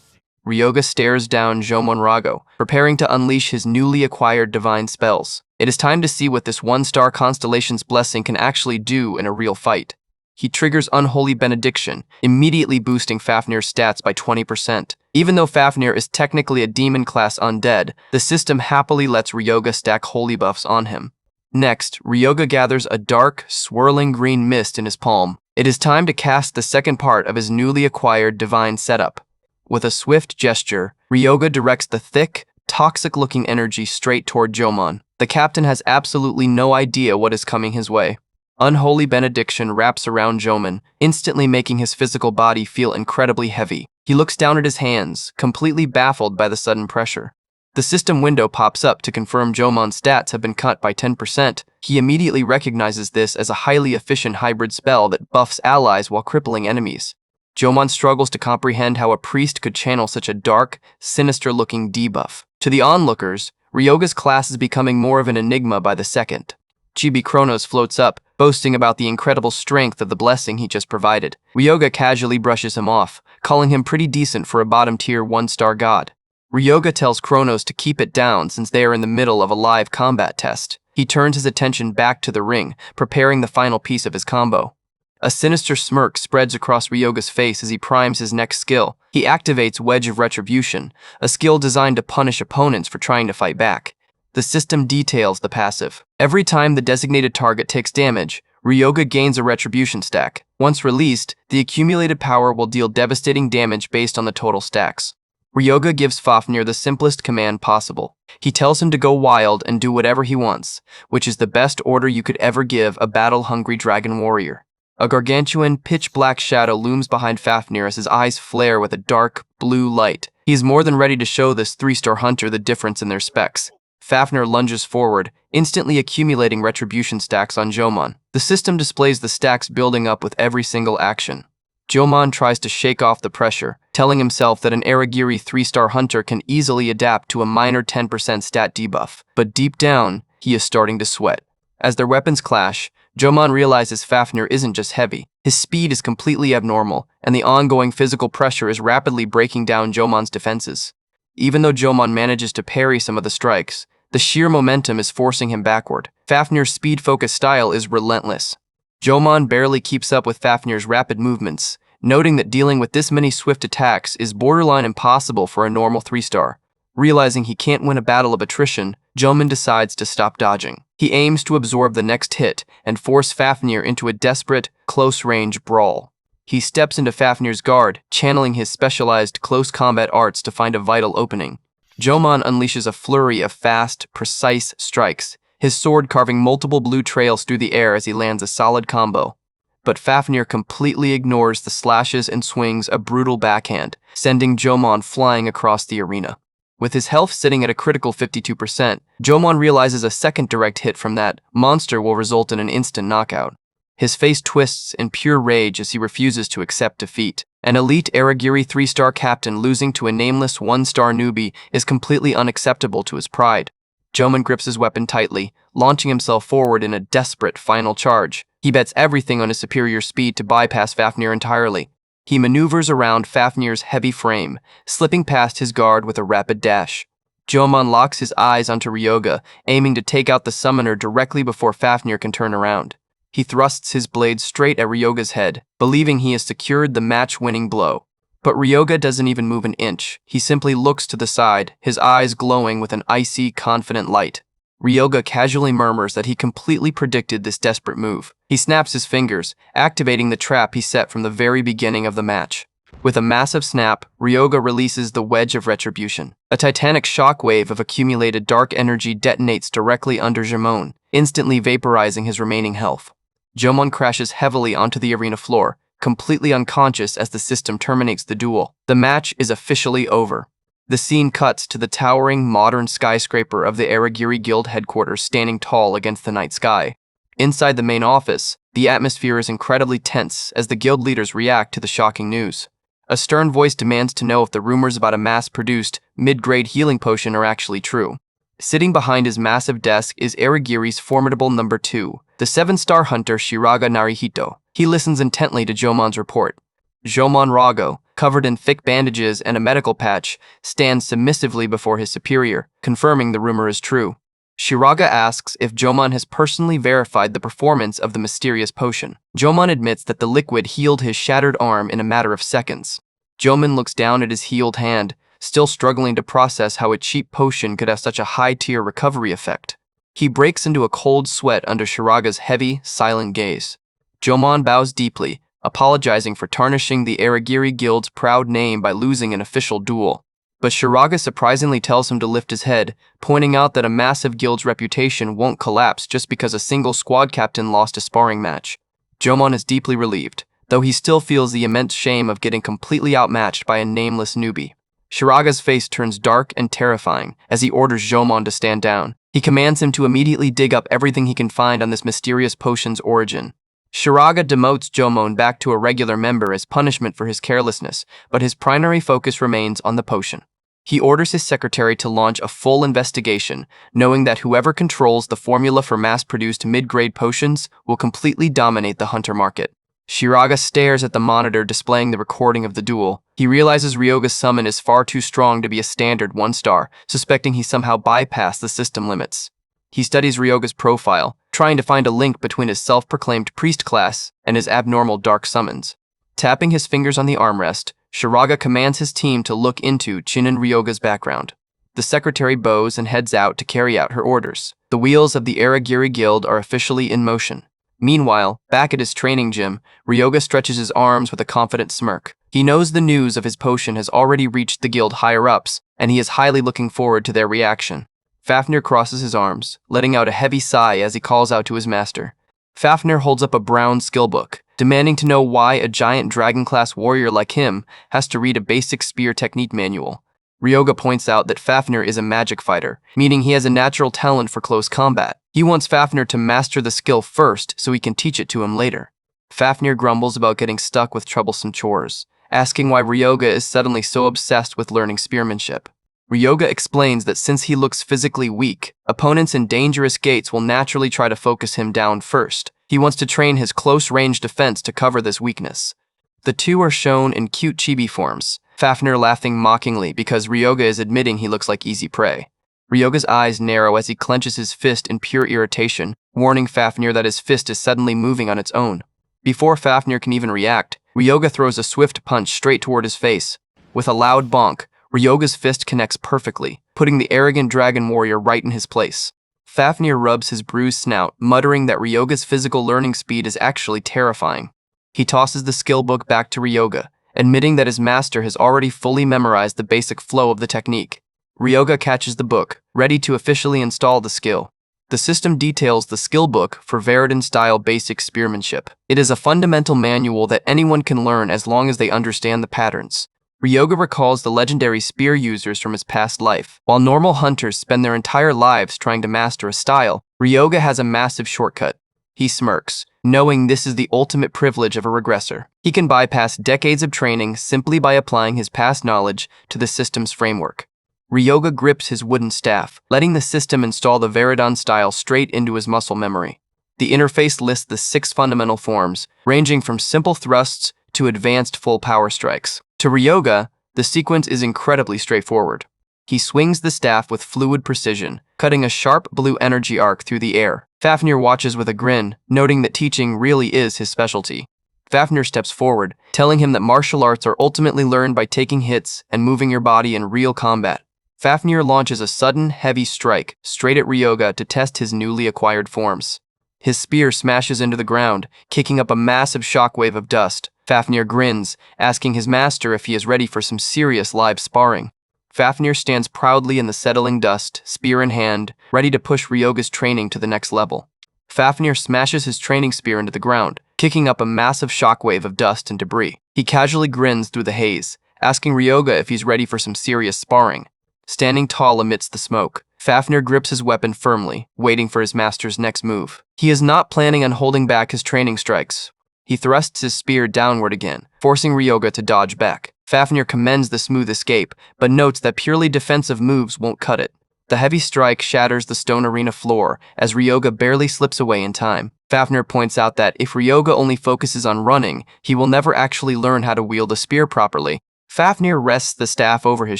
Ryoga stares down Jomon Rago, preparing to unleash his newly acquired divine spells. It is time to see what this 1-star constellation's blessing can actually do in a real fight. He triggers Unholy Benediction, immediately boosting Fafnir's stats by 20%. Even though Fafnir is technically a demon-class undead, the system happily lets Ryoga stack holy buffs on him. Next, Ryoga gathers a dark, swirling green mist in his palm. It is time to cast the second part of his newly acquired divine setup. With a swift gesture, Ryoga directs the thick, toxic-looking energy straight toward Jomon. The captain has absolutely no idea what is coming his way. Unholy Benediction wraps around Jomon, instantly making his physical body feel incredibly heavy. He looks down at his hands, completely baffled by the sudden pressure. The system window pops up to confirm Jomon's stats have been cut by 10%. He immediately recognizes this as a highly efficient hybrid spell that buffs allies while crippling enemies. Jomon struggles to comprehend how a priest could channel such a dark, sinister-looking debuff. To the onlookers, Ryoga's class is becoming more of an enigma by the second. Chibi Kronos floats up, boasting about the incredible strength of the blessing he just provided. Ryoga casually brushes him off, calling him pretty decent for a bottom-tier 1-star god. Ryoga tells Kronos to keep it down since they are in the middle of a live combat test. He turns his attention back to the ring, preparing the final piece of his combo. A sinister smirk spreads across Ryoga's face as he primes his next skill. He activates Wedge of Retribution, a skill designed to punish opponents for trying to fight back. The system details the passive. Every time the designated target takes damage, Ryoga gains a retribution stack. Once released, the accumulated power will deal devastating damage based on the total stacks. Ryoga gives Fafnir the simplest command possible. He tells him to go wild and do whatever he wants, which is the best order you could ever give a battle-hungry dragon warrior. A gargantuan, pitch-black shadow looms behind Fafnir as his eyes flare with a dark, blue light. He is more than ready to show this 3-star hunter the difference in their specs. Fafnir lunges forward, instantly accumulating retribution stacks on Jomon. The system displays the stacks building up with every single action. Jomon tries to shake off the pressure, telling himself that an Aragiri 3-star hunter can easily adapt to a minor 10% stat debuff. But deep down, he is starting to sweat. As their weapons clash, Jomon realizes Fafnir isn't just heavy. His speed is completely abnormal, and the ongoing physical pressure is rapidly breaking down Jomon's defenses. Even though Jomon manages to parry some of the strikes, the sheer momentum is forcing him backward. Fafnir's speed-focused style is relentless. Jomon barely keeps up with Fafnir's rapid movements, noting that dealing with this many swift attacks is borderline impossible for a normal 3-star. Realizing he can't win a battle of attrition, Jomon decides to stop dodging. He aims to absorb the next hit and force Fafnir into a desperate, close-range brawl. He steps into Fafnir's guard, channeling his specialized close combat arts to find a vital opening. Jomon unleashes a flurry of fast, precise strikes, his sword carving multiple blue trails through the air as he lands a solid combo. But Fafnir completely ignores the slashes and swings a brutal backhand, sending Jomon flying across the arena. With his health sitting at a critical 52%, Jomon realizes a second direct hit from that monster will result in an instant knockout. His face twists in pure rage as he refuses to accept defeat. An elite Aragiri 3-star captain losing to a nameless 1-star newbie is completely unacceptable to his pride. Jomon grips his weapon tightly, launching himself forward in a desperate final charge. He bets everything on his superior speed to bypass Fafnir entirely. He maneuvers around Fafnir's heavy frame, slipping past his guard with a rapid dash. Jomon locks his eyes onto Ryoga, aiming to take out the summoner directly before Fafnir can turn around. He thrusts his blade straight at Ryoga's head, believing he has secured the match-winning blow. But Ryoga doesn't even move an inch. He simply looks to the side, his eyes glowing with an icy, confident light. Ryoga casually murmurs that he completely predicted this desperate move. He snaps his fingers, activating the trap he set from the very beginning of the match. With a massive snap, Ryoga releases the Wedge of Retribution. A titanic shockwave of accumulated dark energy detonates directly under Jomon, instantly vaporizing his remaining health. Jomon crashes heavily onto the arena floor, completely unconscious as the system terminates the duel. The match is officially over. The scene cuts to the towering, modern skyscraper of the Aragiri Guild headquarters standing tall against the night sky. Inside the main office, the atmosphere is incredibly tense as the guild leaders react to the shocking news. A stern voice demands to know if the rumors about a mass-produced, mid-grade healing potion are actually true. Sitting behind his massive desk is Aragiri's formidable number 2, the 7-star hunter Shiraga Narihito. He listens intently to Jomon's report. Jomon Rago, covered in thick bandages and a medical patch, stands submissively before his superior, confirming the rumor is true. Shiraga asks if Jomon has personally verified the performance of the mysterious potion. Jomon admits that the liquid healed his shattered arm in a matter of seconds. Jomon looks down at his healed hand, still struggling to process how a cheap potion could have such a high-tier recovery effect. He breaks into a cold sweat under Shiraga's heavy, silent gaze. Jomon bows deeply, apologizing for tarnishing the Aragiri Guild's proud name by losing an official duel. But Shiraga surprisingly tells him to lift his head, pointing out that a massive guild's reputation won't collapse just because a single squad captain lost a sparring match. Jomon is deeply relieved, though he still feels the immense shame of getting completely outmatched by a nameless newbie. Shiraga's face turns dark and terrifying as he orders Jomon to stand down. He commands him to immediately dig up everything he can find on this mysterious potion's origin. Shiraga demotes Jomon back to a regular member as punishment for his carelessness, but his primary focus remains on the potion. He orders his secretary to launch a full investigation, knowing that whoever controls the formula for mass-produced mid-grade potions will completely dominate the hunter market. Shiraga stares at the monitor displaying the recording of the duel. He realizes Ryoga's summon is far too strong to be a standard 1-star, suspecting he somehow bypassed the system limits. He studies Ryoga's profile, trying to find a link between his self-proclaimed priest class and his abnormal dark summons. Tapping his fingers on the armrest, Shiraga commands his team to look into Chinen Ryoga's background. The secretary bows and heads out to carry out her orders. The wheels of the Aragiri Guild are officially in motion. Meanwhile, back at his training gym, Ryoga stretches his arms with a confident smirk. He knows the news of his potion has already reached the guild higher-ups, and he is highly looking forward to their reaction. Fafnir crosses his arms, letting out a heavy sigh as he calls out to his master. Fafnir holds up a brown skillbook, demanding to know why a giant dragon-class warrior like him has to read a basic spear technique manual. Ryoga points out that Fafnir is a magic fighter, meaning he has a natural talent for close combat. He wants Fafnir to master the skill first so he can teach it to him later. Fafnir grumbles about getting stuck with troublesome chores, asking why Ryoga is suddenly so obsessed with learning spearmanship. Ryoga explains that since he looks physically weak, opponents in dangerous gates will naturally try to focus him down first. He wants to train his close-range defense to cover this weakness. The two are shown in cute chibi forms, Fafnir laughing mockingly because Ryoga is admitting he looks like easy prey. Ryoga's eyes narrow as he clenches his fist in pure irritation, warning Fafnir that his fist is suddenly moving on its own. Before Fafnir can even react, Ryoga throws a swift punch straight toward his face. With a loud bonk, Ryoga's fist connects perfectly, putting the arrogant dragon warrior right in his place. Fafnir rubs his bruised snout, muttering that Ryoga's physical learning speed is actually terrifying. He tosses the skill book back to Ryoga, admitting that his master has already fully memorized the basic flow of the technique. Ryoga catches the book, ready to officially install the skill. The system details the skill book for Frieren-style basic spearmanship. It is a fundamental manual that anyone can learn as long as they understand the patterns. Ryoga recalls the legendary spear users from his past life. While normal hunters spend their entire lives trying to master a style, Ryoga has a massive shortcut. He smirks, knowing this is the ultimate privilege of a regressor. He can bypass decades of training simply by applying his past knowledge to the system's framework. Ryoga grips his wooden staff, letting the system install the Frieren style straight into his muscle memory. The interface lists the 6 fundamental forms, ranging from simple thrusts to advanced full power strikes. To Ryoga, the sequence is incredibly straightforward. He swings the staff with fluid precision, cutting a sharp blue energy arc through the air. Fafnir watches with a grin, noting that teaching really is his specialty. Fafnir steps forward, telling him that martial arts are ultimately learned by taking hits and moving your body in real combat. Fafnir launches a sudden, heavy strike straight at Ryoga to test his newly acquired forms. His spear smashes into the ground, kicking up a massive shockwave of dust. Fafnir grins, asking his master if he is ready for some serious live sparring. Fafnir stands proudly in the settling dust, spear in hand, ready to push Ryoga's training to the next level. Fafnir smashes his training spear into the ground, kicking up a massive shockwave of dust and debris. He casually grins through the haze, asking Ryoga if he's ready for some serious sparring. Standing tall amidst the smoke, Fafnir grips his weapon firmly, waiting for his master's next move. He is not planning on holding back his training strikes. He thrusts his spear downward again, forcing Ryoga to dodge back. Fafnir commends the smooth escape, but notes that purely defensive moves won't cut it. The heavy strike shatters the stone arena floor as Ryoga barely slips away in time. Fafnir points out that if Ryoga only focuses on running, he will never actually learn how to wield a spear properly. Fafnir rests the staff over his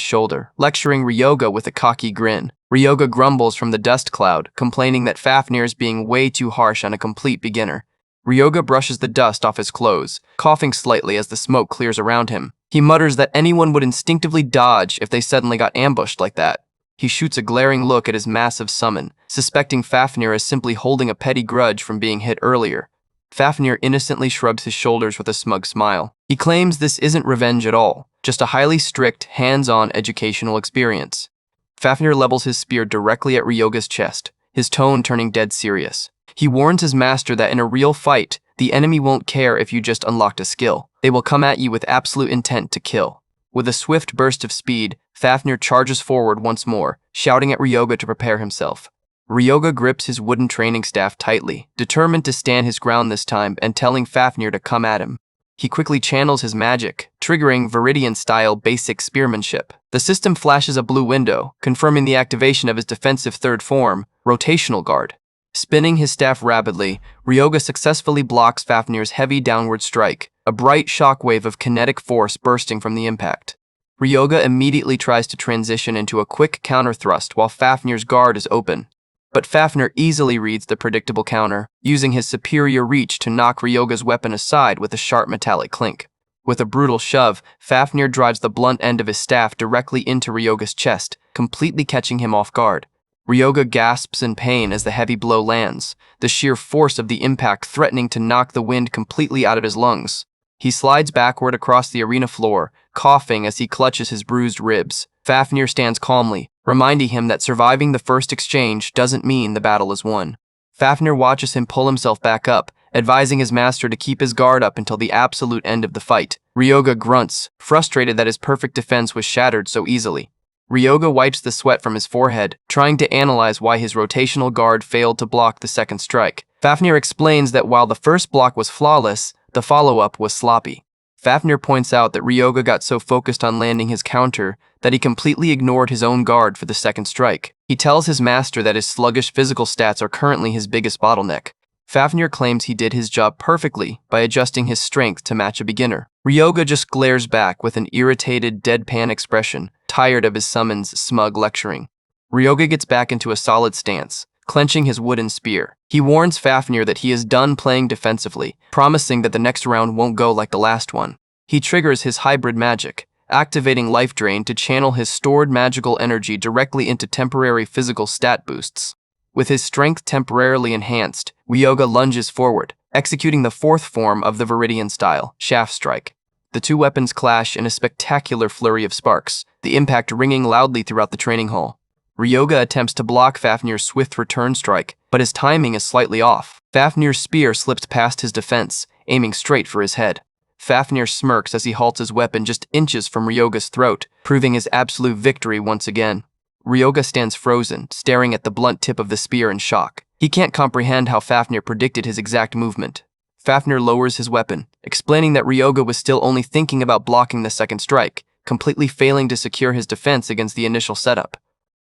shoulder, lecturing Ryoga with a cocky grin. Ryoga grumbles from the dust cloud, complaining that Fafnir is being way too harsh on a complete beginner. Ryoga brushes the dust off his clothes, coughing slightly as the smoke clears around him. He mutters that anyone would instinctively dodge if they suddenly got ambushed like that. He shoots a glaring look at his massive summon, suspecting Fafnir as simply holding a petty grudge from being hit earlier. Fafnir innocently shrugs his shoulders with a smug smile. He claims this isn't revenge at all, just a highly strict, hands-on educational experience. Fafnir levels his spear directly at Ryoga's chest, his tone turning dead serious. He warns his master that in a real fight, the enemy won't care if you just unlocked a skill. They will come at you with absolute intent to kill. With a swift burst of speed, Fafnir charges forward once more, shouting at Ryoga to prepare himself. Ryoga grips his wooden training staff tightly, determined to stand his ground this time and telling Fafnir to come at him. He quickly channels his magic, triggering Frieren-style basic spearmanship. The system flashes a blue window, confirming the activation of his defensive third form, rotational guard. Spinning his staff rapidly, Ryoga successfully blocks Fafnir's heavy downward strike, a bright shockwave of kinetic force bursting from the impact. Ryoga immediately tries to transition into a quick counter thrust while Fafnir's guard is open. But Fafnir easily reads the predictable counter, using his superior reach to knock Ryoga's weapon aside with a sharp metallic clink. With a brutal shove, Fafnir drives the blunt end of his staff directly into Ryoga's chest, completely catching him off guard. Ryoga gasps in pain as the heavy blow lands, the sheer force of the impact threatening to knock the wind completely out of his lungs. He slides backward across the arena floor, coughing as he clutches his bruised ribs. Fafnir stands calmly, reminding him that surviving the first exchange doesn't mean the battle is won. Fafnir watches him pull himself back up, advising his master to keep his guard up until the absolute end of the fight. Ryoga grunts, frustrated that his perfect defense was shattered so easily. Ryoga wipes the sweat from his forehead, trying to analyze why his rotational guard failed to block the second strike. Fafnir explains that while the first block was flawless, the follow-up was sloppy. Fafnir points out that Ryoga got so focused on landing his counter that he completely ignored his own guard for the second strike. He tells his master that his sluggish physical stats are currently his biggest bottleneck. Fafnir claims he did his job perfectly by adjusting his strength to match a beginner. Ryoga just glares back with an irritated, deadpan expression, tired of his summon's smug lecturing. Ryoga gets back into a solid stance, clenching his wooden spear. He warns Fafnir that he is done playing defensively, promising that the next round won't go like the last one. He triggers his hybrid magic, activating Life Drain to channel his stored magical energy directly into temporary physical stat boosts. With his strength temporarily enhanced, Ryoga lunges forward, executing the fourth form of the Viridian style, Shaft Strike. The two weapons clash in a spectacular flurry of sparks, the impact ringing loudly throughout the training hall. Ryoga attempts to block Fafnir's swift return strike, but his timing is slightly off. Fafnir's spear slips past his defense, aiming straight for his head. Fafnir smirks as he halts his weapon just inches from Ryoga's throat, proving his absolute victory once again. Ryoga stands frozen, staring at the blunt tip of the spear in shock. He can't comprehend how Fafnir predicted his exact movement. Fafnir lowers his weapon, explaining that Ryoga was still only thinking about blocking the second strike, completely failing to secure his defense against the initial setup.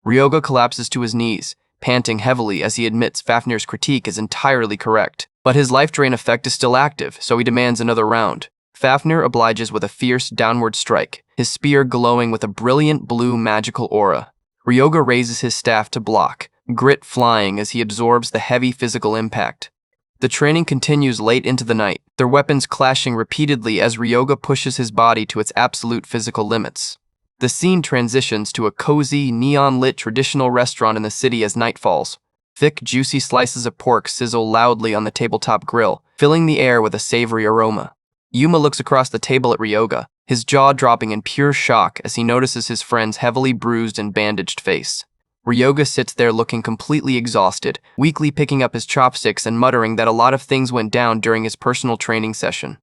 Ryoga collapses to his knees, panting heavily as he admits Fafnir's critique is entirely correct. But his life drain effect is still active, so he demands another round. Fafnir obliges with a fierce downward strike, his spear glowing with a brilliant blue magical aura. Ryoga raises his staff to block, grit flying as he absorbs the heavy physical impact. The training continues late into the night, their weapons clashing repeatedly as Ryoga pushes his body to its absolute physical limits. The scene transitions to a cozy, neon-lit traditional restaurant in the city as night falls. Thick, juicy slices of pork sizzle loudly on the tabletop grill, filling the air with a savory aroma. Yuma looks across the table at Ryoga, his jaw dropping in pure shock as he notices his friend's heavily bruised and bandaged face. Ryoga sits there looking completely exhausted, weakly picking up his chopsticks and muttering that a lot of things went down during his personal training session.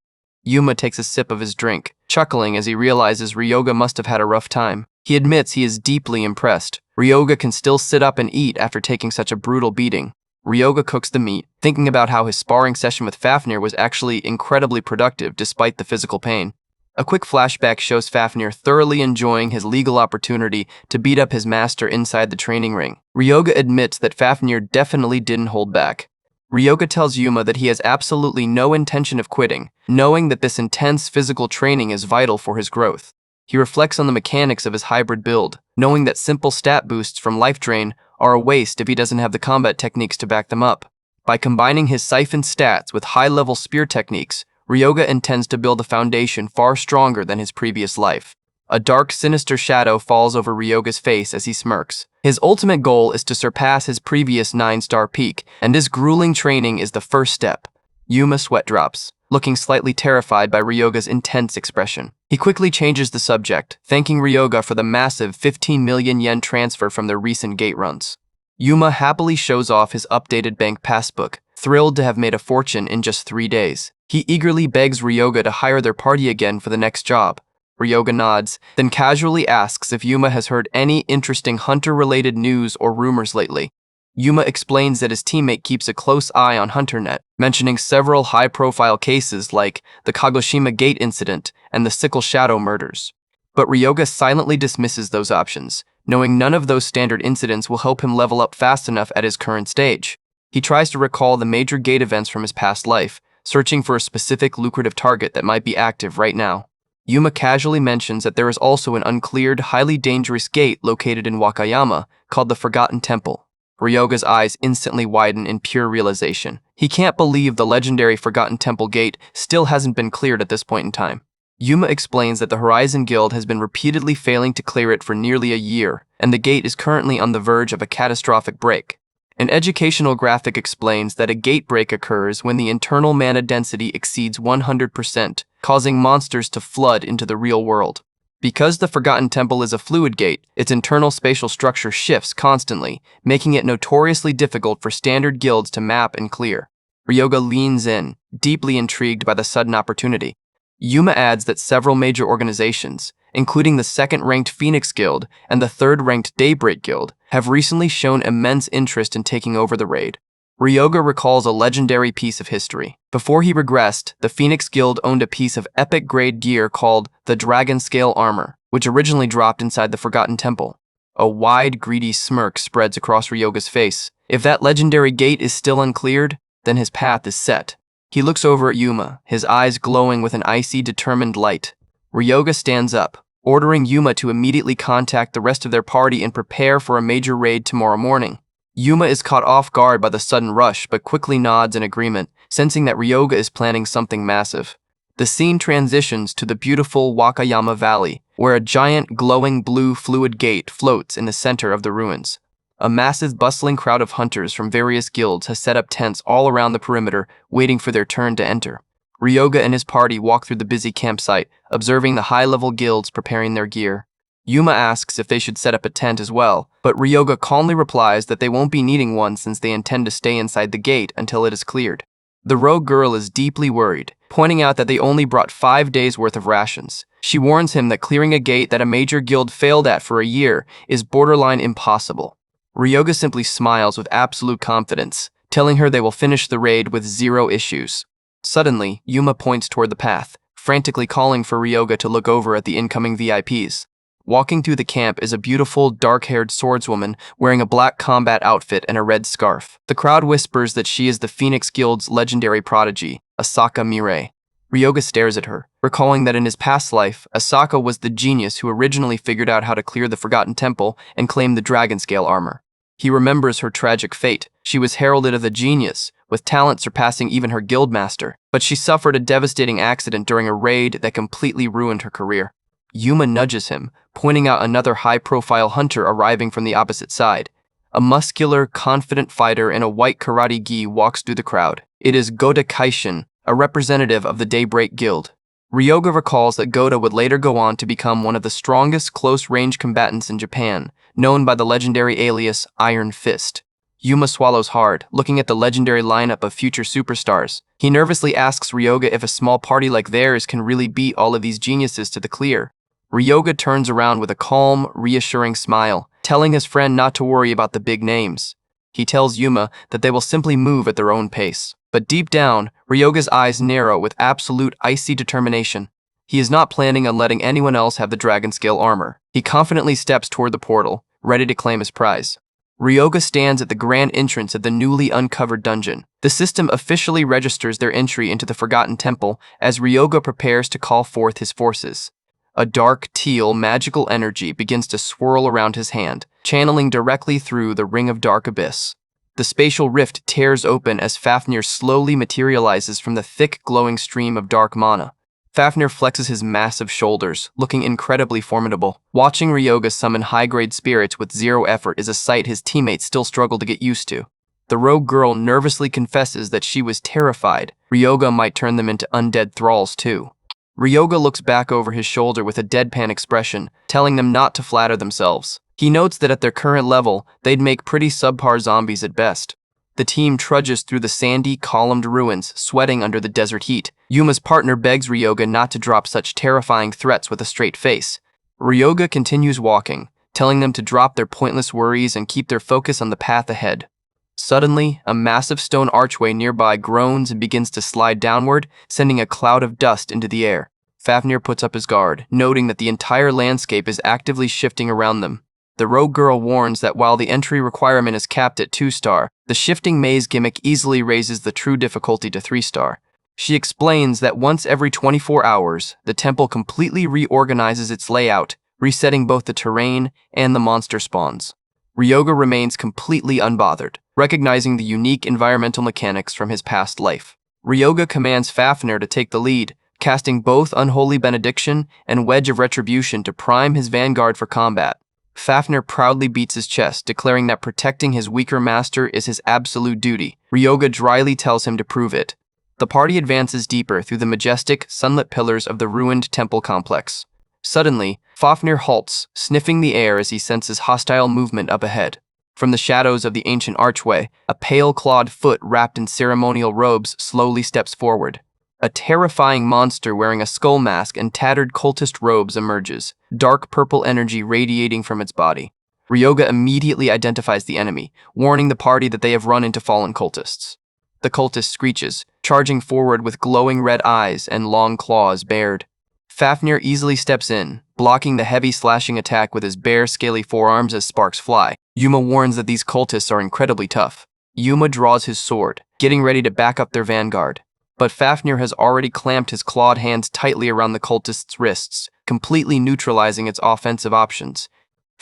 Yuma takes a sip of his drink, chuckling as he realizes Ryoga must have had a rough time. He admits he is deeply impressed. Ryoga can still sit up and eat after taking such a brutal beating. Ryoga cooks the meat, thinking about how his sparring session with Fafnir was actually incredibly productive despite the physical pain. A quick flashback shows Fafnir thoroughly enjoying his legal opportunity to beat up his master inside the training ring. Ryoga admits that Fafnir definitely didn't hold back. Ryoga tells Yuma that he has absolutely no intention of quitting, knowing that this intense physical training is vital for his growth. He reflects on the mechanics of his hybrid build, knowing that simple stat boosts from Life Drain are a waste if he doesn't have the combat techniques to back them up. By combining his siphoned stats with high-level spear techniques, Ryoga intends to build a foundation far stronger than his previous life. A dark, sinister shadow falls over Ryoga's face as he smirks. His ultimate goal is to surpass his previous 9-star peak, and this grueling training is the first step. Yuma sweat drops, looking slightly terrified by Ryoga's intense expression. He quickly changes the subject, thanking Ryoga for the massive 15 million yen transfer from their recent gate runs. Yuma happily shows off his updated bank passbook, thrilled to have made a fortune in just 3 days. He eagerly begs Ryoga to hire their party again for the next job. Ryoga nods, then casually asks if Yuma has heard any interesting hunter-related news or rumors lately. Yuma explains that his teammate keeps a close eye on HunterNet, mentioning several high-profile cases like the Kagoshima Gate incident and the Sickle Shadow murders. But Ryoga silently dismisses those options, knowing none of those standard incidents will help him level up fast enough at his current stage. He tries to recall the major gate events from his past life, searching for a specific lucrative target that might be active right now. Yuma casually mentions that there is also an uncleared, highly dangerous gate located in Wakayama called the Forgotten Temple. Ryoga's eyes instantly widen in pure realization. He can't believe the legendary Forgotten Temple gate still hasn't been cleared at this point in time. Yuma explains that the Horizon Guild has been repeatedly failing to clear it for nearly a year, and the gate is currently on the verge of a catastrophic break. An educational graphic explains that a gate break occurs when the internal mana density exceeds 100%, causing monsters to flood into the real world. Because the Forgotten Temple is a fluid gate, its internal spatial structure shifts constantly, making it notoriously difficult for standard guilds to map and clear. Ryoga leans in, deeply intrigued by the sudden opportunity. Yuma adds that several major organizations, including the 2nd-ranked Phoenix Guild and the 3rd-ranked Daybreak Guild, have recently shown immense interest in taking over the raid. Ryoga recalls a legendary piece of history. Before he regressed, the Phoenix Guild owned a piece of epic-grade gear called the Dragon Scale Armor, which originally dropped inside the Forgotten Temple. A wide, greedy smirk spreads across Ryoga's face. If that legendary gate is still uncleared, then his path is set. He looks over at Yuma, his eyes glowing with an icy, determined light. Ryoga stands up, ordering Yuma to immediately contact the rest of their party and prepare for a major raid tomorrow morning. Yuma is caught off guard by the sudden rush but quickly nods in agreement, sensing that Ryoga is planning something massive. The scene transitions to the beautiful Wakayama Valley, where a giant glowing blue fluid gate floats in the center of the ruins. A massive bustling crowd of hunters from various guilds has set up tents all around the perimeter, waiting for their turn to enter. Ryoga and his party walk through the busy campsite, observing the high-level guilds preparing their gear. Yuma asks if they should set up a tent as well, but Ryoga calmly replies that they won't be needing one since they intend to stay inside the gate until it is cleared. The rogue girl is deeply worried, pointing out that they only brought 5 days' worth of rations. She warns him that clearing a gate that a major guild failed at for a year is borderline impossible. Ryoga simply smiles with absolute confidence, telling her they will finish the raid with 0 issues. Suddenly, Yuma points toward the path, frantically calling for Ryoga to look over at the incoming VIPs. Walking through the camp is a beautiful, dark-haired swordswoman wearing a black combat outfit and a red scarf. The crowd whispers that she is the Phoenix Guild's legendary prodigy, Asaka Mirai. Ryoga stares at her, recalling that in his past life, Asaka was the genius who originally figured out how to clear the Forgotten Temple and claim the dragon scale armor. He remembers her tragic fate. She was heralded as a genius, with talent surpassing even her guildmaster, but she suffered a devastating accident during a raid that completely ruined her career. Yuma nudges him, pointing out another high-profile hunter arriving from the opposite side. A muscular, confident fighter in a white karate gi walks through the crowd. It is Goda Kaishin, a representative of the Daybreak Guild. Ryoga recalls that Goda would later go on to become one of the strongest close-range combatants in Japan, known by the legendary alias Iron Fist. Yuma swallows hard, looking at the legendary lineup of future superstars. He nervously asks Ryoga if a small party like theirs can really beat all of these geniuses to the clear. Ryoga turns around with a calm, reassuring smile, telling his friend not to worry about the big names. He tells Yuma that they will simply move at their own pace. But deep down, Ryoga's eyes narrow with absolute icy determination. He is not planning on letting anyone else have the dragon scale armor. He confidently steps toward the portal, ready to claim his prize. Ryoga stands at the grand entrance of the newly uncovered dungeon. The system officially registers their entry into the Forgotten Temple as Ryoga prepares to call forth his forces. A dark teal magical energy begins to swirl around his hand, channeling directly through the Ring of Dark Abyss. The spatial rift tears open as Fafnir slowly materializes from the thick glowing stream of dark mana. Fafnir flexes his massive shoulders, looking incredibly formidable. Watching Ryoga summon high-grade spirits with 0 effort is a sight his teammates still struggle to get used to. The rogue girl nervously confesses that she was terrified Ryoga might turn them into undead thralls too. Ryoga looks back over his shoulder with a deadpan expression, telling them not to flatter themselves. He notes that at their current level, they'd make pretty subpar zombies at best. The team trudges through the sandy, columned ruins, sweating under the desert heat. Yuma's partner begs Ryoga not to drop such terrifying threats with a straight face. Ryoga continues walking, telling them to drop their pointless worries and keep their focus on the path ahead. Suddenly, a massive stone archway nearby groans and begins to slide downward, sending a cloud of dust into the air. Fafnir puts up his guard, noting that the entire landscape is actively shifting around them. The rogue girl warns that while the entry requirement is capped at 2-star, the shifting maze gimmick easily raises the true difficulty to 3-star. She explains that once every 24 hours, the temple completely reorganizes its layout, resetting both the terrain and the monster spawns. Ryoga remains completely unbothered, recognizing the unique environmental mechanics from his past life. Ryoga commands Fafnir to take the lead, casting both Unholy Benediction and Wedge of Retribution to prime his vanguard for combat. Fafnir proudly beats his chest, declaring that protecting his weaker master is his absolute duty. Ryoga dryly tells him to prove it. The party advances deeper through the majestic, sunlit pillars of the ruined temple complex. Suddenly, Fafnir halts, sniffing the air as he senses hostile movement up ahead. From the shadows of the ancient archway, a pale-clawed foot wrapped in ceremonial robes slowly steps forward. A terrifying monster wearing a skull mask and tattered cultist robes emerges, dark purple energy radiating from its body. Ryoga immediately identifies the enemy, warning the party that they have run into fallen cultists. The cultist screeches, charging forward with glowing red eyes and long claws bared. Fafnir easily steps in, blocking the heavy slashing attack with his bare, scaly forearms as sparks fly. Yuma warns that these cultists are incredibly tough. Yuma draws his sword, getting ready to back up their vanguard. But Fafnir has already clamped his clawed hands tightly around the cultist's wrists, completely neutralizing its offensive options.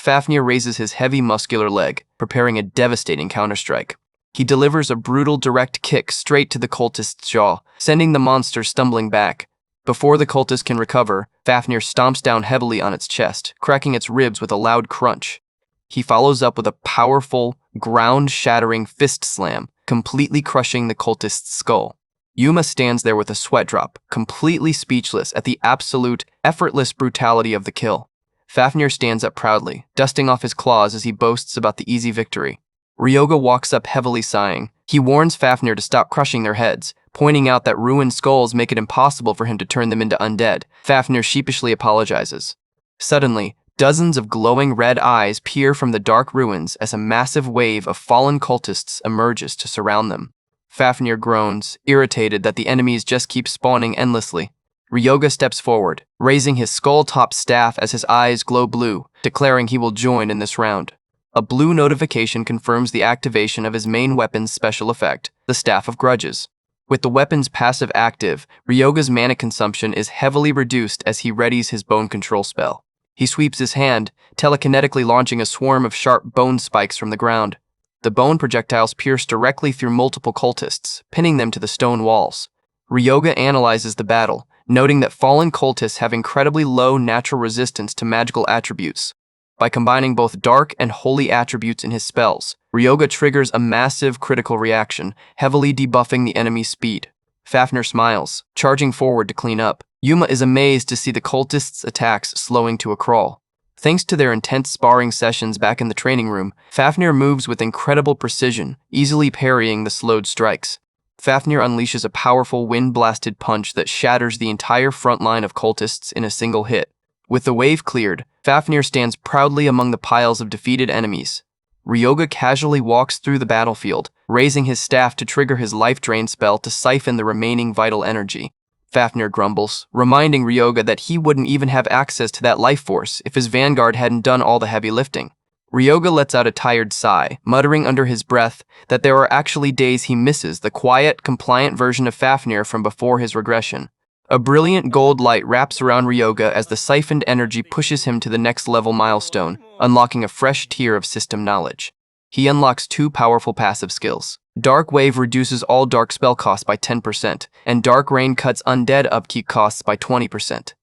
Fafnir raises his heavy muscular leg, preparing a devastating counterstrike. He delivers a brutal direct kick straight to the cultist's jaw, sending the monster stumbling back. Before the cultist can recover, Fafnir stomps down heavily on its chest, cracking its ribs with a loud crunch. He follows up with a powerful, ground-shattering fist slam, completely crushing the cultist's skull. Yuma stands there with a sweat drop, completely speechless at the absolute, effortless brutality of the kill. Fafnir stands up proudly, dusting off his claws as he boasts about the easy victory. Ryoga walks up heavily sighing. He warns Fafnir to stop crushing their heads, pointing out that ruined skulls make it impossible for him to turn them into undead. Fafnir sheepishly apologizes. Suddenly, dozens of glowing red eyes peer from the dark ruins as a massive wave of fallen cultists emerges to surround them. Fafnir groans, irritated that the enemies just keep spawning endlessly. Ryoga steps forward, raising his skull-topped staff as his eyes glow blue, declaring he will join in this round. A blue notification confirms the activation of his main weapon's special effect, the Staff of Grudges. With the weapon's passive active, Ryoga's mana consumption is heavily reduced as he readies his bone control spell. He sweeps his hand, telekinetically launching a swarm of sharp bone spikes from the ground. The bone projectiles pierce directly through multiple cultists, pinning them to the stone walls. Ryoga analyzes the battle, noting that fallen cultists have incredibly low natural resistance to magical attributes. By combining both dark and holy attributes in his spells, Ryoga triggers a massive critical reaction, heavily debuffing the enemy's speed. Fafnir smiles, charging forward to clean up. Yuma is amazed to see the cultists' attacks slowing to a crawl. Thanks to their intense sparring sessions back in the training room, Fafnir moves with incredible precision, easily parrying the slowed strikes. Fafnir unleashes a powerful wind-blasted punch that shatters the entire front line of cultists in a single hit. With the wave cleared, Fafnir stands proudly among the piles of defeated enemies. Ryoga casually walks through the battlefield, raising his staff to trigger his life drain spell to siphon the remaining vital energy. Fafnir grumbles, reminding Ryoga that he wouldn't even have access to that life force if his vanguard hadn't done all the heavy lifting. Ryoga lets out a tired sigh, muttering under his breath that there are actually days he misses the quiet, compliant version of Fafnir from before his regression. A brilliant gold light wraps around Ryoga as the siphoned energy pushes him to the next level milestone, unlocking a fresh tier of system knowledge. He unlocks two powerful passive skills. Dark Wave reduces all dark spell costs by 10%, and Dark Rain cuts undead upkeep costs by 20%.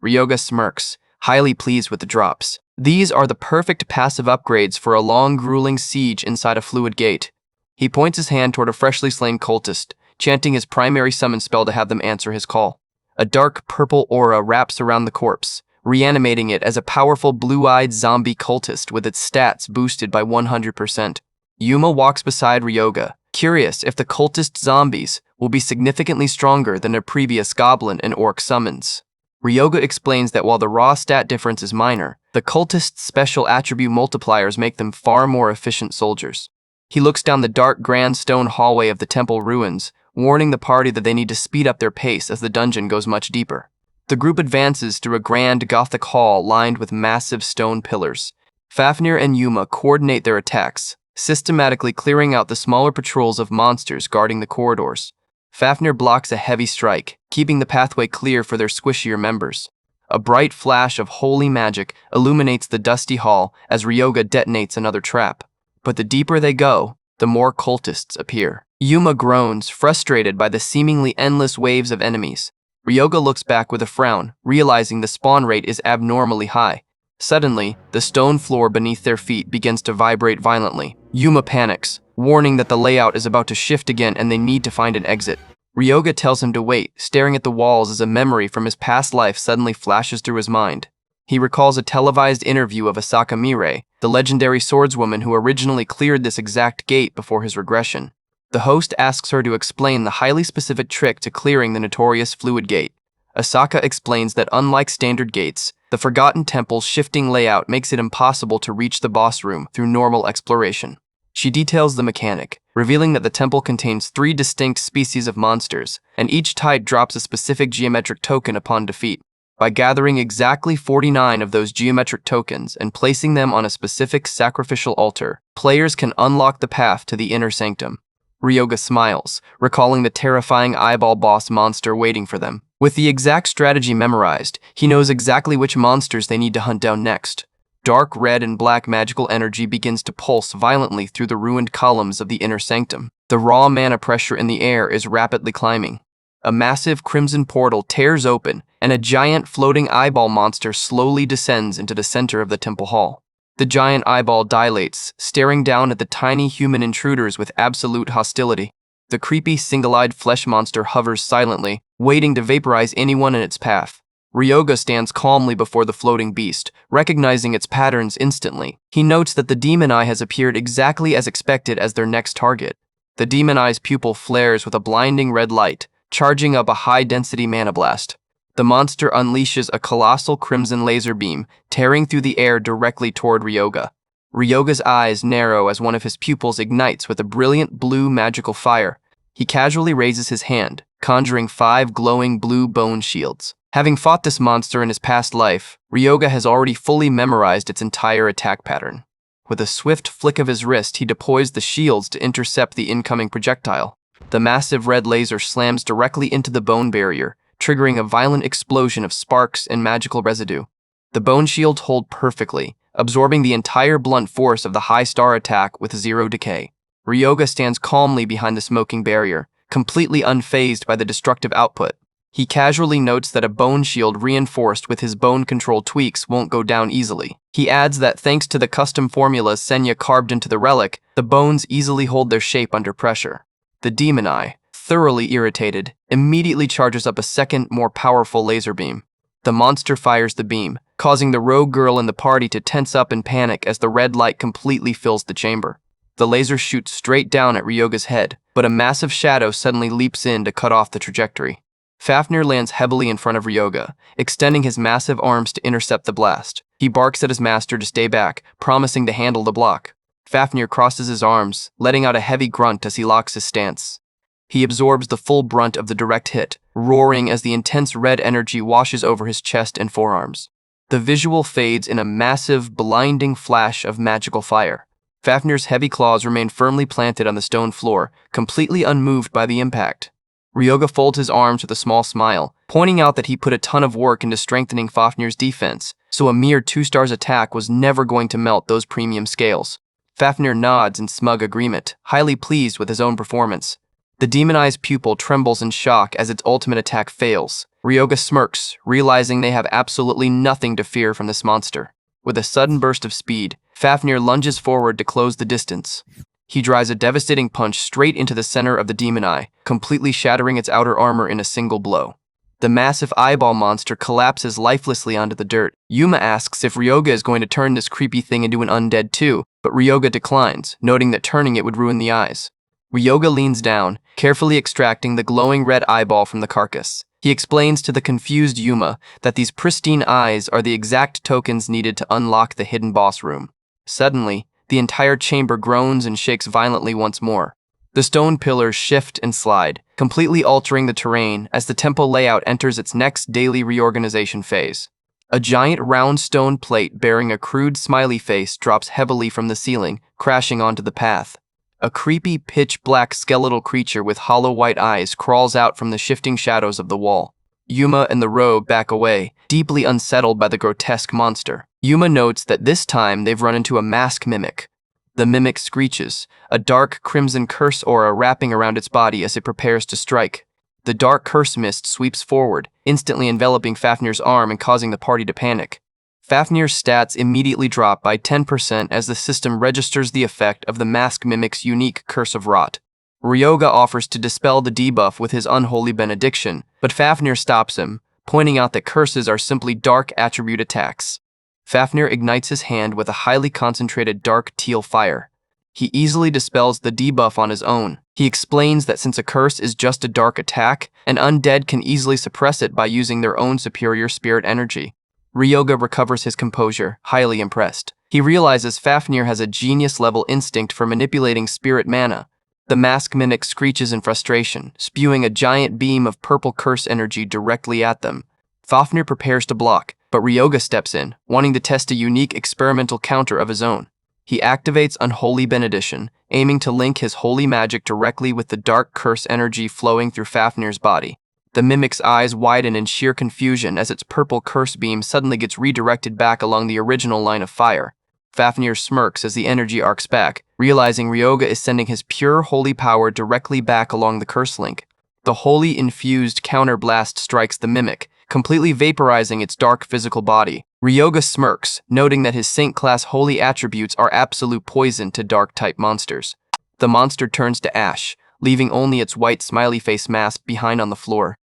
Ryoga smirks, highly pleased with the drops. These are the perfect passive upgrades for a long, grueling siege inside a fluid gate. He points his hand toward a freshly slain cultist, chanting his primary summon spell to have them answer his call. A dark purple aura wraps around the corpse, reanimating it as a powerful blue-eyed zombie cultist with its stats boosted by 100%. Yuma walks beside Ryoga, curious if the cultist zombies will be significantly stronger than their previous goblin and orc summons. Ryoga explains that while the raw stat difference is minor, the cultist's special attribute multipliers make them far more efficient soldiers. He looks down the dark grand stone hallway of the temple ruins, warning the party that they need to speed up their pace as the dungeon goes much deeper. The group advances through a grand Gothic hall lined with massive stone pillars. Fafnir and Yuma coordinate their attacks, systematically clearing out the smaller patrols of monsters guarding the corridors. Fafnir blocks a heavy strike, keeping the pathway clear for their squishier members. A bright flash of holy magic illuminates the dusty hall as Ryoga detonates another trap. But the deeper they go, the more cultists appear. Yuma groans, frustrated by the seemingly endless waves of enemies. Ryoga looks back with a frown, realizing the spawn rate is abnormally high. Suddenly, the stone floor beneath their feet begins to vibrate violently. Yuma panics, warning that the layout is about to shift again and they need to find an exit. Ryoga tells him to wait, staring at the walls as a memory from his past life suddenly flashes through his mind. He recalls a televised interview of Asaka Mirei, the legendary swordswoman who originally cleared this exact gate before his regression. The host asks her to explain the highly specific trick to clearing the notorious Fluid Gate. Asaka explains that unlike standard gates, the Forgotten Temple's shifting layout makes it impossible to reach the boss room through normal exploration. She details the mechanic, revealing that the temple contains 3 distinct species of monsters, and each type drops a specific geometric token upon defeat. By gathering exactly 49 of those geometric tokens and placing them on a specific sacrificial altar, players can unlock the path to the inner sanctum. Ryoga smiles, recalling the terrifying eyeball boss monster waiting for them. With the exact strategy memorized, he knows exactly which monsters they need to hunt down next. Dark red and black magical energy begins to pulse violently through the ruined columns of the inner sanctum. The raw mana pressure in the air is rapidly climbing. A massive crimson portal tears open, and a giant floating eyeball monster slowly descends into the center of the temple hall. The giant eyeball dilates, staring down at the tiny human intruders with absolute hostility. The creepy single-eyed flesh monster hovers silently, waiting to vaporize anyone in its path. Ryoga stands calmly before the floating beast, recognizing its patterns instantly. He notes that the demon eye has appeared exactly as expected as their next target. The demon eye's pupil flares with a blinding red light, charging up a high-density mana blast. The monster unleashes a colossal crimson laser beam, tearing through the air directly toward Ryoga. Ryoga's eyes narrow as one of his pupils ignites with a brilliant blue magical fire. He casually raises his hand, conjuring 5 glowing blue bone shields. Having fought this monster in his past life, Ryoga has already fully memorized its entire attack pattern. With a swift flick of his wrist, he deploys the shields to intercept the incoming projectile. The massive red laser slams directly into the bone barrier, triggering a violent explosion of sparks and magical residue. The bone shields hold perfectly, absorbing the entire blunt force of the high star attack with 0 decay. Ryoga stands calmly behind the smoking barrier, completely unfazed by the destructive output. He casually notes that a bone shield reinforced with his bone control tweaks won't go down easily. He adds that thanks to the custom formulas Senya carved into the relic, the bones easily hold their shape under pressure. The demon eye, thoroughly irritated, immediately charges up a second, more powerful laser beam. The monster fires the beam, causing the rogue girl in the party to tense up in panic as the red light completely fills the chamber. The laser shoots straight down at Ryoga's head, but a massive shadow suddenly leaps in to cut off the trajectory. Fafnir lands heavily in front of Ryoga, extending his massive arms to intercept the blast. He barks at his master to stay back, promising to handle the block. Fafnir crosses his arms, letting out a heavy grunt as he locks his stance. He absorbs the full brunt of the direct hit, roaring as the intense red energy washes over his chest and forearms. The visual fades in a massive, blinding flash of magical fire. Fafnir's heavy claws remain firmly planted on the stone floor, completely unmoved by the impact. Ryoga folds his arms with a small smile, pointing out that he put a ton of work into strengthening Fafnir's defense, so a mere 2-stars attack was never going to melt those premium scales. Fafnir nods in smug agreement, highly pleased with his own performance. The demon eye's pupil trembles in shock as its ultimate attack fails. Ryoga smirks, realizing they have absolutely nothing to fear from this monster. With a sudden burst of speed, Fafnir lunges forward to close the distance. He drives a devastating punch straight into the center of the demon eye, completely shattering its outer armor in a single blow. The massive eyeball monster collapses lifelessly onto the dirt. Yuma asks if Ryoga is going to turn this creepy thing into an undead too, but Ryoga declines, noting that turning it would ruin the eyes. Ryoga leans down, carefully extracting the glowing red eyeball from the carcass. He explains to the confused Yuma that these pristine eyes are the exact tokens needed to unlock the hidden boss room. Suddenly, the entire chamber groans and shakes violently once more. The stone pillars shift and slide, completely altering the terrain as the temple layout enters its next daily reorganization phase. A giant round stone plate bearing a crude smiley face drops heavily from the ceiling, crashing onto the path. A creepy, pitch-black skeletal creature with hollow white eyes crawls out from the shifting shadows of the wall. Yuma and the rogue back away, deeply unsettled by the grotesque monster. Yuma notes that this time they've run into a mask mimic. The mimic screeches, a dark crimson curse aura wrapping around its body as it prepares to strike. The dark curse mist sweeps forward, instantly enveloping Fafnir's arm and causing the party to panic. Fafnir's stats immediately drop by 10% as the system registers the effect of the mask mimic's unique curse of rot. Ryoga offers to dispel the debuff with his unholy benediction, but Fafnir stops him, pointing out that curses are simply dark attribute attacks. Fafnir ignites his hand with a highly concentrated dark teal fire. He easily dispels the debuff on his own. He explains that since a curse is just a dark attack, an undead can easily suppress it by using their own superior spirit energy. Ryoga recovers his composure, highly impressed. He realizes Fafnir has a genius-level instinct for manipulating spirit mana. The mask mimic screeches in frustration, spewing a giant beam of purple curse energy directly at them. Fafnir prepares to block, but Ryoga steps in, wanting to test a unique experimental counter of his own. He activates Unholy Benediction, aiming to link his holy magic directly with the dark curse energy flowing through Fafnir's body. The mimic's eyes widen in sheer confusion as its purple curse beam suddenly gets redirected back along the original line of fire. Fafnir smirks as the energy arcs back, realizing Ryoga is sending his pure holy power directly back along the curse link. The holy infused counterblast strikes the mimic, completely vaporizing its dark physical body. Ryoga smirks, noting that his Saint-class holy attributes are absolute poison to dark-type monsters. The monster turns to ash, leaving only its white smiley face mask behind on the floor.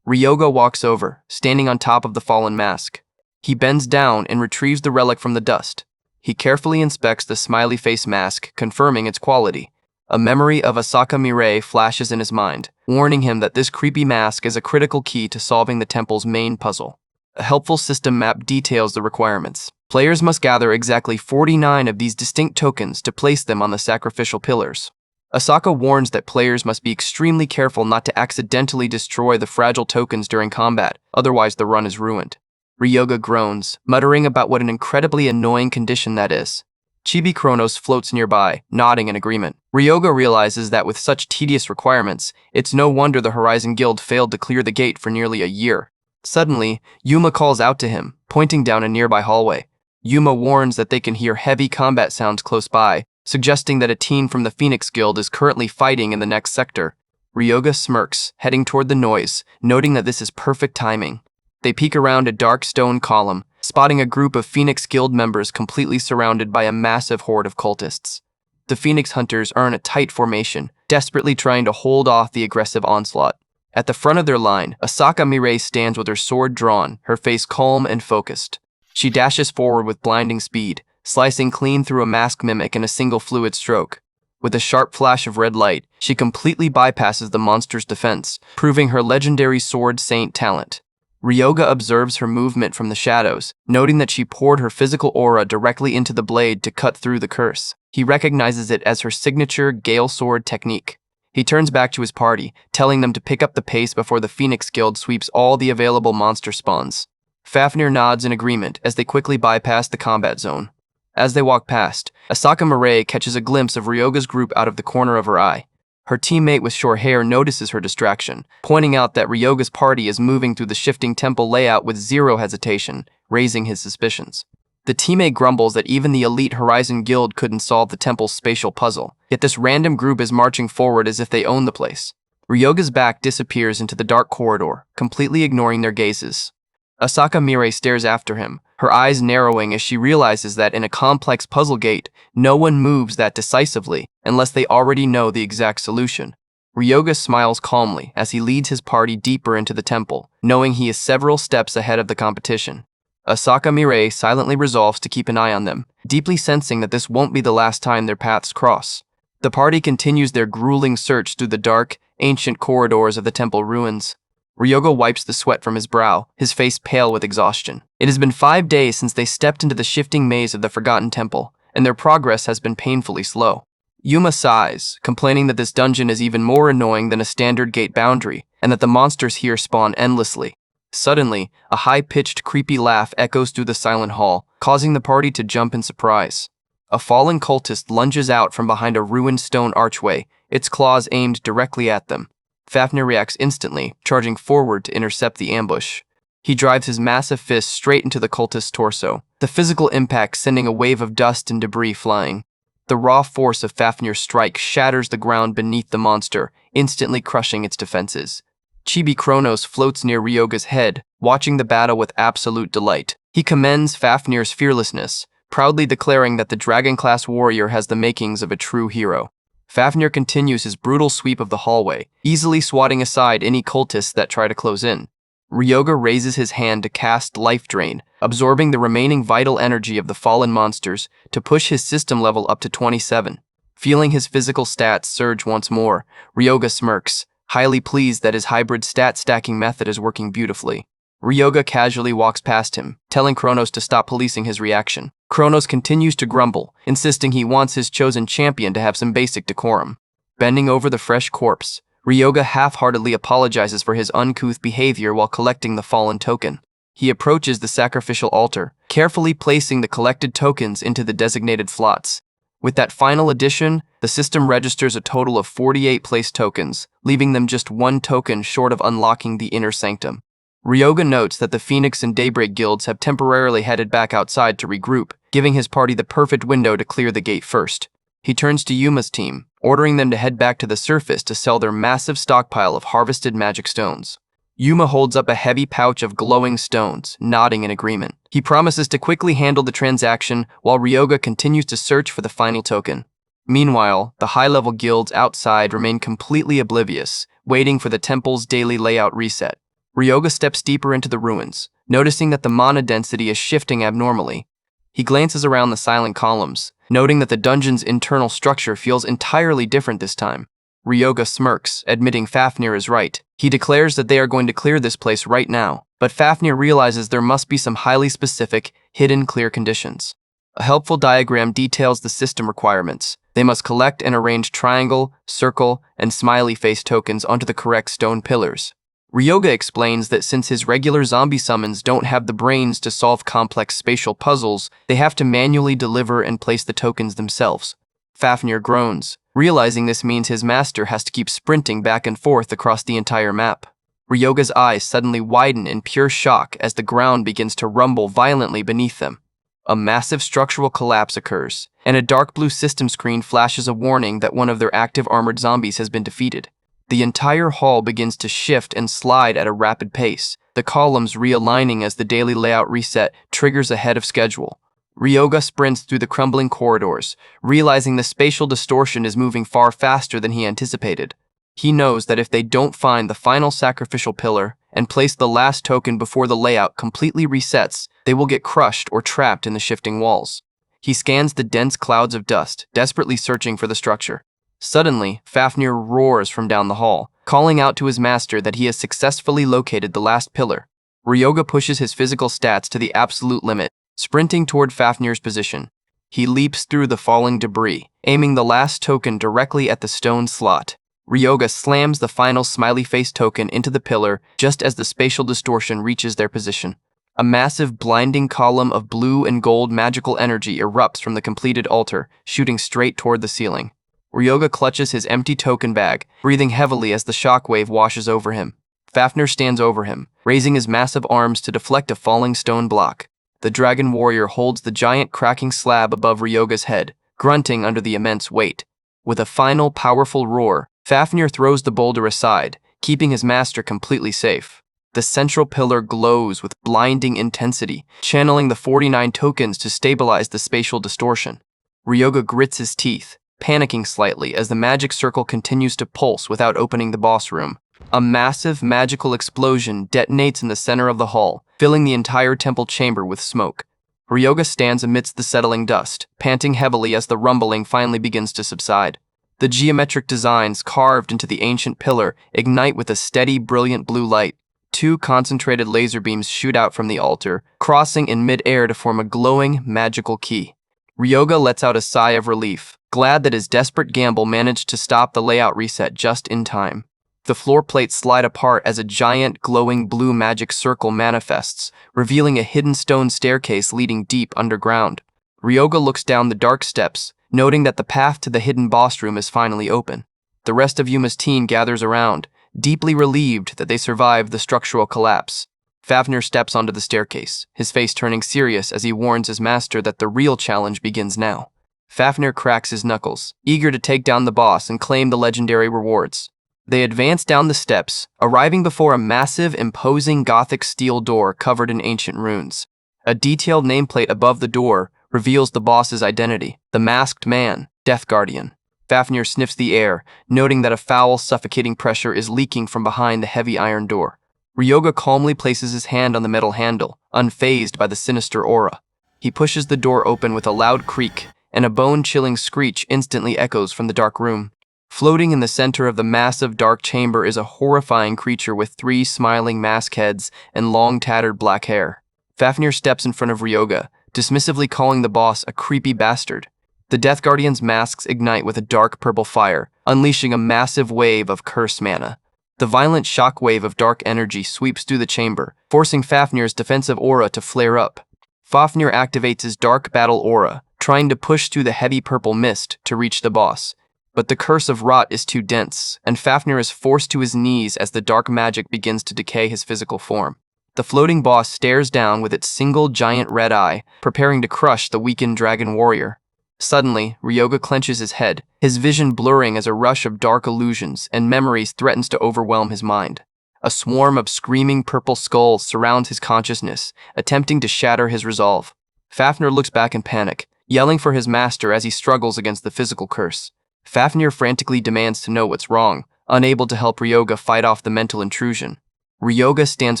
Ryoga walks over, standing on top of the fallen mask. He bends down and retrieves the relic from the dust. He carefully inspects the smiley face mask, confirming its quality. A memory of Asaka Mirai flashes in his mind, warning him that this creepy mask is a critical key to solving the temple's main puzzle. A helpful system map details the requirements. Players must gather exactly 49 of these distinct tokens to place them on the sacrificial pillars. Asaka warns that players must be extremely careful not to accidentally destroy the fragile tokens during combat, otherwise the run is ruined. Ryoga groans, muttering about what an incredibly annoying condition that is. Chibi Kronos floats nearby, nodding in agreement. Ryoga realizes that with such tedious requirements, it's no wonder the Horizon Guild failed to clear the gate for nearly a year. Suddenly, Yuma calls out to him, pointing down a nearby hallway. Yuma warns that they can hear heavy combat sounds close by, suggesting that a team from the Phoenix Guild is currently fighting in the next sector. Ryoga smirks, heading toward the noise, noting that this is perfect timing. They peek around a dark stone column, spotting a group of Phoenix Guild members completely surrounded by a massive horde of cultists. The Phoenix Hunters are in a tight formation, desperately trying to hold off the aggressive onslaught. At the front of their line, Asaka Mirai stands with her sword drawn, her face calm and focused. She dashes forward with blinding speed, slicing clean through a mask mimic in a single fluid stroke. With a sharp flash of red light, she completely bypasses the monster's defense, proving her legendary sword saint talent. Ryoga observes her movement from the shadows, noting that she poured her physical aura directly into the blade to cut through the curse. He recognizes it as her signature Gale Sword technique. He turns back to his party, telling them to pick up the pace before the Phoenix Guild sweeps all the available monster spawns. Fafnir nods in agreement as they quickly bypass the combat zone. As they walk past, Asaka Mirai catches a glimpse of Ryoga's group out of the corner of her eye. Her teammate with short hair notices her distraction, pointing out that Ryoga's party is moving through the shifting temple layout with zero hesitation, raising his suspicions. The teammate grumbles that even the elite Horizon Guild couldn't solve the temple's spatial puzzle, yet this random group is marching forward as if they own the place. Ryoga's back disappears into the dark corridor, completely ignoring their gazes. Asaka Mirai stares after him, her eyes narrowing as she realizes that in a complex puzzle gate, no one moves that decisively unless they already know the exact solution. Ryoga smiles calmly as he leads his party deeper into the temple, knowing he is several steps ahead of the competition. Asaka Mirai silently resolves to keep an eye on them, deeply sensing that this won't be the last time their paths cross. The party continues their grueling search through the dark, ancient corridors of the temple ruins. Ryoga wipes the sweat from his brow, his face pale with exhaustion. It has been 5 days since they stepped into the shifting maze of the Forgotten Temple, and their progress has been painfully slow. Yuma sighs, complaining that this dungeon is even more annoying than a standard gate boundary, and that the monsters here spawn endlessly. Suddenly, a high-pitched, creepy laugh echoes through the silent hall, causing the party to jump in surprise. A fallen cultist lunges out from behind a ruined stone archway, its claws aimed directly at them. Fafnir reacts instantly, charging forward to intercept the ambush. He drives his massive fist straight into the cultist's torso, the physical impact sending a wave of dust and debris flying. The raw force of Fafnir's strike shatters the ground beneath the monster, instantly crushing its defenses. Chibi Kronos floats near Ryoga's head, watching the battle with absolute delight. He commends Fafnir's fearlessness, proudly declaring that the dragon-class warrior has the makings of a true hero. Fafnir continues his brutal sweep of the hallway, easily swatting aside any cultists that try to close in. Ryoga raises his hand to cast Life Drain, absorbing the remaining vital energy of the fallen monsters to push his system level up to 27. Feeling his physical stats surge once more, Ryoga smirks, highly pleased that his hybrid stat stacking method is working beautifully. Ryoga casually walks past him, telling Kronos to stop policing his reaction. Kronos continues to grumble, insisting he wants his chosen champion to have some basic decorum. Bending over the fresh corpse, Ryoga half-heartedly apologizes for his uncouth behavior while collecting the fallen token. He approaches the sacrificial altar, carefully placing the collected tokens into the designated slots. With that final addition, the system registers a total of 48 placed tokens, leaving them just one token short of unlocking the inner sanctum. Ryoga notes that the Phoenix and Daybreak guilds have temporarily headed back outside to regroup, giving his party the perfect window to clear the gate first. He turns to Yuma's team, ordering them to head back to the surface to sell their massive stockpile of harvested magic stones. Yuma holds up a heavy pouch of glowing stones, nodding in agreement. He promises to quickly handle the transaction while Ryoga continues to search for the final token. Meanwhile, the high-level guilds outside remain completely oblivious, waiting for the temple's daily layout reset. Ryoga steps deeper into the ruins, noticing that the mana density is shifting abnormally. He glances around the silent columns, noting that the dungeon's internal structure feels entirely different this time. Ryoga smirks, admitting Fafnir is right. He declares that they are going to clear this place right now, but Fafnir realizes there must be some highly specific, hidden clear conditions. A helpful diagram details the system requirements. They must collect and arrange triangle, circle, and smiley face tokens onto the correct stone pillars. Ryoga explains that since his regular zombie summons don't have the brains to solve complex spatial puzzles, they have to manually deliver and place the tokens themselves. Fafnir groans, realizing this means his master has to keep sprinting back and forth across the entire map. Ryoga's eyes suddenly widen in pure shock as the ground begins to rumble violently beneath them. A massive structural collapse occurs, and a dark blue system screen flashes a warning that one of their active armored zombies has been defeated. The entire hall begins to shift and slide at a rapid pace, the columns realigning as the daily layout reset triggers ahead of schedule. Ryoga sprints through the crumbling corridors, realizing the spatial distortion is moving far faster than he anticipated. He knows that if they don't find the final sacrificial pillar and place the last token before the layout completely resets, they will get crushed or trapped in the shifting walls. He scans the dense clouds of dust, desperately searching for the structure. Suddenly, Fafnir roars from down the hall, calling out to his master that he has successfully located the last pillar. Ryoga pushes his physical stats to the absolute limit, sprinting toward Fafnir's position. He leaps through the falling debris, aiming the last token directly at the stone slot. Ryoga slams the final smiley face token into the pillar just as the spatial distortion reaches their position. A massive blinding column of blue and gold magical energy erupts from the completed altar, shooting straight toward the ceiling. Ryoga clutches his empty token bag, breathing heavily as the shockwave washes over him. Fafnir stands over him, raising his massive arms to deflect a falling stone block. The dragon warrior holds the giant cracking slab above Ryoga's head, grunting under the immense weight. With a final powerful roar, Fafnir throws the boulder aside, keeping his master completely safe. The central pillar glows with blinding intensity, channeling the 49 tokens to stabilize the spatial distortion. Ryoga grits his teeth, panicking slightly as the magic circle continues to pulse without opening the boss room. A massive magical explosion detonates in the center of the hall, filling the entire temple chamber with smoke. Ryoga stands amidst the settling dust, panting heavily as the rumbling finally begins to subside. The geometric designs carved into the ancient pillar ignite with a steady, brilliant blue light. 2 concentrated laser beams shoot out from the altar, crossing in mid-air to form a glowing, magical key. Ryoga lets out a sigh of relief, glad that his desperate gamble managed to stop the layout reset just in time. The floor plates slide apart as a giant, glowing blue magic circle manifests, revealing a hidden stone staircase leading deep underground. Ryoga looks down the dark steps, noting that the path to the hidden boss room is finally open. The rest of Yuma's team gathers around, deeply relieved that they survived the structural collapse. Fafnir steps onto the staircase, his face turning serious as he warns his master that the real challenge begins now. Fafnir cracks his knuckles, eager to take down the boss and claim the legendary rewards. They advance down the steps, arriving before a massive, imposing Gothic steel door covered in ancient runes. A detailed nameplate above the door reveals the boss's identity, the masked man, Death Guardian. Fafnir sniffs the air, noting that a foul, suffocating pressure is leaking from behind the heavy iron door. Ryoga calmly places his hand on the metal handle, unfazed by the sinister aura. He pushes the door open with a loud creak, and a bone-chilling screech instantly echoes from the dark room. Floating in the center of the massive dark chamber is a horrifying creature with 3 smiling mask heads and long tattered black hair. Fafnir steps in front of Ryoga, dismissively calling the boss a creepy bastard. The Death Guardian's masks ignite with a dark purple fire, unleashing a massive wave of curse mana. The violent shockwave of dark energy sweeps through the chamber, forcing Fafnir's defensive aura to flare up. Fafnir activates his dark battle aura, trying to push through the heavy purple mist to reach the boss. But the curse of rot is too dense, and Fafnir is forced to his knees as the dark magic begins to decay his physical form. The floating boss stares down with its single giant red eye, preparing to crush the weakened dragon warrior. Suddenly, Ryoga clenches his head, his vision blurring as a rush of dark illusions and memories threatens to overwhelm his mind. A swarm of screaming purple skulls surrounds his consciousness, attempting to shatter his resolve. Fafnir looks back in panic, yelling for his master as he struggles against the physical curse. Fafnir frantically demands to know what's wrong, unable to help Ryoga fight off the mental intrusion. Ryoga stands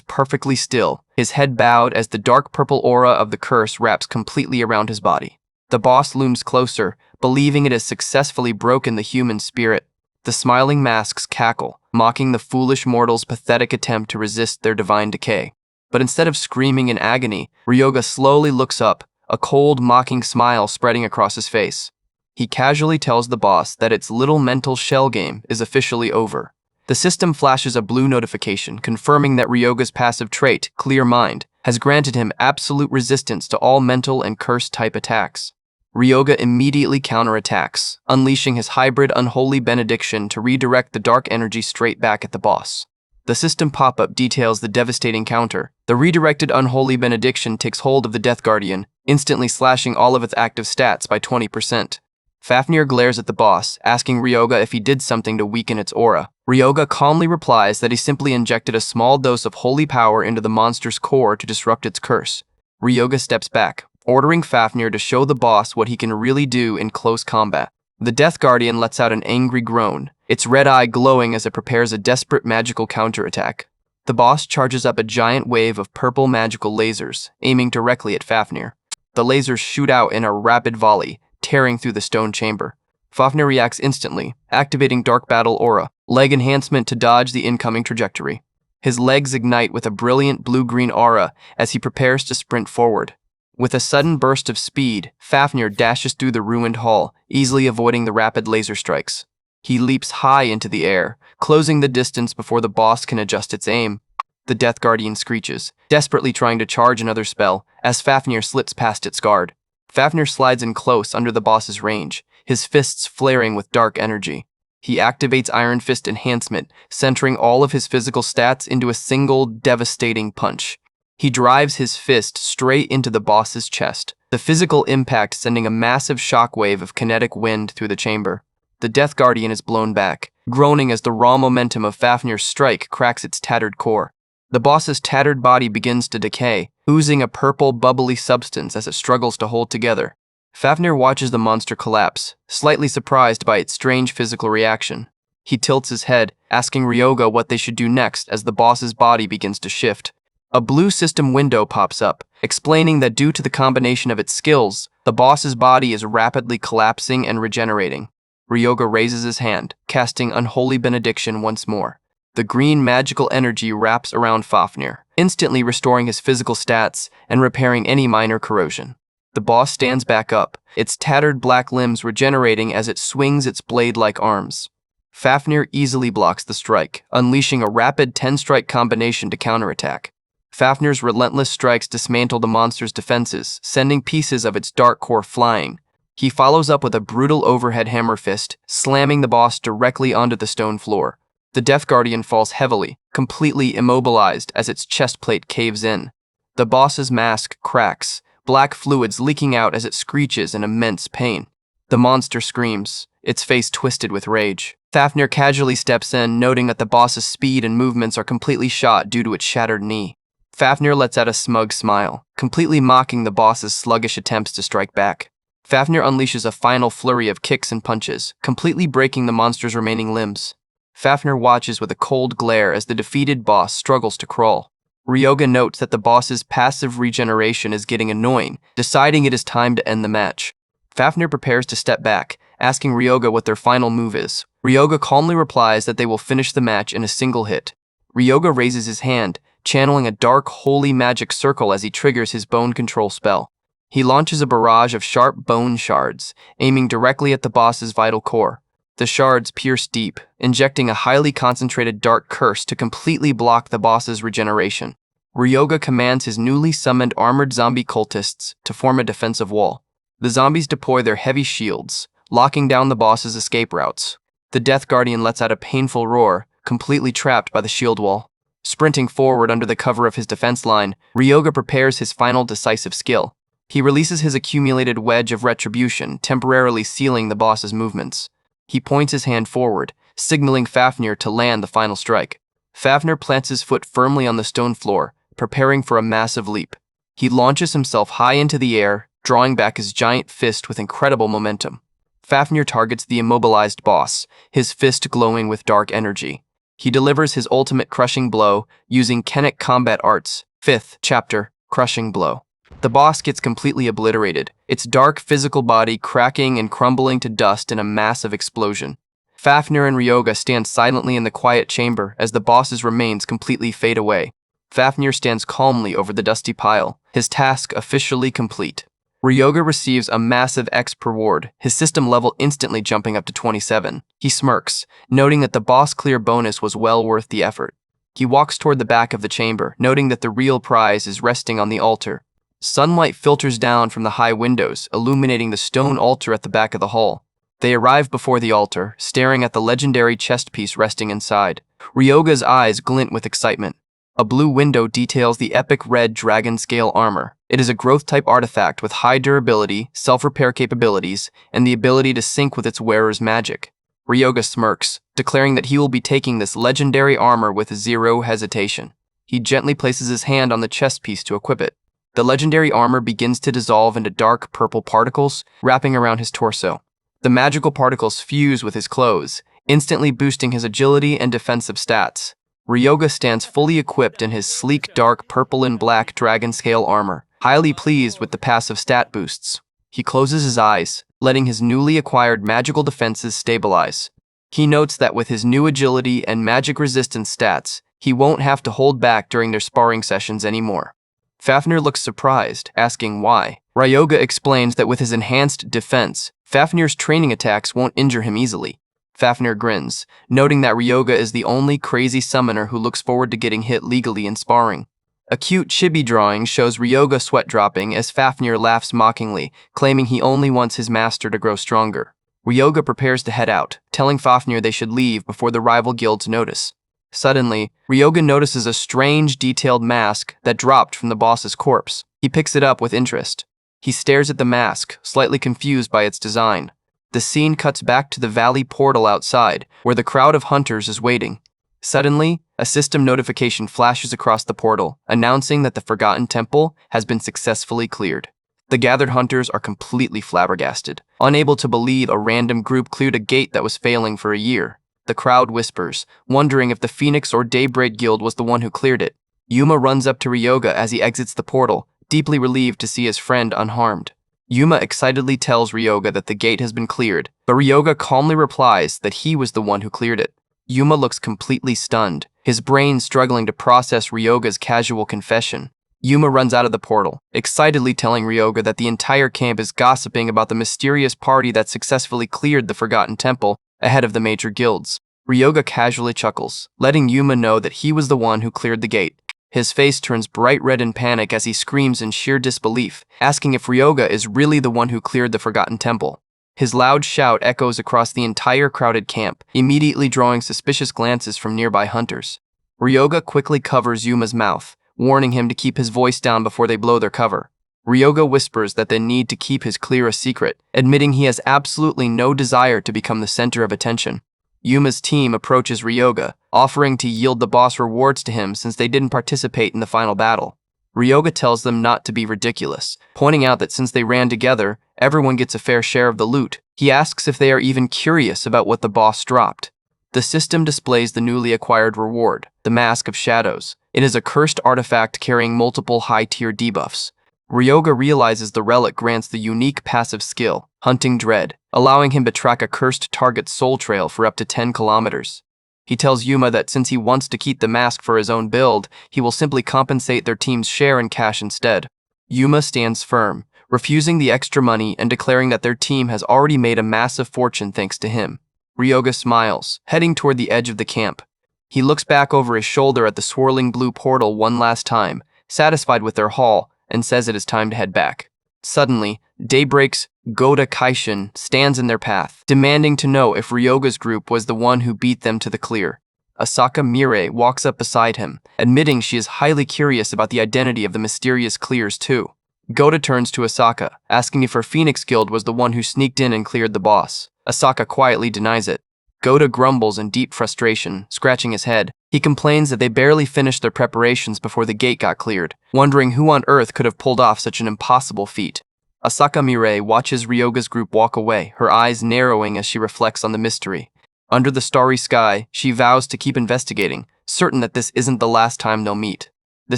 perfectly still, his head bowed as the dark purple aura of the curse wraps completely around his body. The boss looms closer, believing it has successfully broken the human spirit. The smiling masks cackle, mocking the foolish mortal's pathetic attempt to resist their divine decay. But instead of screaming in agony, Ryoga slowly looks up, a cold, mocking smile spreading across his face. He casually tells the boss that its little mental shell game is officially over. The system flashes a blue notification confirming that Ryoga's passive trait, Clear Mind, has granted him absolute resistance to all mental and curse-type attacks. Ryoga immediately counterattacks, unleashing his hybrid Unholy Benediction to redirect the dark energy straight back at the boss. The system pop-up details the devastating counter. The redirected Unholy Benediction takes hold of the Death Guardian, instantly slashing all of its active stats by 20%. Fafnir glares at the boss, asking Ryoga if he did something to weaken its aura. Ryoga calmly replies that he simply injected a small dose of holy power into the monster's core to disrupt its curse. Ryoga steps back, ordering Fafnir to show the boss what he can really do in close combat. The Death Guardian lets out an angry groan, its red eye glowing as it prepares a desperate magical counterattack. The boss charges up a giant wave of purple magical lasers, aiming directly at Fafnir. The lasers shoot out in a rapid volley, tearing through the stone chamber. Fafnir reacts instantly, activating Dark Battle Aura, leg enhancement to dodge the incoming trajectory. His legs ignite with a brilliant blue-green aura as he prepares to sprint forward. With a sudden burst of speed, Fafnir dashes through the ruined hall, easily avoiding the rapid laser strikes. He leaps high into the air, closing the distance before the boss can adjust its aim. The Death Guardian screeches, desperately trying to charge another spell, as Fafnir slits past its guard. Fafnir slides in close under the boss's range, his fists flaring with dark energy. He activates Iron Fist Enhancement, centering all of his physical stats into a single, devastating punch. He drives his fist straight into the boss's chest, the physical impact sending a massive shockwave of kinetic wind through the chamber. The Death Guardian is blown back, groaning as the raw momentum of Fafnir's strike cracks its tattered core. The boss's tattered body begins to decay, oozing a purple, bubbly substance as it struggles to hold together. Fafnir watches the monster collapse, slightly surprised by its strange physical reaction. He tilts his head, asking Ryoga what they should do next as the boss's body begins to shift. A blue system window pops up, explaining that due to the combination of its skills, the boss's body is rapidly collapsing and regenerating. Ryoga raises his hand, casting Unholy Benediction once more. The green magical energy wraps around Fafnir, instantly restoring his physical stats and repairing any minor corrosion. The boss stands back up, its tattered black limbs regenerating as it swings its blade-like arms. Fafnir easily blocks the strike, unleashing a rapid 10-strike combination to counterattack. Fafnir's relentless strikes dismantle the monster's defenses, sending pieces of its dark core flying. He follows up with a brutal overhead hammer fist, slamming the boss directly onto the stone floor. The Death Guardian falls heavily, completely immobilized as its chest plate caves in. The boss's mask cracks, black fluids leaking out as it screeches in immense pain. The monster screams, its face twisted with rage. Fafnir casually steps in, noting that the boss's speed and movements are completely shot due to its shattered knee. Fafnir lets out a smug smile, completely mocking the boss's sluggish attempts to strike back. Fafnir unleashes a final flurry of kicks and punches, completely breaking the monster's remaining limbs. Fafnir watches with a cold glare as the defeated boss struggles to crawl. Ryoga notes that the boss's passive regeneration is getting annoying, deciding it is time to end the match. Fafnir prepares to step back, asking Ryoga what their final move is. Ryoga calmly replies that they will finish the match in a single hit. Ryoga raises his hand, channeling a dark, holy magic circle as he triggers his bone control spell. He launches a barrage of sharp bone shards, aiming directly at the boss's vital core. The shards pierce deep, injecting a highly concentrated dark curse to completely block the boss's regeneration. Ryoga commands his newly summoned armored zombie cultists to form a defensive wall. The zombies deploy their heavy shields, locking down the boss's escape routes. The Death Guardian lets out a painful roar, completely trapped by the shield wall. Sprinting forward under the cover of his defense line, Ryoga prepares his final decisive skill. He releases his accumulated wedge of retribution, temporarily sealing the boss's movements. He points his hand forward, signaling Fafnir to land the final strike. Fafnir plants his foot firmly on the stone floor, preparing for a massive leap. He launches himself high into the air, drawing back his giant fist with incredible momentum. Fafnir targets the immobilized boss, his fist glowing with dark energy. He delivers his ultimate crushing blow using Kennic combat arts. 5th chapter, Crushing Blow. The boss gets completely obliterated, its dark physical body cracking and crumbling to dust in a massive explosion. Fafnir and Ryoga stand silently in the quiet chamber as the boss's remains completely fade away. Fafnir stands calmly over the dusty pile, his task officially complete. Ryoga receives a massive exp reward, his system level instantly jumping up to 27. He smirks, noting that the boss clear bonus was well worth the effort. He walks toward the back of the chamber, noting that the real prize is resting on the altar. Sunlight filters down from the high windows, illuminating the stone altar at the back of the hall. They arrive before the altar, staring at the legendary chest piece resting inside. Ryoga's eyes glint with excitement. A blue window details the epic red dragon scale armor. It is a growth-type artifact with high durability, self-repair capabilities, and the ability to sync with its wearer's magic. Ryoga smirks, declaring that he will be taking this legendary armor with zero hesitation. He gently places his hand on the chest piece to equip it. The legendary armor begins to dissolve into dark purple particles, wrapping around his torso. The magical particles fuse with his clothes, instantly boosting his agility and defensive stats. Ryoga stands fully equipped in his sleek dark purple and black dragon scale armor, highly pleased with the passive stat boosts. He closes his eyes, letting his newly acquired magical defenses stabilize. He notes that with his new agility and magic resistance stats, he won't have to hold back during their sparring sessions anymore. Fafnir looks surprised, asking why. Ryoga explains that with his enhanced defense, Fafnir's training attacks won't injure him easily. Fafnir grins, noting that Ryoga is the only crazy summoner who looks forward to getting hit legally in sparring. A cute chibi drawing shows Ryoga sweat dropping as Fafnir laughs mockingly, claiming he only wants his master to grow stronger. Ryoga prepares to head out, telling Fafnir they should leave before the rival guilds notice. Suddenly, Ryoga notices a strange, detailed mask that dropped from the boss's corpse. He picks it up with interest. He stares at the mask, slightly confused by its design. The scene cuts back to the valley portal outside, where the crowd of hunters is waiting. Suddenly, a system notification flashes across the portal, announcing that the Forgotten Temple has been successfully cleared. The gathered hunters are completely flabbergasted, unable to believe a random group cleared a gate that was failing for a year. The crowd whispers, wondering if the Phoenix or Daybreak Guild was the one who cleared it. Yuma runs up to Ryoga as he exits the portal, deeply relieved to see his friend unharmed. Yuma excitedly tells Ryoga that the gate has been cleared, but Ryoga calmly replies that he was the one who cleared it. Yuma looks completely stunned, his brain struggling to process Ryoga's casual confession. Yuma runs out of the portal, excitedly telling Ryoga that the entire camp is gossiping about the mysterious party that successfully cleared the Forgotten Temple ahead of the major guilds. Ryoga casually chuckles, letting Yuma know that he was the one who cleared the gate. His face turns bright red in panic as he screams in sheer disbelief, asking if Ryoga is really the one who cleared the Forgotten Temple. His loud shout echoes across the entire crowded camp, immediately drawing suspicious glances from nearby hunters. Ryoga quickly covers Yuma's mouth, warning him to keep his voice down before they blow their cover. Ryoga whispers that they need to keep his clear a secret, admitting he has absolutely no desire to become the center of attention. Yuma's team approaches Ryoga, offering to yield the boss rewards to him since they didn't participate in the final battle. Ryoga tells them not to be ridiculous, pointing out that since they ran together, everyone gets a fair share of the loot. He asks if they are even curious about what the boss dropped. The system displays the newly acquired reward, the Mask of Shadows. It is a cursed artifact carrying multiple high-tier debuffs. Ryoga realizes the relic grants the unique passive skill, Hunting Dread, allowing him to track a cursed target's soul trail for up to 10 kilometers. He tells Yuma that since he wants to keep the mask for his own build, he will simply compensate their team's share in cash instead. Yuma stands firm, refusing the extra money and declaring that their team has already made a massive fortune thanks to him. Ryoga smiles, heading toward the edge of the camp. He looks back over his shoulder at the swirling blue portal one last time, satisfied with their haul, and says it is time to head back. Suddenly, Daybreak's Goda Kaishin stands in their path, demanding to know if Ryoga's group was the one who beat them to the clear. Asaka Mirei walks up beside him, admitting she is highly curious about the identity of the mysterious clears too. Goda turns to Asaka, asking if her Phoenix Guild was the one who sneaked in and cleared the boss. Asaka quietly denies it. Goda grumbles in deep frustration, scratching his head. He complains that they barely finished their preparations before the gate got cleared, wondering who on earth could have pulled off such an impossible feat. Asaka Mirei watches Ryoga's group walk away, her eyes narrowing as she reflects on the mystery. Under the starry sky, she vows to keep investigating, certain that this isn't the last time they'll meet. The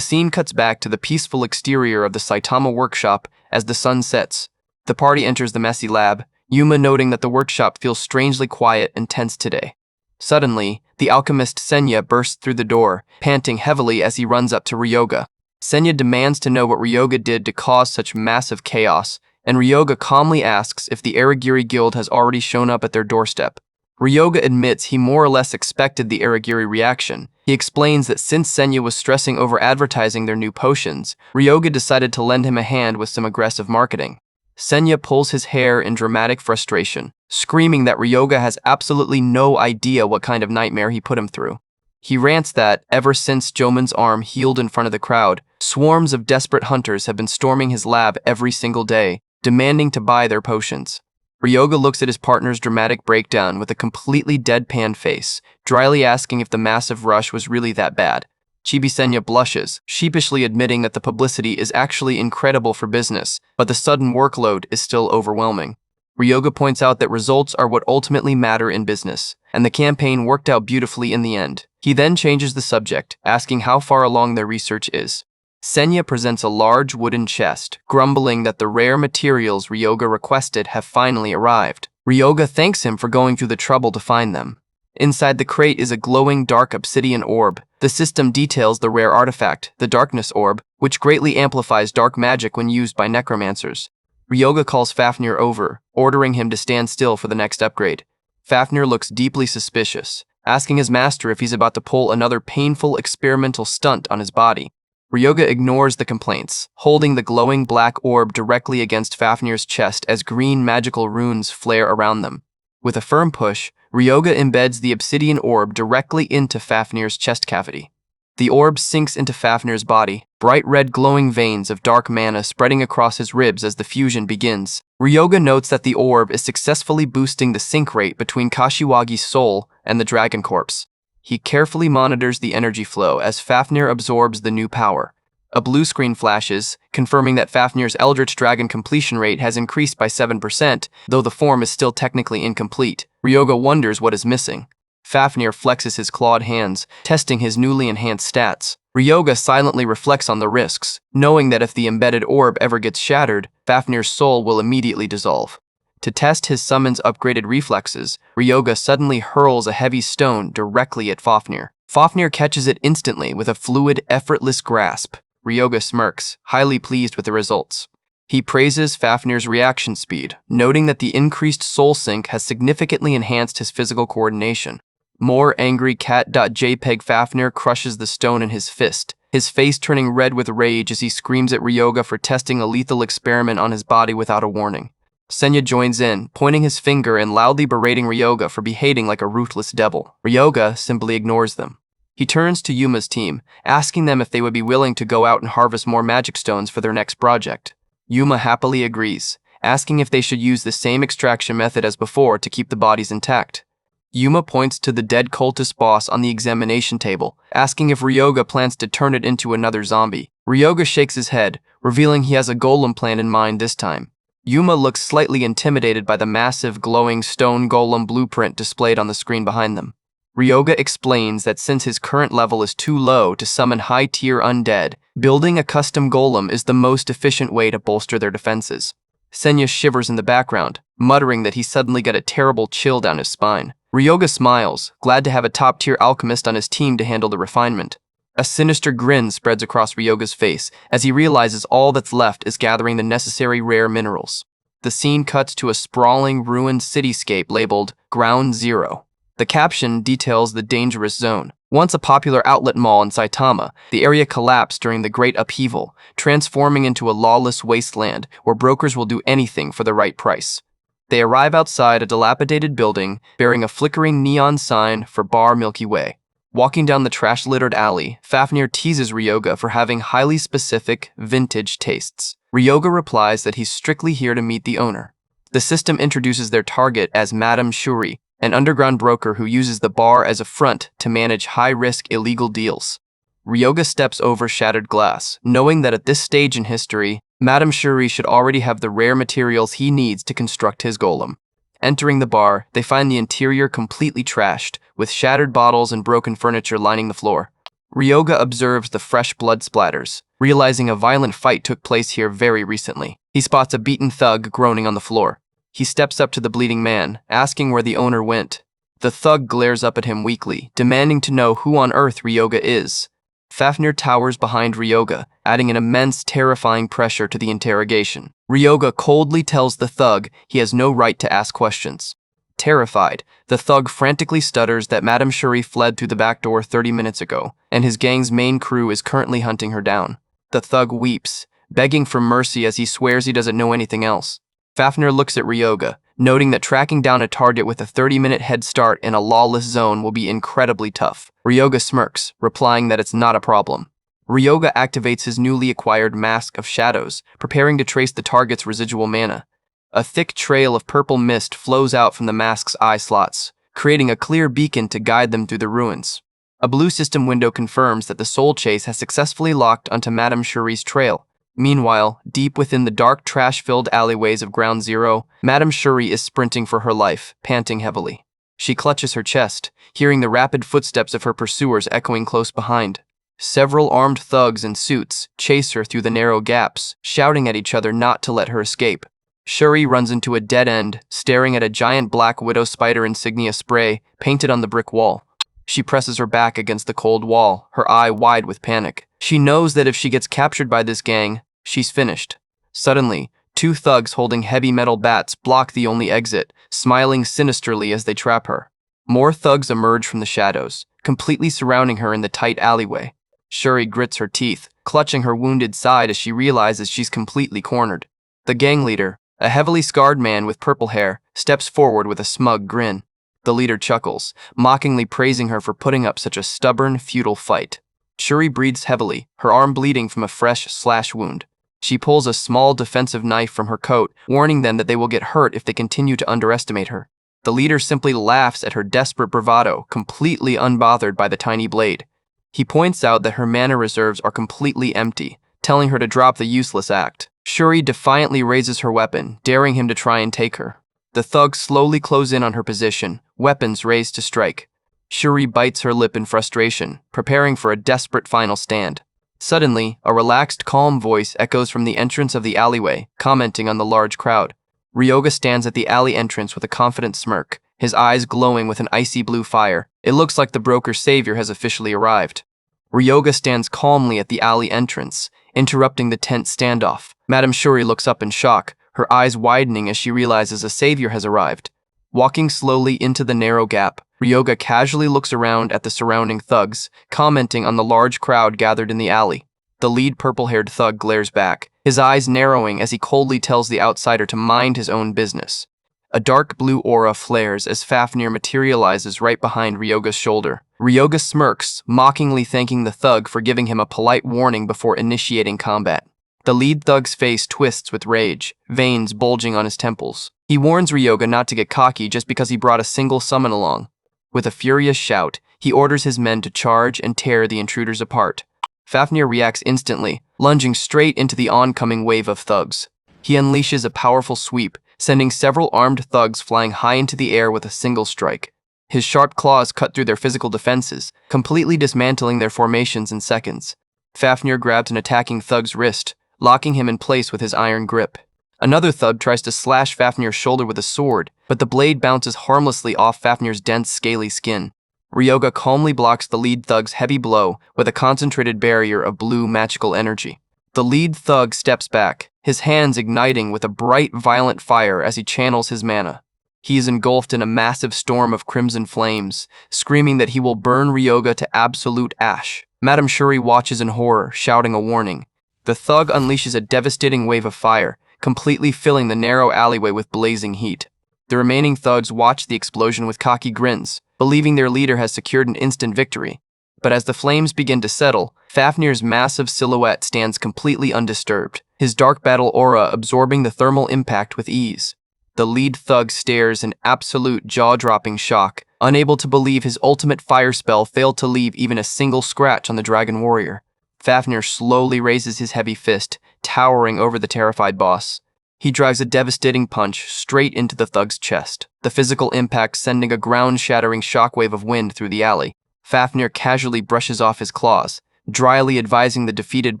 scene cuts back to the peaceful exterior of the Saitama workshop as the sun sets. The party enters the messy lab, Yuma noting that the workshop feels strangely quiet and tense today. Suddenly, the alchemist Senya bursts through the door, panting heavily as he runs up to Ryoga. Senya demands to know what Ryoga did to cause such massive chaos, and Ryoga calmly asks if the Aragiri Guild has already shown up at their doorstep. Ryoga admits he more or less expected the Aragiri reaction. He explains that since Senya was stressing over advertising their new potions, Ryoga decided to lend him a hand with some aggressive marketing. Senya pulls his hair in dramatic frustration, screaming that Ryoga has absolutely no idea what kind of nightmare he put him through. He rants that, ever since Joman's arm healed in front of the crowd, swarms of desperate hunters have been storming his lab every single day, demanding to buy their potions. Ryoga looks at his partner's dramatic breakdown with a completely deadpan face, dryly asking if the massive rush was really that bad. Chibi Senya blushes, sheepishly admitting that the publicity is actually incredible for business, but the sudden workload is still overwhelming. Ryoga points out that results are what ultimately matter in business, and the campaign worked out beautifully in the end. He then changes the subject, asking how far along their research is. Senya presents a large wooden chest, grumbling that the rare materials Ryoga requested have finally arrived. Ryoga thanks him for going through the trouble to find them. Inside the crate is a glowing dark obsidian orb. The system details the rare artifact, the Darkness Orb, which greatly amplifies dark magic when used by necromancers. Ryoga calls Fafnir over, ordering him to stand still for the next upgrade. Fafnir looks deeply suspicious, asking his master if he's about to pull another painful experimental stunt on his body. Ryoga ignores the complaints, holding the glowing black orb directly against Fafnir's chest as green magical runes flare around them. With a firm push, Ryoga embeds the obsidian orb directly into Fafnir's chest cavity. The orb sinks into Fafnir's body, bright red glowing veins of dark mana spreading across his ribs as the fusion begins. Ryoga notes that the orb is successfully boosting the sync rate between Kashiwagi's soul and the dragon corpse. He carefully monitors the energy flow as Fafnir absorbs the new power. A blue screen flashes, confirming that Fafnir's Eldritch Dragon completion rate has increased by 7%, though the form is still technically incomplete. Ryoga wonders what is missing. Fafnir flexes his clawed hands, testing his newly enhanced stats. Ryoga silently reflects on the risks, knowing that if the embedded orb ever gets shattered, Fafnir's soul will immediately dissolve. To test his summon's upgraded reflexes, Ryoga suddenly hurls a heavy stone directly at Fafnir. Fafnir catches it instantly with a fluid, effortless grasp. Ryoga smirks, highly pleased with the results. He praises Fafnir's reaction speed, noting that the increased soul sync has significantly enhanced his physical coordination. More angry cat.jpg Fafnir crushes the stone in his fist, his face turning red with rage as he screams at Ryoga for testing a lethal experiment on his body without a warning. Senya joins in, pointing his finger and loudly berating Ryoga for behaving like a ruthless devil. Ryoga simply ignores them. He turns to Yuma's team, asking them if they would be willing to go out and harvest more magic stones for their next project. Yuma happily agrees, asking if they should use the same extraction method as before to keep the bodies intact. Yuma points to the dead cultist boss on the examination table, asking if Ryoga plans to turn it into another zombie. Ryoga shakes his head, revealing he has a golem plan in mind this time. Yuma looks slightly intimidated by the massive glowing stone golem blueprint displayed on the screen behind them. Ryoga explains that since his current level is too low to summon high-tier undead, building a custom golem is the most efficient way to bolster their defenses. Senya shivers in the background, muttering that he suddenly got a terrible chill down his spine. Ryoga smiles, glad to have a top-tier alchemist on his team to handle the refinement. A sinister grin spreads across Ryoga's face as he realizes all that's left is gathering the necessary rare minerals. The scene cuts to a sprawling, ruined cityscape labeled Ground Zero. The caption details the dangerous zone. Once a popular outlet mall in Saitama, the area collapsed during the Great Upheaval, transforming into a lawless wasteland where brokers will do anything for the right price. They arrive outside a dilapidated building bearing a flickering neon sign for Bar Milky Way. Walking down the trash-littered alley, Fafnir teases Ryoga for having highly specific, vintage tastes. Ryoga replies that he's strictly here to meet the owner. The system introduces their target as Madame Shuri, an underground broker who uses the bar as a front to manage high-risk illegal deals. Ryoga steps over shattered glass, knowing that at this stage in history, Madame Shuri should already have the rare materials he needs to construct his golem. Entering the bar, they find the interior completely trashed, with shattered bottles and broken furniture lining the floor. Ryoga observes the fresh blood splatters, realizing a violent fight took place here very recently. He spots a beaten thug groaning on the floor. He steps up to the bleeding man, asking where the owner went. The thug glares up at him weakly, demanding to know who on earth Ryoga is. Fafnir towers behind Ryoga, adding an immense, terrifying pressure to the interrogation. Ryoga coldly tells the thug he has no right to ask questions. Terrified, the thug frantically stutters that Madame Shuri fled through the back door 30 minutes ago, and his gang's main crew is currently hunting her down. The thug weeps, begging for mercy as he swears he doesn't know anything else. Fafnir looks at Ryoga, noting that tracking down a target with a 30-minute head start in a lawless zone will be incredibly tough. Ryoga smirks, replying that it's not a problem. Ryoga activates his newly acquired Mask of Shadows, preparing to trace the target's residual mana. A thick trail of purple mist flows out from the mask's eye slots, creating a clear beacon to guide them through the ruins. A blue system window confirms that the soul chase has successfully locked onto Madame Shuri's trail. Meanwhile, deep within the dark, trash-filled alleyways of Ground Zero, Madame Shuri is sprinting for her life, panting heavily. She clutches her chest, hearing the rapid footsteps of her pursuers echoing close behind. Several armed thugs in suits chase her through the narrow gaps, shouting at each other not to let her escape. Shuri runs into a dead end, staring at a giant black widow spider insignia spray painted on the brick wall. She presses her back against the cold wall, her eye wide with panic. She knows that if she gets captured by this gang, she's finished. Suddenly, two thugs holding heavy metal bats block the only exit, smiling sinisterly as they trap her. More thugs emerge from the shadows, completely surrounding her in the tight alleyway. Shuri grits her teeth, clutching her wounded side as she realizes she's completely cornered. The gang leader, a heavily scarred man with purple hair, steps forward with a smug grin. The leader chuckles, mockingly praising her for putting up such a stubborn, futile fight. Shuri breathes heavily, her arm bleeding from a fresh slash wound. She pulls a small defensive knife from her coat, warning them that they will get hurt if they continue to underestimate her. The leader simply laughs at her desperate bravado, completely unbothered by the tiny blade. He points out that her mana reserves are completely empty, telling her to drop the useless act. Shuri defiantly raises her weapon, daring him to try and take her. The thugs slowly close in on her position, weapons raised to strike. Shuri bites her lip in frustration, preparing for a desperate final stand. Suddenly, a relaxed, calm voice echoes from the entrance of the alleyway, commenting on the large crowd. Ryoga stands at the alley entrance with a confident smirk, his eyes glowing with an icy blue fire. It looks like the broker's savior has officially arrived. Ryoga stands calmly at the alley entrance, interrupting the tense standoff. Madame Shuri looks up in shock, her eyes widening as she realizes a savior has arrived. Walking slowly into the narrow gap, Ryoga casually looks around at the surrounding thugs, commenting on the large crowd gathered in the alley. The lead purple-haired thug glares back, his eyes narrowing as he coldly tells the outsider to mind his own business. A dark blue aura flares as Fafnir materializes right behind Ryoga's shoulder. Ryoga smirks, mockingly thanking the thug for giving him a polite warning before initiating combat. The lead thug's face twists with rage, veins bulging on his temples. He warns Ryoga not to get cocky just because he brought a single summon along. With a furious shout, he orders his men to charge and tear the intruders apart. Fafnir reacts instantly, lunging straight into the oncoming wave of thugs. He unleashes a powerful sweep, sending several armed thugs flying high into the air with a single strike. His sharp claws cut through their physical defenses, completely dismantling their formations in seconds. Fafnir grabs an attacking thug's wrist, locking him in place with his iron grip. Another thug tries to slash Fafnir's shoulder with a sword, but the blade bounces harmlessly off Fafnir's dense, scaly skin. Ryoga calmly blocks the lead thug's heavy blow with a concentrated barrier of blue magical energy. The lead thug steps back, his hands igniting with a bright, violent fire as he channels his mana. He is engulfed in a massive storm of crimson flames, screaming that he will burn Ryoga to absolute ash. Madame Shuri watches in horror, shouting a warning. The thug unleashes a devastating wave of fire, completely filling the narrow alleyway with blazing heat. The remaining thugs watch the explosion with cocky grins, believing their leader has secured an instant victory. But as the flames begin to settle, Fafnir's massive silhouette stands completely undisturbed, his dark battle aura absorbing the thermal impact with ease. The lead thug stares in absolute jaw-dropping shock, unable to believe his ultimate fire spell failed to leave even a single scratch on the dragon warrior. Fafnir slowly raises his heavy fist, towering over the terrified boss. He drives a devastating punch straight into the thug's chest, the physical impact sending a ground-shattering shockwave of wind through the alley. Fafnir casually brushes off his claws, dryly advising the defeated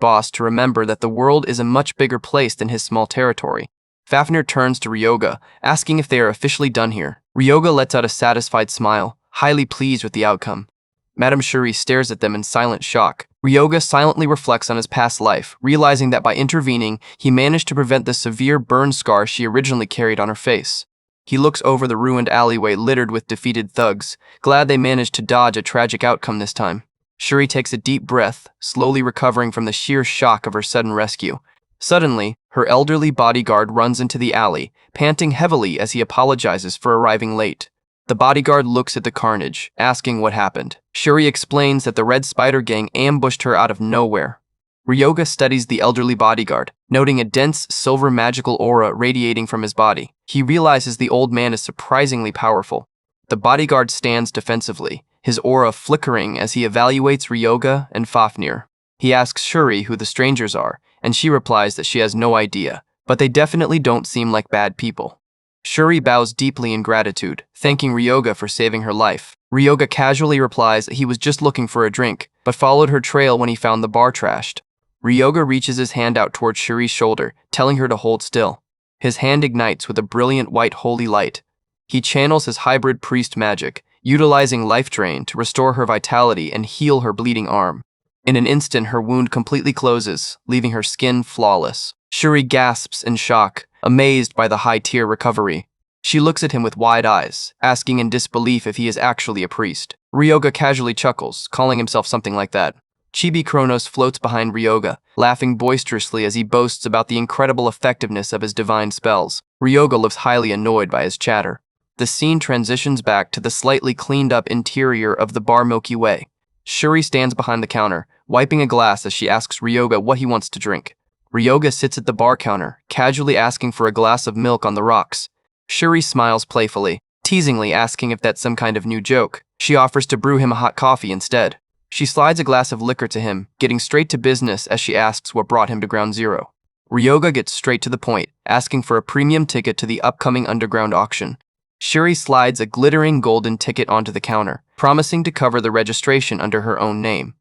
boss to remember that the world is a much bigger place than his small territory. Fafnir turns to Ryoga, asking if they are officially done here. Ryoga lets out a satisfied smile, highly pleased with the outcome. Madame Shuri stares at them in silent shock. Ryoga silently reflects on his past life, realizing that by intervening, he managed to prevent the severe burn scar she originally carried on her face. He looks over the ruined alleyway littered with defeated thugs, glad they managed to dodge a tragic outcome this time. Shuri takes a deep breath, slowly recovering from the sheer shock of her sudden rescue. Suddenly, her elderly bodyguard runs into the alley, panting heavily as he apologizes for arriving late. The bodyguard looks at the carnage, asking what happened. Shuri explains that the Red Spider gang ambushed her out of nowhere. Ryoga studies the elderly bodyguard, noting a dense silver magical aura radiating from his body. He realizes the old man is surprisingly powerful. The bodyguard stands defensively, his aura flickering as he evaluates Ryoga and Fafnir. He asks Shuri who the strangers are, and she replies that she has no idea, but they definitely don't seem like bad people. Shuri bows deeply in gratitude, thanking Ryoga for saving her life. Ryoga casually replies that he was just looking for a drink, but followed her trail when he found the bar trashed. Ryoga reaches his hand out towards Shuri's shoulder, telling her to hold still. His hand ignites with a brilliant white holy light. He channels his hybrid priest magic, utilizing life drain to restore her vitality and heal her bleeding arm. In an instant, her wound completely closes, leaving her skin flawless. Shuri gasps in shock, amazed by the high-tier recovery. She looks at him with wide eyes, asking in disbelief if he is actually a priest. Ryoga casually chuckles, calling himself something like that. Chibi Kronos floats behind Ryoga, laughing boisterously as he boasts about the incredible effectiveness of his divine spells. Ryoga looks highly annoyed by his chatter. The scene transitions back to the slightly cleaned-up interior of the bar Milky Way. Shuri stands behind the counter, wiping a glass as she asks Ryoga what he wants to drink. Ryoga sits at the bar counter, casually asking for a glass of milk on the rocks. Shuri smiles playfully, teasingly asking if that's some kind of new joke. She offers to brew him a hot coffee instead. She slides a glass of liquor to him, getting straight to business as she asks what brought him to Ground Zero. Ryoga gets straight to the point, asking for a premium ticket to the upcoming underground auction. Shuri slides a glittering golden ticket onto the counter, promising to cover the registration under her own name.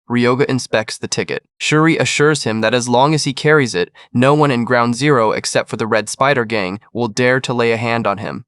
Ryoga inspects the ticket. Shuri assures him that as long as he carries it, no one in Ground Zero except for the Red Spider gang will dare to lay a hand on him.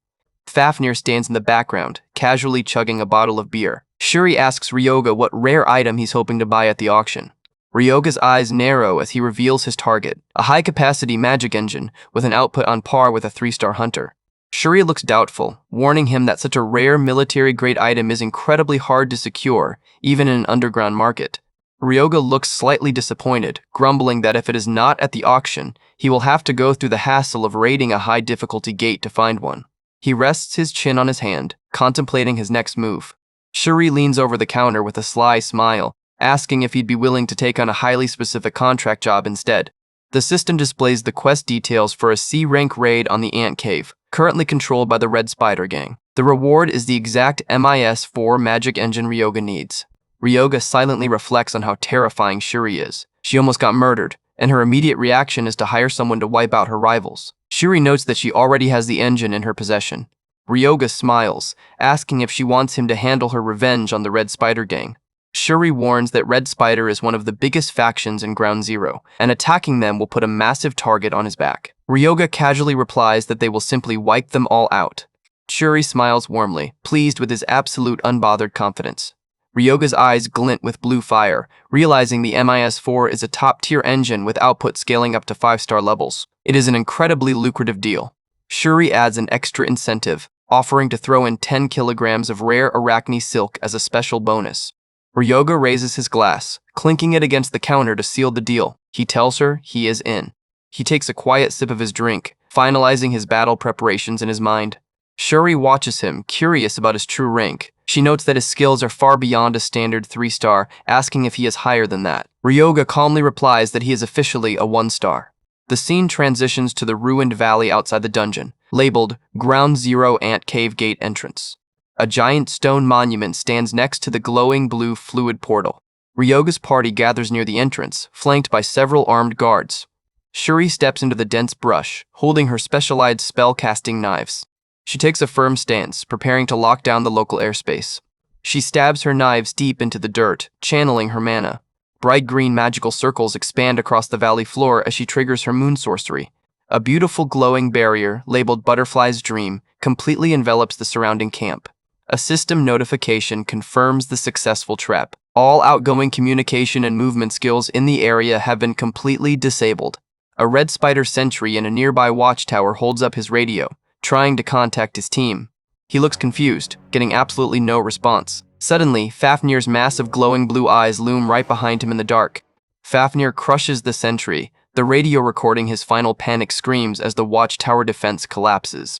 Fafnir stands in the background, casually chugging a bottle of beer. Shuri asks Ryoga what rare item he's hoping to buy at the auction. Ryoga's eyes narrow as he reveals his target, a high-capacity magic engine with an output on par with a 3-star hunter. Shuri looks doubtful, warning him that such a rare military-grade item is incredibly hard to secure, even in an underground market. Ryoga looks slightly disappointed, grumbling that if it is not at the auction, he will have to go through the hassle of raiding a high-difficulty gate to find one. He rests his chin on his hand, contemplating his next move. Shuri leans over the counter with a sly smile, asking if he'd be willing to take on a highly specific contract job instead. The system displays the quest details for a C-rank raid on the Ant Cave, currently controlled by the Red Spider gang. The reward is the exact MIS-4 magic engine Ryoga needs. Ryoga silently reflects on how terrifying Shuri is. She almost got murdered, and her immediate reaction is to hire someone to wipe out her rivals. Shuri notes that she already has the engine in her possession. Ryoga smiles, asking if she wants him to handle her revenge on the Red Spider gang. Shuri warns that Red Spider is one of the biggest factions in Ground Zero, and attacking them will put a massive target on his back. Ryoga casually replies that they will simply wipe them all out. Shuri smiles warmly, pleased with his absolute unbothered confidence. Ryoga's eyes glint with blue fire, realizing the MIS-4 is a top-tier engine with output scaling up to 5-star levels. It is an incredibly lucrative deal. Shuri adds an extra incentive, offering to throw in 10 kilograms of rare arachne silk as a special bonus. Ryoga raises his glass, clinking it against the counter to seal the deal. He tells her he is in. He takes a quiet sip of his drink, finalizing his battle preparations in his mind. Shuri watches him, curious about his true rank. She notes that his skills are far beyond a standard 3-star, asking if he is higher than that. Ryoga calmly replies that he is officially a 1-star. The scene transitions to the ruined valley outside the dungeon, labeled Ground Zero Ant Cave Gate Entrance. A giant stone monument stands next to the glowing blue fluid portal. Ryoga's party gathers near the entrance, flanked by several armed guards. Shuri steps into the dense brush, holding her specialized spell-casting knives. She takes a firm stance, preparing to lock down the local airspace. She stabs her knives deep into the dirt, channeling her mana. Bright green magical circles expand across the valley floor as she triggers her moon sorcery. A beautiful glowing barrier, labeled Butterfly's Dream, completely envelops the surrounding camp. A system notification confirms the successful trap. All outgoing communication and movement skills in the area have been completely disabled. A red spider sentry in a nearby watchtower holds up his radio, trying to contact his team. He looks confused, getting absolutely no response. Suddenly, Fafnir's massive glowing blue eyes loom right behind him in the dark. Fafnir crushes the sentry, the radio recording his final panic screams as the watchtower defense collapses.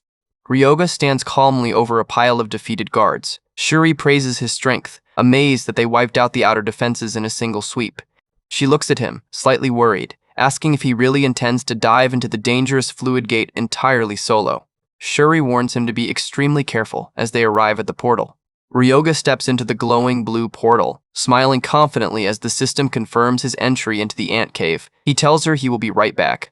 Ryoga stands calmly over a pile of defeated guards. Shuri praises his strength, amazed that they wiped out the outer defenses in a single sweep. She looks at him, slightly worried, asking if he really intends to dive into the dangerous fluid gate entirely solo. Shuri warns him to be extremely careful as they arrive at the portal. Ryoga steps into the glowing blue portal, smiling confidently as the system confirms his entry into the ant cave. He tells her he will be right back.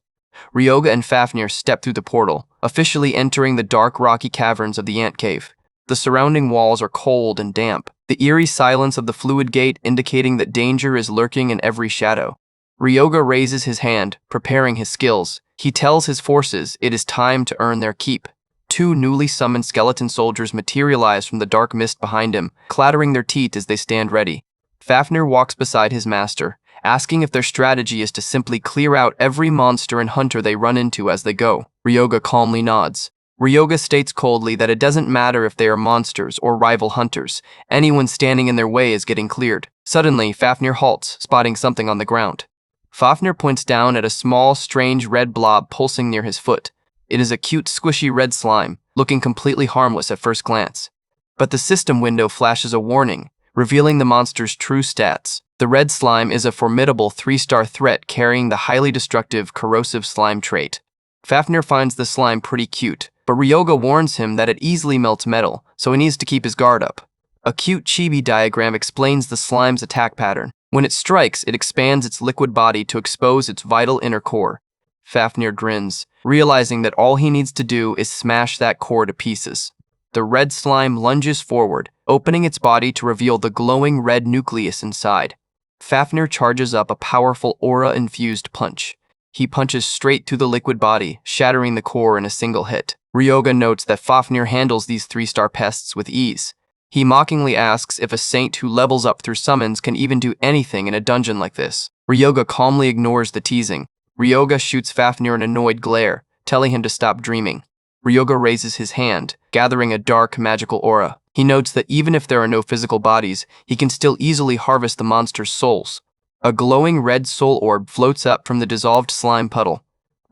Ryoga and Fafnir step through the portal, officially entering the dark rocky caverns of the ant cave. The surrounding walls are cold and damp, the eerie silence of the fluid gate indicating that danger is lurking in every shadow. Ryoga raises his hand, preparing his skills. He tells his forces it is time to earn their keep. 2 newly summoned skeleton soldiers materialize from the dark mist behind him, clattering their teeth as they stand ready. Fafnir walks beside his master, asking if their strategy is to simply clear out every monster and hunter they run into as they go. Ryoga calmly nods. Ryoga states coldly that it doesn't matter if they are monsters or rival hunters. Anyone standing in their way is getting cleared. Suddenly, Fafnir halts, spotting something on the ground. Fafnir points down at a small, strange red blob pulsing near his foot. It is a cute, squishy red slime, looking completely harmless at first glance. But the system window flashes a warning, revealing the monster's true stats. The red slime is a formidable 3-star threat carrying the highly destructive corrosive slime trait. Fafnir finds the slime pretty cute, but Ryoga warns him that it easily melts metal, so he needs to keep his guard up. A cute chibi diagram explains the slime's attack pattern. When it strikes, it expands its liquid body to expose its vital inner core. Fafnir grins, realizing that all he needs to do is smash that core to pieces. The red slime lunges forward, opening its body to reveal the glowing red nucleus inside. Fafnir charges up a powerful aura-infused punch. He punches straight through the liquid body, shattering the core in a single hit. Ryoga notes that Fafnir handles these 3-star pests with ease. He mockingly asks if a saint who levels up through summons can even do anything in a dungeon like this. Ryoga calmly ignores the teasing. Ryoga shoots Fafnir an annoyed glare, telling him to stop dreaming. Ryoga raises his hand, gathering a dark, magical aura. He notes that even if there are no physical bodies, he can still easily harvest the monster's souls. A glowing red soul orb floats up from the dissolved slime puddle.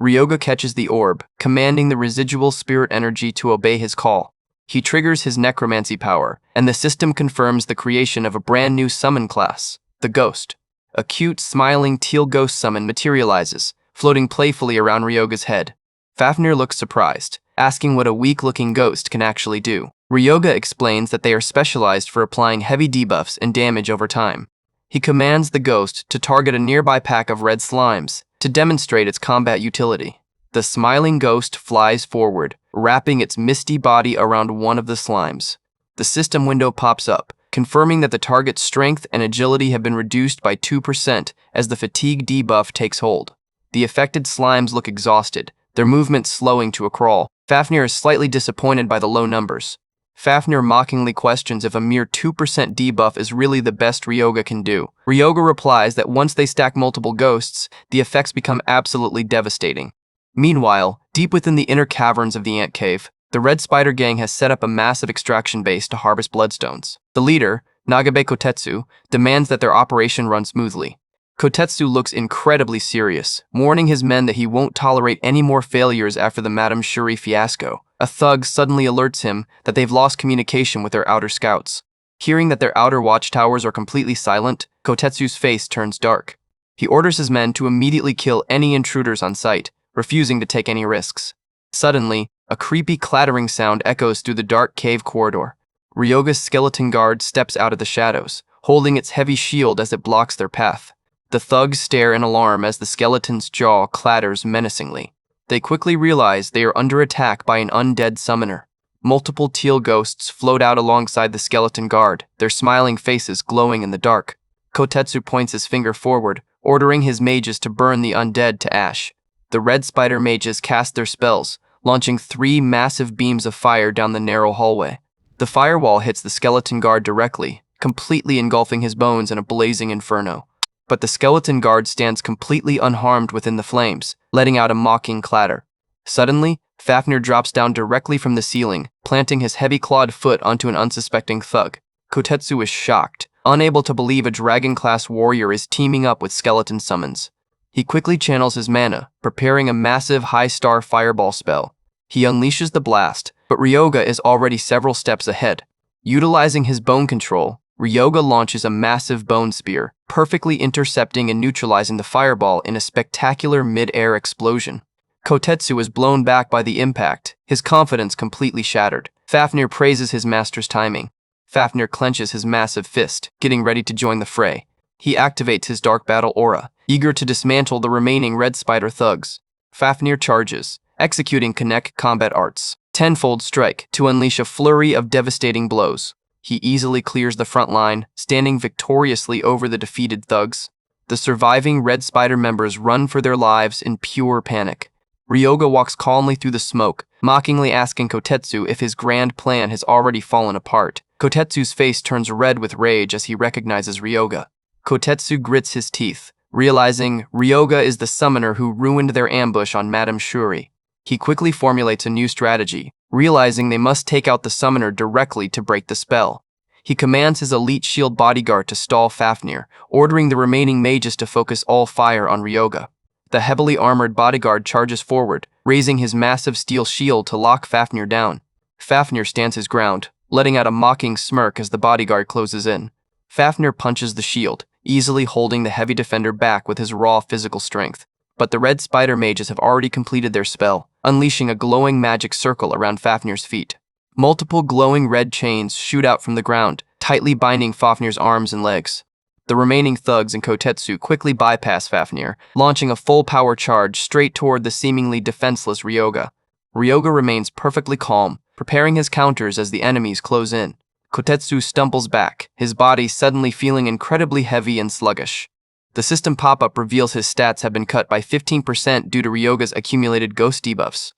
Ryoga catches the orb, commanding the residual spirit energy to obey his call. He triggers his necromancy power, and the system confirms the creation of a brand new summon class, the Ghost. A cute, smiling teal ghost summon materializes, floating playfully around Ryoga's head. Fafnir looks surprised, asking what a weak-looking ghost can actually do. Ryoga explains that they are specialized for applying heavy debuffs and damage over time. He commands the ghost to target a nearby pack of red slimes to demonstrate its combat utility. The smiling ghost flies forward, wrapping its misty body around one of the slimes. The system window pops up, confirming that the target's strength and agility have been reduced by 2% as the fatigue debuff takes hold. The affected slimes look exhausted, their movements slowing to a crawl. Fafnir is slightly disappointed by the low numbers. Fafnir mockingly questions if a mere 2% debuff is really the best Ryoga can do. Ryoga replies that once they stack multiple ghosts, the effects become absolutely devastating. Meanwhile, deep within the inner caverns of the ant cave, The Red Spider Gang has set up a massive extraction base to harvest bloodstones. The leader, Nagabe Kotetsu, demands that their operation run smoothly. Kotetsu looks incredibly serious, warning his men that he won't tolerate any more failures after the Madame Shuri fiasco. A thug suddenly alerts him that they've lost communication with their outer scouts. Hearing that their outer watchtowers are completely silent, Kotetsu's face turns dark. He orders his men to immediately kill any intruders on sight, refusing to take any risks. Suddenly, a creepy clattering sound echoes through the dark cave corridor. Ryoga's skeleton guard steps out of the shadows, holding its heavy shield as it blocks their path. The thugs stare in alarm as the skeleton's jaw clatters menacingly. They quickly realize they are under attack by an undead summoner. Multiple teal ghosts float out alongside the skeleton guard, their smiling faces glowing in the dark. Kotetsu points his finger forward, ordering his mages to burn the undead to ash. The Red Spider mages cast their spells, launching 3 massive beams of fire down the narrow hallway. The firewall hits the skeleton guard directly, completely engulfing his bones in a blazing inferno. But the skeleton guard stands completely unharmed within the flames, letting out a mocking clatter. Suddenly, Fafnir drops down directly from the ceiling, planting his heavy-clawed foot onto an unsuspecting thug. Kotetsu is shocked, unable to believe a dragon-class warrior is teaming up with skeleton summons. He quickly channels his mana, preparing a massive high-star fireball spell. He unleashes the blast, but Ryoga is already several steps ahead. Utilizing his bone control, Ryoga launches a massive bone spear, perfectly intercepting and neutralizing the fireball in a spectacular mid-air explosion. Kotetsu is blown back by the impact, his confidence completely shattered. Fafnir praises his master's timing. Fafnir clenches his massive fist, getting ready to join the fray. He activates his Dark Battle aura, eager to dismantle the remaining Red Spider thugs. Fafnir charges, executing Connect combat arts, Tenfold Strike, to unleash a flurry of devastating blows. He easily clears the front line, standing victoriously over the defeated thugs. The surviving Red Spider members run for their lives in pure panic. Ryoga walks calmly through the smoke, mockingly asking Kotetsu if his grand plan has already fallen apart. Kotetsu's face turns red with rage as he recognizes Ryoga. Kotetsu grits his teeth, realizing Ryoga is the summoner who ruined their ambush on Madame Shuri. He quickly formulates a new strategy, realizing they must take out the summoner directly to break the spell. He commands his elite shield bodyguard to stall Fafnir, ordering the remaining mages to focus all fire on Ryoga. The heavily armored bodyguard charges forward, raising his massive steel shield to lock Fafnir down. Fafnir stands his ground, letting out a mocking smirk as the bodyguard closes in. Fafnir punches the shield, easily holding the heavy defender back with his raw physical strength. But the Red Spider mages have already completed their spell, unleashing a glowing magic circle around Fafnir's feet. Multiple glowing red chains shoot out from the ground, tightly binding Fafnir's arms and legs. The remaining thugs and Kotetsu quickly bypass Fafnir, launching a full-power charge straight toward the seemingly defenseless Ryoga. Ryoga remains perfectly calm, preparing his counters as the enemies close in. Kotetsu stumbles back, his body suddenly feeling incredibly heavy and sluggish. The system pop-up reveals his stats have been cut by 15% due to Ryoga's accumulated ghost debuffs.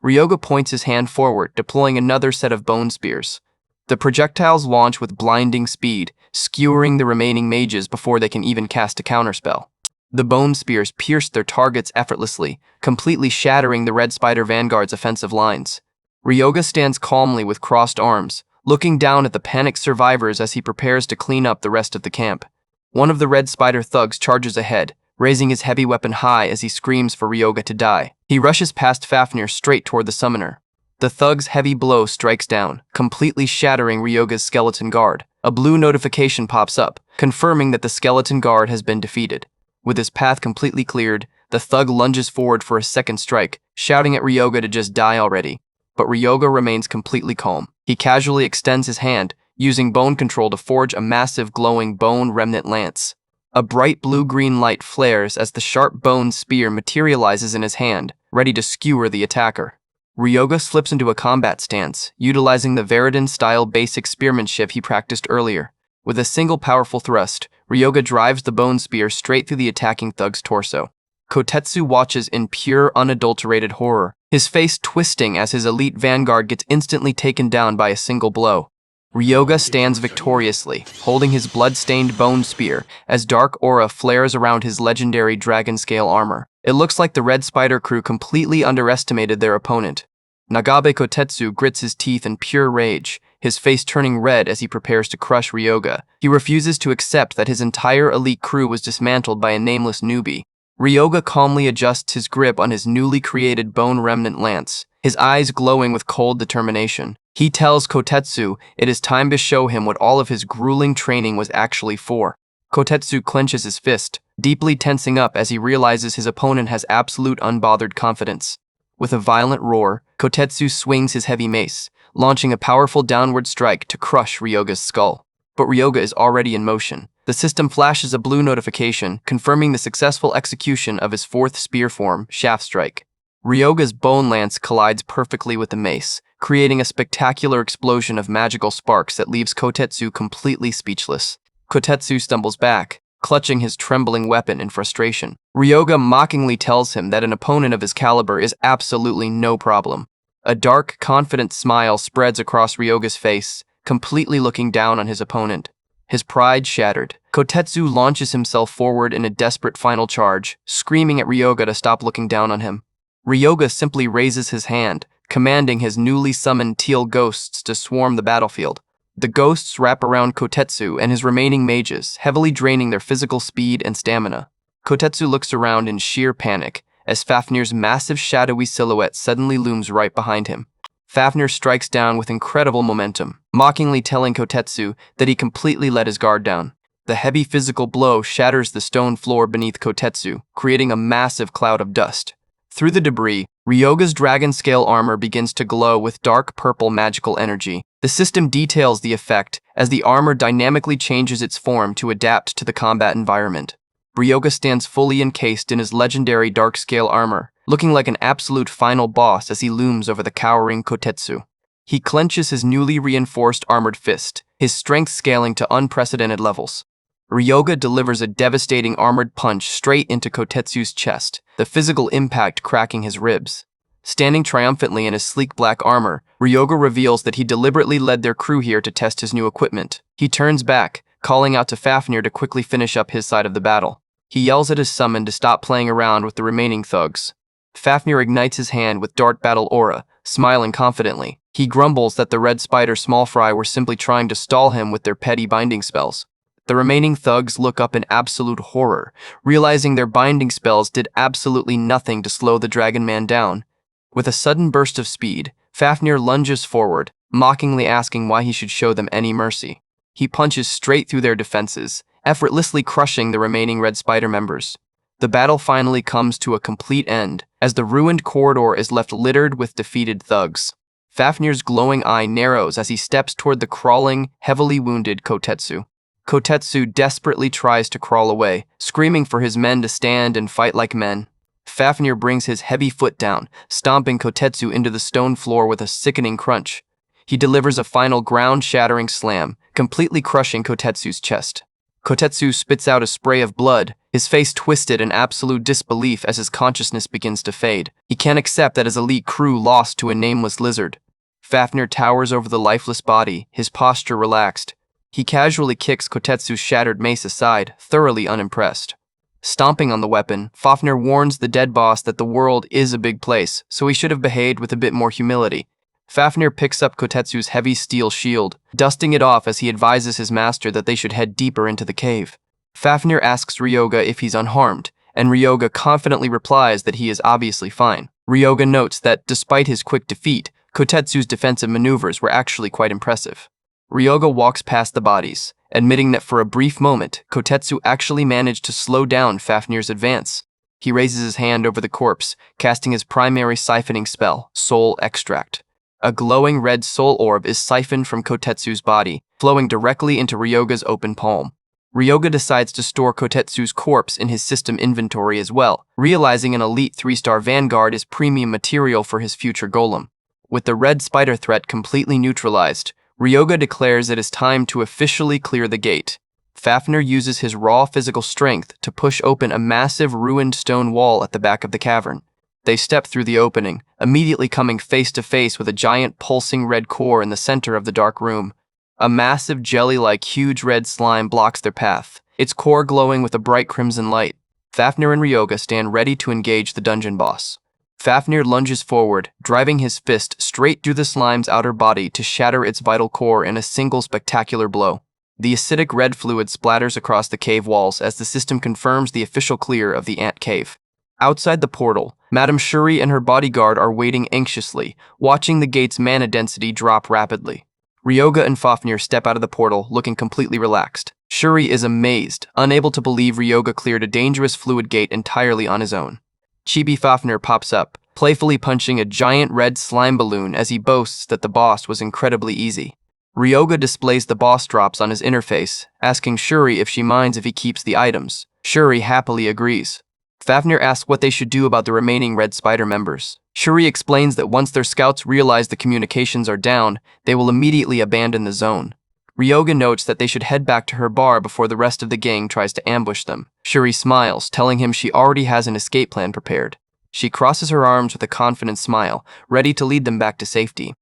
Ryoga points his hand forward, deploying another set of bone spears. The projectiles launch with blinding speed, skewering the remaining mages before they can even cast a counterspell. The bone spears pierce their targets effortlessly, completely shattering the Red Spider Vanguard's offensive lines. Ryoga stands calmly with crossed arms, looking down at the panicked survivors as he prepares to clean up the rest of the camp. One of the Red Spider thugs charges ahead, raising his heavy weapon high as he screams for Ryoga to die. He rushes past Fafnir straight toward the summoner. The thug's heavy blow strikes down, completely shattering Ryoga's skeleton guard. A blue notification pops up, confirming that the skeleton guard has been defeated. With his path completely cleared, the thug lunges forward for a second strike, shouting at Ryoga to just die already. But Ryoga remains completely calm. He casually extends his hand, using bone control to forge a massive glowing bone remnant lance. A bright blue-green light flares as the sharp bone spear materializes in his hand, ready to skewer the attacker. Ryoga slips into a combat stance, utilizing the Veridon-style basic spearmanship he practiced earlier. With a single powerful thrust, Ryoga drives the bone spear straight through the attacking thug's torso. Kotetsu watches in pure, unadulterated horror, his face twisting as his elite vanguard gets instantly taken down by a single blow. Ryoga stands victoriously, holding his blood-stained bone spear as dark aura flares around his legendary dragon-scale armor. It looks like the Red Spider crew completely underestimated their opponent. Nagabe Kotetsu grits his teeth in pure rage, his face turning red as he prepares to crush Ryoga. He refuses to accept that his entire elite crew was dismantled by a nameless newbie. Ryoga calmly adjusts his grip on his newly created bone remnant lance, his eyes glowing with cold determination. He tells Kotetsu it is time to show him what all of his grueling training was actually for. Kotetsu clenches his fist, deeply tensing up as he realizes his opponent has absolute unbothered confidence. With a violent roar, Kotetsu swings his heavy mace, launching a powerful downward strike to crush Ryoga's skull. But Ryoga is already in motion. The system flashes a blue notification, confirming the successful execution of his fourth spear form, Shaft Strike. Ryoga's bone lance collides perfectly with the mace, creating a spectacular explosion of magical sparks that leaves Kotetsu completely speechless. Kotetsu stumbles back, clutching his trembling weapon in frustration. Ryoga mockingly tells him that an opponent of his caliber is absolutely no problem. A dark, confident smile spreads across Ryoga's face, completely looking down on his opponent. His pride shattered, Kotetsu launches himself forward in a desperate final charge, screaming at Ryoga to stop looking down on him. Ryoga simply raises his hand, commanding his newly summoned teal ghosts to swarm the battlefield. The ghosts wrap around Kotetsu and his remaining mages, heavily draining their physical speed and stamina. Kotetsu looks around in sheer panic, as Fafnir's massive shadowy silhouette suddenly looms right behind him. Fafnir strikes down with incredible momentum, mockingly telling Kotetsu that he completely let his guard down. The heavy physical blow shatters the stone floor beneath Kotetsu, creating a massive cloud of dust. Through the debris, Ryoga's dragon-scale armor begins to glow with dark purple magical energy. The system details the effect as the armor dynamically changes its form to adapt to the combat environment. Ryoga stands fully encased in his legendary dark-scale armor, looking like an absolute final boss as he looms over the cowering Kotetsu. He clenches his newly reinforced armored fist, his strength scaling to unprecedented levels. Ryoga delivers a devastating armored punch straight into Kotetsu's chest, the physical impact cracking his ribs. Standing triumphantly in his sleek black armor, Ryoga reveals that he deliberately led their crew here to test his new equipment. He turns back, calling out to Fafnir to quickly finish up his side of the battle. He yells at his summon to stop playing around with the remaining thugs. Fafnir ignites his hand with Dart Battle Aura, smiling confidently. He grumbles that the Red Spider Small Fry were simply trying to stall him with their petty binding spells. The remaining thugs look up in absolute horror, realizing their binding spells did absolutely nothing to slow the Dragon Man down. With a sudden burst of speed, Fafnir lunges forward, mockingly asking why he should show them any mercy. He punches straight through their defenses, effortlessly crushing the remaining Red Spider members. The battle finally comes to a complete end, as the ruined corridor is left littered with defeated thugs. Fafnir's glowing eye narrows as he steps toward the crawling, heavily wounded Kotetsu. Kotetsu desperately tries to crawl away, screaming for his men to stand and fight like men. Fafnir brings his heavy foot down, stomping Kotetsu into the stone floor with a sickening crunch. He delivers a final ground-shattering slam, completely crushing Kotetsu's chest. Kotetsu spits out a spray of blood, his face twisted in absolute disbelief as his consciousness begins to fade. He can't accept that his elite crew lost to a nameless lizard. Fafnir towers over the lifeless body, his posture relaxed. He casually kicks Kotetsu's shattered mace aside, thoroughly unimpressed. Stomping on the weapon, Fafnir warns the dead boss that the world is a big place, so he should have behaved with a bit more humility. Fafnir picks up Kotetsu's heavy steel shield, dusting it off as he advises his master that they should head deeper into the cave. Fafnir asks Ryoga if he's unharmed, and Ryoga confidently replies that he is obviously fine. Ryoga notes that, despite his quick defeat, Kotetsu's defensive maneuvers were actually quite impressive. Ryoga walks past the bodies, admitting that for a brief moment, Kotetsu actually managed to slow down Fafnir's advance. He raises his hand over the corpse, casting his primary siphoning spell, Soul Extract. A glowing red soul orb is siphoned from Kotetsu's body, flowing directly into Ryoga's open palm. Ryoga decides to store Kotetsu's corpse in his system inventory as well, realizing an elite 3-star vanguard is premium material for his future golem. With the red spider threat completely neutralized, Ryoga declares it is time to officially clear the gate. Fafnir uses his raw physical strength to push open a massive ruined stone wall at the back of the cavern. They step through the opening, immediately coming face to face with a giant pulsing red core in the center of the dark room. A massive jelly-like huge red slime blocks their path, its core glowing with a bright crimson light. Fafnir and Ryoga stand ready to engage the dungeon boss. Fafnir lunges forward, driving his fist straight through the slime's outer body to shatter its vital core in a single spectacular blow. The acidic red fluid splatters across the cave walls as the system confirms the official clear of the ant cave. Outside the portal, Madame Shuri and her bodyguard are waiting anxiously, watching the gate's mana density drop rapidly. Ryoga and Fafnir step out of the portal, looking completely relaxed. Shuri is amazed, unable to believe Ryoga cleared a dangerous fluid gate entirely on his own. Chibi Fafnir pops up, playfully punching a giant red slime balloon as he boasts that the boss was incredibly easy. Ryoga displays the boss drops on his interface, asking Shuri if she minds if he keeps the items. Shuri happily agrees. Fafnir asks what they should do about the remaining Red Spider members. Shuri explains that once their scouts realize the communications are down, they will immediately abandon the zone. Ryoga notes that they should head back to her bar before the rest of the gang tries to ambush them. Shuri smiles, telling him she already has an escape plan prepared. She crosses her arms with a confident smile, ready to lead them back to safety.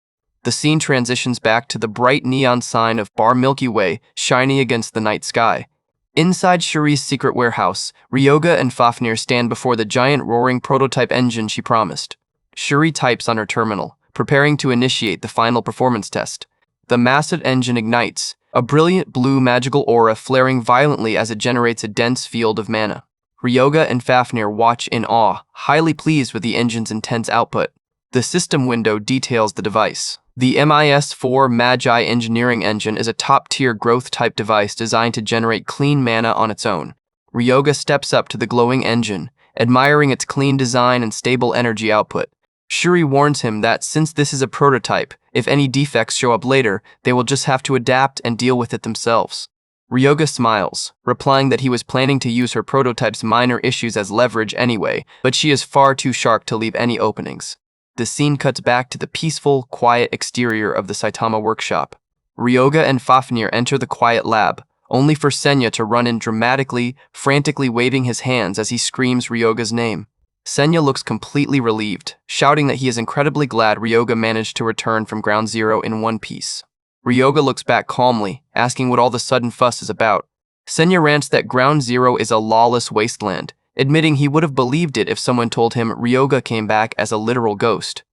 The scene transitions back to the bright neon sign of Bar Milky Way shining against the night sky. Inside Shuri's secret warehouse, Ryoga and Fafnir stand before the giant roaring prototype engine she promised. Shuri types on her terminal, preparing to initiate the final performance test. The massive engine ignites, a brilliant blue magical aura flaring violently as it generates a dense field of mana. Ryoga and Fafnir watch in awe, highly pleased with the engine's intense output. The system window details the device. The MIS-4 Magi engineering engine is a top-tier growth-type device designed to generate clean mana on its own. Ryoga steps up to the glowing engine, admiring its clean design and stable energy output. Shuri warns him that since this is a prototype, if any defects show up later, they will just have to adapt and deal with it themselves. Ryoga smiles, replying that he was planning to use her prototype's minor issues as leverage anyway, but she is far too sharp to leave any openings. The scene cuts back to the peaceful, quiet exterior of the Saitama workshop. Ryoga and Fafnir enter the quiet lab, only for Senya to run in dramatically, frantically waving his hands as he screams Ryoga's name. Senya looks completely relieved, shouting that he is incredibly glad Ryoga managed to return from Ground Zero in one piece. Ryoga looks back calmly, asking what all the sudden fuss is about. Senya rants that Ground Zero is a lawless wasteland, admitting he would have believed it if someone told him Ryoga came back as a literal ghost.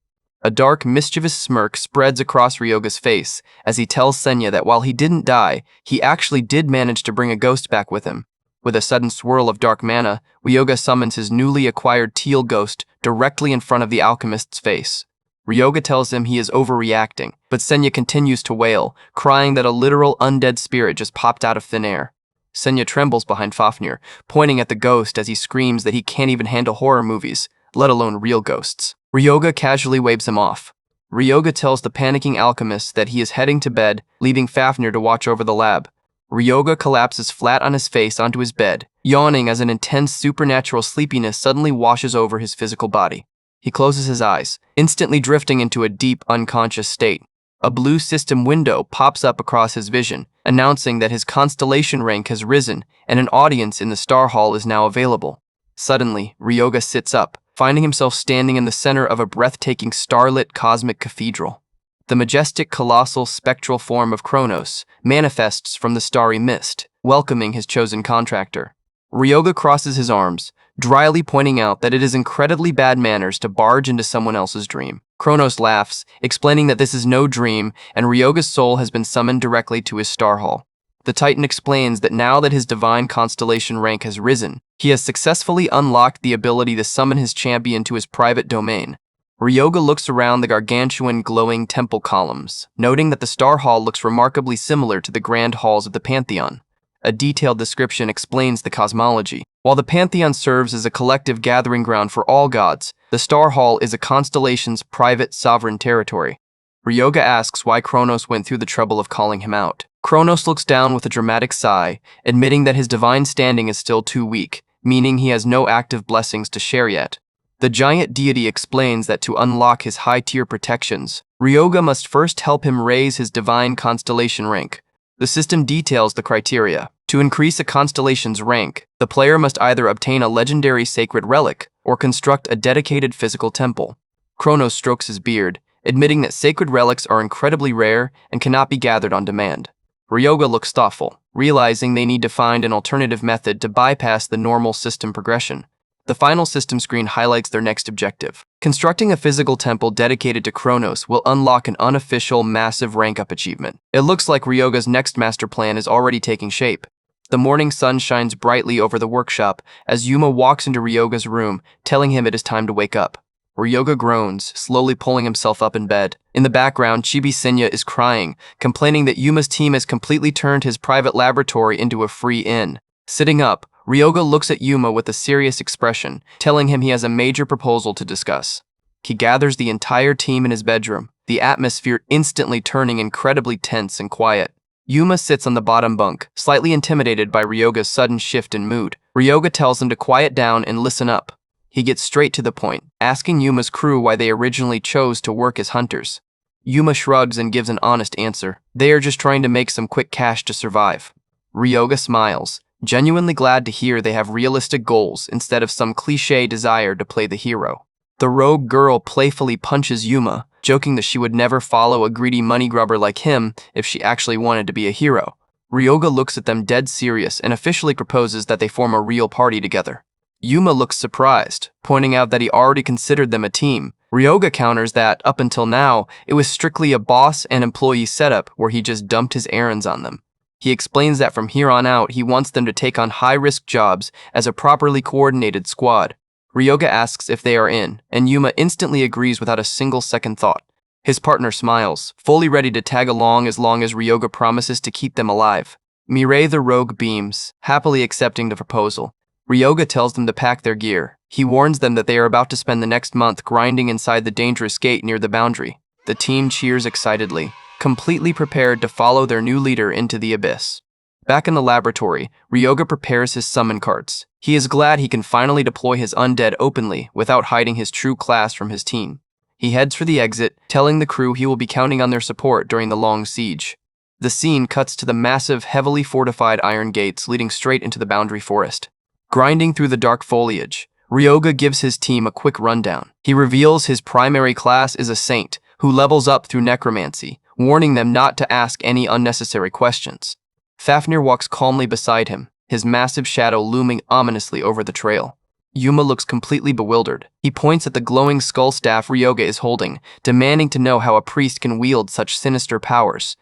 A dark, mischievous smirk spreads across Ryoga's face as he tells Senya that while he didn't die, he actually did manage to bring a ghost back with him. With a sudden swirl of dark mana, Ryoga summons his newly acquired teal ghost directly in front of the alchemist's face. Ryoga tells him he is overreacting, but Senya continues to wail, crying that a literal undead spirit just popped out of thin air. Senya trembles behind Fafnir, pointing at the ghost as he screams that he can't even handle horror movies, let alone real ghosts. Ryoga casually waves him off. Ryoga tells the panicking alchemist that he is heading to bed, leaving Fafnir to watch over the lab. Ryoga collapses flat on his face onto his bed, yawning as an intense supernatural sleepiness suddenly washes over his physical body. He closes his eyes, instantly drifting into a deep, unconscious state. A blue system window pops up across his vision, announcing that his constellation rank has risen and an audience in the Star Hall is now available. Suddenly, Ryoga sits up, finding himself standing in the center of a breathtaking starlit cosmic cathedral. The majestic, colossal, spectral form of Kronos manifests from the starry mist, welcoming his chosen contractor. Ryoga crosses his arms, dryly pointing out that it is incredibly bad manners to barge into someone else's dream. Kronos laughs, explaining that this is no dream and Ryoga's soul has been summoned directly to his star hall. The Titan explains that now that his divine constellation rank has risen, he has successfully unlocked the ability to summon his champion to his private domain. Ryoga looks around the gargantuan glowing temple columns, noting that the Star Hall looks remarkably similar to the grand halls of the Pantheon. A detailed description explains the cosmology. While the Pantheon serves as a collective gathering ground for all gods, the Star Hall is a constellation's private, sovereign territory. Ryoga asks why Kronos went through the trouble of calling him out. Kronos looks down with a dramatic sigh, admitting that his divine standing is still too weak, meaning he has no active blessings to share yet. The giant deity explains that to unlock his high-tier protections, Ryoga must first help him raise his divine constellation rank. The system details the criteria. To increase a constellation's rank, the player must either obtain a legendary sacred relic or construct a dedicated physical temple. Kronos strokes his beard, admitting that sacred relics are incredibly rare and cannot be gathered on demand. Ryoga looks thoughtful, realizing they need to find an alternative method to bypass the normal system progression. The final system screen highlights their next objective. Constructing a physical temple dedicated to Kronos will unlock an unofficial, massive rank-up achievement. It looks like Ryoga's next master plan is already taking shape. The morning sun shines brightly over the workshop as Yuma walks into Ryoga's room, telling him it is time to wake up. Ryoga groans, slowly pulling himself up in bed. In the background, Chibi Senya is crying, complaining that Yuma's team has completely turned his private laboratory into a free inn. Sitting up, Ryoga looks at Yuma with a serious expression, telling him he has a major proposal to discuss. He gathers the entire team in his bedroom, the atmosphere instantly turning incredibly tense and quiet. Yuma sits on the bottom bunk, slightly intimidated by Ryoga's sudden shift in mood. Ryoga tells him to quiet down and listen up. He gets straight to the point, asking Yuma's crew why they originally chose to work as hunters. Yuma shrugs and gives an honest answer. They are just trying to make some quick cash to survive. Ryoga smiles, genuinely glad to hear they have realistic goals instead of some cliché desire to play the hero. The rogue girl playfully punches Yuma, joking that she would never follow a greedy money grubber like him if she actually wanted to be a hero. Ryoga looks at them dead serious and officially proposes that they form a real party together. Yuma looks surprised, pointing out that he already considered them a team. Ryoga counters that, up until now, it was strictly a boss and employee setup where he just dumped his errands on them. He explains that from here on out, he wants them to take on high-risk jobs as a properly coordinated squad. Ryoga asks if they are in, and Yuma instantly agrees without a single second thought. His partner smiles, fully ready to tag along as long as Ryoga promises to keep them alive. Mirai the rogue beams, happily accepting the proposal. Ryoga tells them to pack their gear. He warns them that they are about to spend the next month grinding inside the dangerous gate near the boundary. The team cheers excitedly, completely prepared to follow their new leader into the abyss. Back in the laboratory, Ryoga prepares his summon cards. He is glad he can finally deploy his undead openly without hiding his true class from his team. He heads for the exit, telling the crew he will be counting on their support during the long siege. The scene cuts to the massive, heavily fortified iron gates leading straight into the boundary forest. Grinding through the dark foliage, Ryoga gives his team a quick rundown. He reveals his primary class is a saint, who levels up through necromancy, warning them not to ask any unnecessary questions. Fafnir walks calmly beside him, his massive shadow looming ominously over the trail. Yuma looks completely bewildered. He points at the glowing skull staff Ryoga is holding, demanding to know how a priest can wield such sinister powers.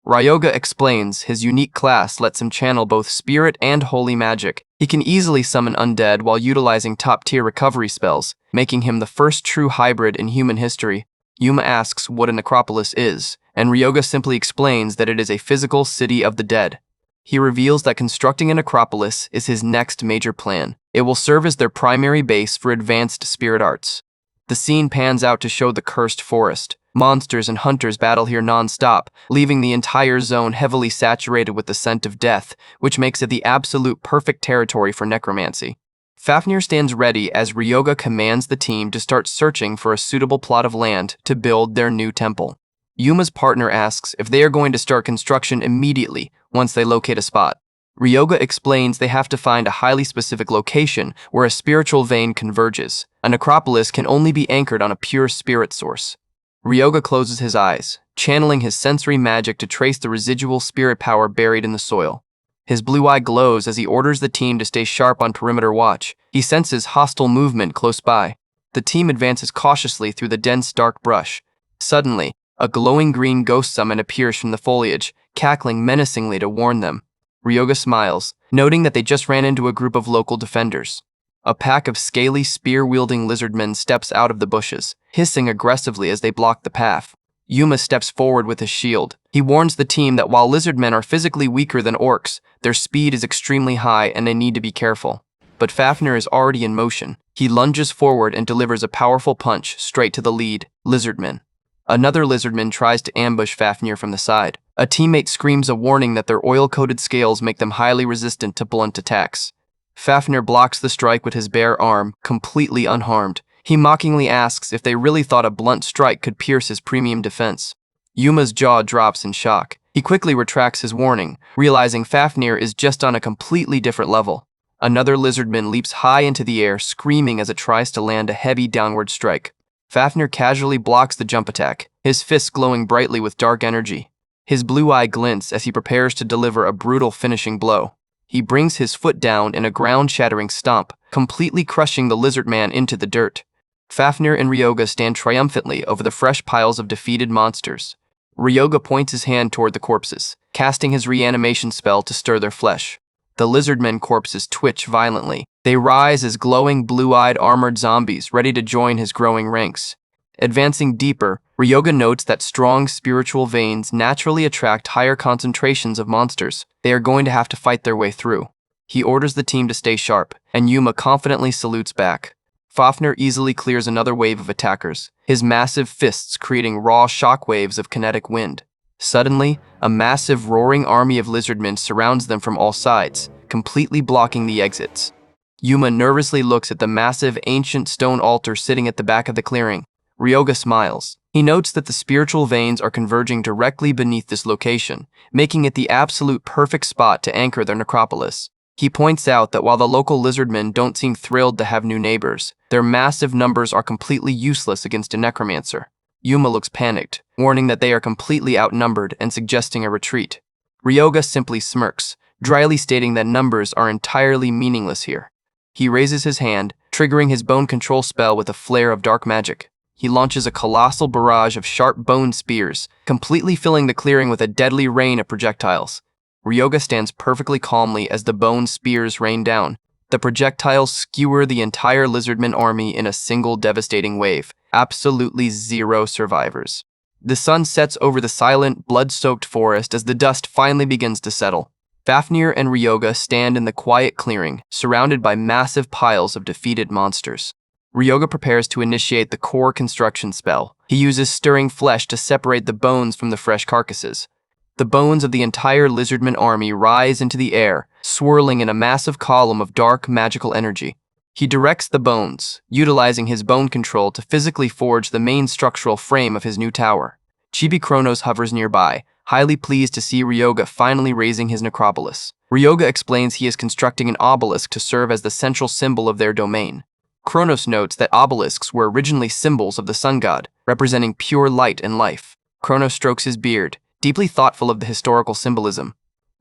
Ryoga explains his unique class lets him channel both spirit and holy magic. He can easily summon undead while utilizing top-tier recovery spells, making him the first true hybrid in human history. Yuma asks what a necropolis is, and Ryoga simply explains that it is a physical city of the dead. He reveals that constructing a necropolis is his next major plan. It will serve as their primary base for advanced spirit arts. The scene pans out to show the cursed forest. Monsters and hunters battle here non-stop, leaving the entire zone heavily saturated with the scent of death, which makes it the absolute perfect territory for necromancy. Fafnir stands ready as Ryoga commands the team to start searching for a suitable plot of land to build their new temple. Yuma's partner asks if they are going to start construction immediately once they locate a spot. Ryoga explains they have to find a highly specific location where a spiritual vein converges. A necropolis can only be anchored on a pure spirit source. Ryoga closes his eyes, channeling his sensory magic to trace the residual spirit power buried in the soil. His blue eye glows as he orders the team to stay sharp on perimeter watch. He senses hostile movement close by. The team advances cautiously through the dense dark brush. Suddenly, a glowing green ghost summon appears from the foliage, cackling menacingly to warn them. Ryoga smiles, noting that they just ran into a group of local defenders. A pack of scaly, spear-wielding lizardmen steps out of the bushes, hissing aggressively as they block the path. Yuma steps forward with his shield. He warns the team that while lizardmen are physically weaker than orcs, their speed is extremely high and they need to be careful. But Fafnir is already in motion. He lunges forward and delivers a powerful punch straight to the lead, lizardman. Another lizardman tries to ambush Fafnir from the side. A teammate screams a warning that their oil-coated scales make them highly resistant to blunt attacks. Fafnir blocks the strike with his bare arm, completely unharmed. He mockingly asks if they really thought a blunt strike could pierce his premium defense. Yuma's jaw drops in shock. He quickly retracts his warning, realizing Fafnir is just on a completely different level. Another lizardman leaps high into the air, screaming as it tries to land a heavy downward strike. Fafnir casually blocks the jump attack, his fists glowing brightly with dark energy. His blue eye glints as he prepares to deliver a brutal finishing blow. He brings his foot down in a ground-shattering stomp, completely crushing the lizard man into the dirt. Fafnir and Ryoga stand triumphantly over the fresh piles of defeated monsters. Ryoga points his hand toward the corpses, casting his reanimation spell to stir their flesh. The lizardmen corpses twitch violently. They rise as glowing, blue-eyed, armored zombies ready to join his growing ranks. Advancing deeper, Ryoga notes that strong spiritual veins naturally attract higher concentrations of monsters. They are going to have to fight their way through. He orders the team to stay sharp, and Yuma confidently salutes back. Fafnir easily clears another wave of attackers, his massive fists creating raw shockwaves of kinetic wind. Suddenly, a massive roaring army of lizardmen surrounds them from all sides, completely blocking the exits. Yuma nervously looks at the massive ancient stone altar sitting at the back of the clearing. Ryoga smiles. He notes that the spiritual veins are converging directly beneath this location, making it the absolute perfect spot to anchor their necropolis. He points out that while the local lizardmen don't seem thrilled to have new neighbors, their massive numbers are completely useless against a necromancer. Yuma looks panicked, warning that they are completely outnumbered and suggesting a retreat. Ryoga simply smirks, dryly stating that numbers are entirely meaningless here. He raises his hand, triggering his bone control spell with a flare of dark magic. He launches a colossal barrage of sharp bone spears, completely filling the clearing with a deadly rain of projectiles. Ryoga stands perfectly calmly as the bone spears rain down. The projectiles skewer the entire lizardman army in a single devastating wave. Absolutely zero survivors. The sun sets over the silent, blood-soaked forest as the dust finally begins to settle. Fafnir and Ryoga stand in the quiet clearing, surrounded by massive piles of defeated monsters. Ryoga prepares to initiate the core construction spell. He uses stirring flesh to separate the bones from the fresh carcasses. The bones of the entire lizardman army rise into the air, swirling in a massive column of dark, magical energy. He directs the bones, utilizing his bone control to physically forge the main structural frame of his new tower. Chibi Kronos hovers nearby, highly pleased to see Ryoga finally raising his necropolis. Ryoga explains he is constructing an obelisk to serve as the central symbol of their domain. Kronos notes that obelisks were originally symbols of the sun god, representing pure light and life. Kronos strokes his beard, deeply thoughtful of the historical symbolism.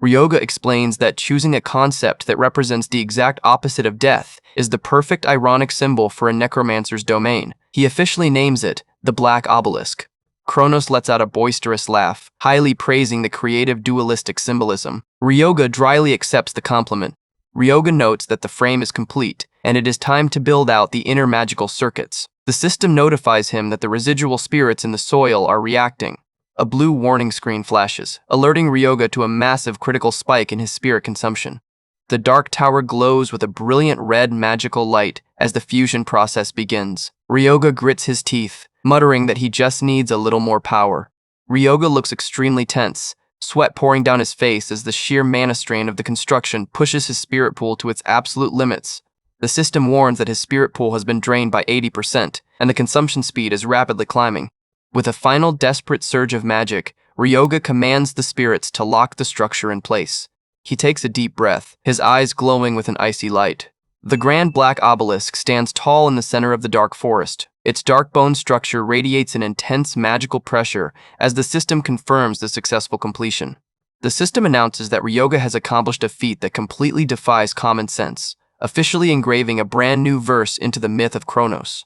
Ryoga explains that choosing a concept that represents the exact opposite of death is the perfect ironic symbol for a necromancer's domain. He officially names it the Black Obelisk. Kronos lets out a boisterous laugh, highly praising the creative dualistic symbolism. Ryoga dryly accepts the compliment. Ryoga notes that the frame is complete, and it is time to build out the inner magical circuits. The system notifies him that the residual spirits in the soil are reacting. A blue warning screen flashes, alerting Ryoga to a massive critical spike in his spirit consumption. The dark tower glows with a brilliant red magical light as the fusion process begins. Ryoga grits his teeth, muttering that he just needs a little more power. Ryoga looks extremely tense, sweat pouring down his face as the sheer mana strain of the construction pushes his spirit pool to its absolute limits. The system warns that his spirit pool has been drained by 80%, and the consumption speed is rapidly climbing. With a final desperate surge of magic, Ryoga commands the spirits to lock the structure in place. He takes a deep breath, his eyes glowing with an icy light. The grand black obelisk stands tall in the center of the dark forest. Its dark bone structure radiates an intense magical pressure as the system confirms the successful completion. The system announces that Ryoga has accomplished a feat that completely defies common sense, officially engraving a brand new verse into the myth of Kronos.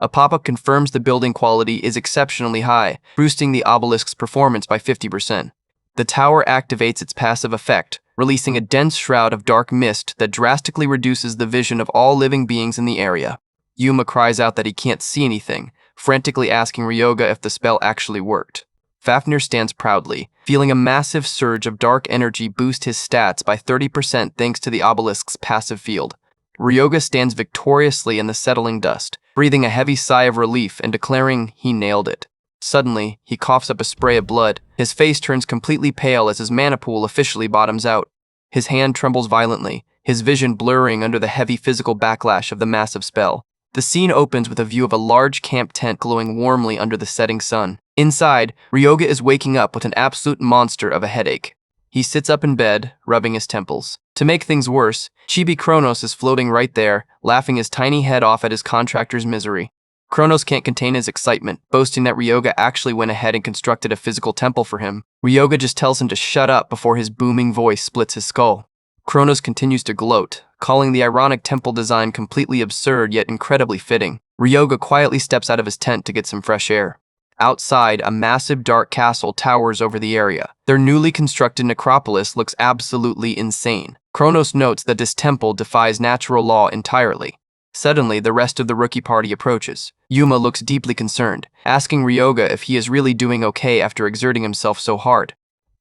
A pop-up confirms the building quality is exceptionally high, boosting the obelisk's performance by 50%. The tower activates its passive effect, releasing a dense shroud of dark mist that drastically reduces the vision of all living beings in the area. Yuma cries out that he can't see anything, frantically asking Ryoga if the spell actually worked. Fafnir stands proudly, feeling a massive surge of dark energy boost his stats by 30% thanks to the obelisk's passive field. Ryoga stands victoriously in the settling dust, breathing a heavy sigh of relief and declaring he nailed it. Suddenly, he coughs up a spray of blood. His face turns completely pale as his mana pool officially bottoms out. His hand trembles violently, his vision blurring under the heavy physical backlash of the massive spell. The scene opens with a view of a large camp tent glowing warmly under the setting sun. Inside, Ryoga is waking up with an absolute monster of a headache. He sits up in bed, rubbing his temples. To make things worse, Chibi Kronos is floating right there, laughing his tiny head off at his contractor's misery. Kronos can't contain his excitement, boasting that Ryoga actually went ahead and constructed a physical temple for him. Ryoga just tells him to shut up before his booming voice splits his skull. Kronos continues to gloat, calling the ironic temple design completely absurd yet incredibly fitting. Ryoga quietly steps out of his tent to get some fresh air. Outside, a massive dark castle towers over the area. Their newly constructed necropolis looks absolutely insane. Kronos notes that this temple defies natural law entirely. Suddenly, the rest of the rookie party approaches. Yuma looks deeply concerned, asking Ryoga if he is really doing okay after exerting himself so hard.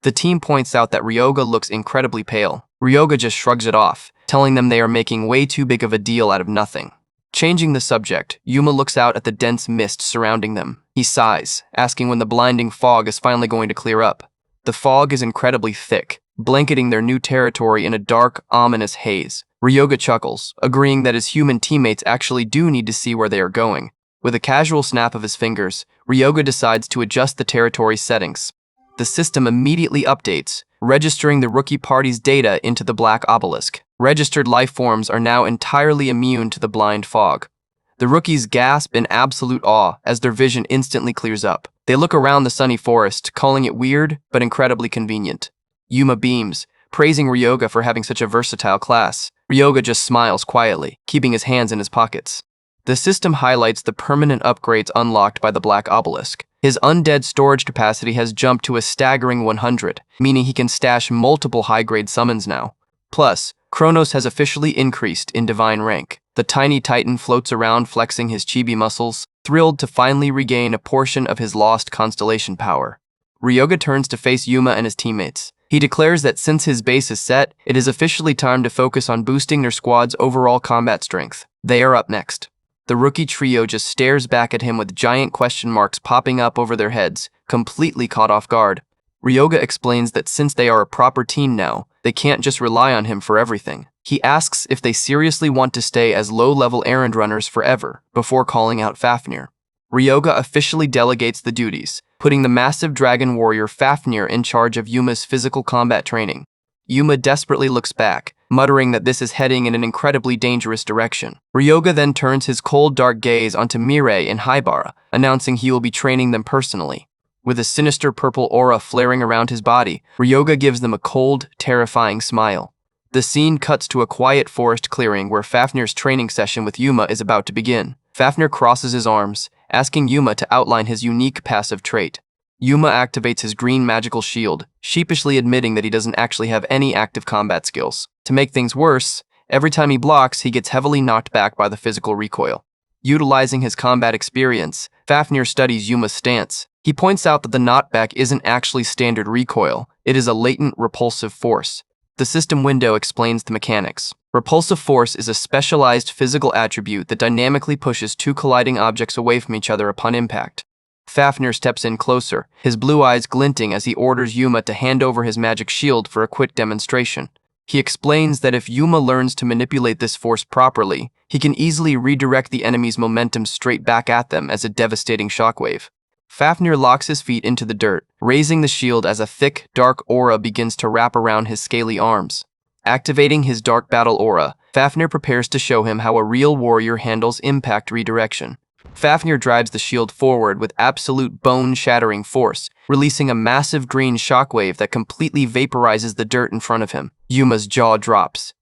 The team points out that Ryoga looks incredibly pale. Ryoga just shrugs it off, telling them they are making way too big of a deal out of nothing. Changing the subject, Yuma looks out at the dense mist surrounding them. He sighs, asking when the blinding fog is finally going to clear up. The fog is incredibly thick, blanketing their new territory in a dark, ominous haze. Ryoga chuckles, agreeing that his human teammates actually do need to see where they are going. With a casual snap of his fingers, Ryoga decides to adjust the territory settings. The system immediately updates, registering the rookie party's data into the black obelisk. Registered life forms are now entirely immune to the blind fog. The rookies gasp in absolute awe as their vision instantly clears up. They look around the sunny forest, calling it weird but incredibly convenient. Yuma beams, praising Ryoga for having such a versatile class. Ryoga just smiles quietly, keeping his hands in his pockets. The system highlights the permanent upgrades unlocked by the black obelisk. His undead storage capacity has jumped to a staggering 100, meaning he can stash multiple high-grade summons now. Plus, Kronos has officially increased in divine rank. The tiny titan floats around flexing his chibi muscles, thrilled to finally regain a portion of his lost constellation power. Ryoga turns to face Yuma and his teammates. He declares that since his base is set, it is officially time to focus on boosting their squad's overall combat strength. They are up next. The rookie trio just stares back at him with giant question marks popping up over their heads, completely caught off guard. Ryoga explains that since they are a proper team now, they can't just rely on him for everything. He asks if they seriously want to stay as low-level errand runners forever, before calling out Fafnir. Ryoga officially delegates the duties, putting the massive dragon warrior Fafnir in charge of Yuma's physical combat training. Yuma desperately looks back, muttering that this is heading in an incredibly dangerous direction. Ryoga then turns his cold, dark gaze onto Mirai and Haibara, announcing he will be training them personally. With a sinister purple aura flaring around his body, Ryoga gives them a cold, terrifying smile. The scene cuts to a quiet forest clearing where Fafnir's training session with Yuma is about to begin. Fafnir crosses his arms, asking Yuma to outline his unique passive trait. Yuma activates his green magical shield, sheepishly admitting that he doesn't actually have any active combat skills. To make things worse, every time he blocks, he gets heavily knocked back by the physical recoil. Utilizing his combat experience, Fafnir studies Yuma's stance. He points out that the knockback isn't actually standard recoil, it is a latent repulsive force. The system window explains the mechanics. Repulsive force is a specialized physical attribute that dynamically pushes two colliding objects away from each other upon impact. Fafnir steps in closer, his blue eyes glinting as he orders Yuma to hand over his magic shield for a quick demonstration. He explains that if Yuma learns to manipulate this force properly, he can easily redirect the enemy's momentum straight back at them as a devastating shockwave. Fafnir locks his feet into the dirt, raising the shield as a thick, dark aura begins to wrap around his scaly arms. Activating his dark battle aura, Fafnir prepares to show him how a real warrior handles impact redirection. Fafnir drives the shield forward with absolute bone-shattering force, releasing a massive green shockwave that completely vaporizes the dirt in front of him. Yuma's jaw drops.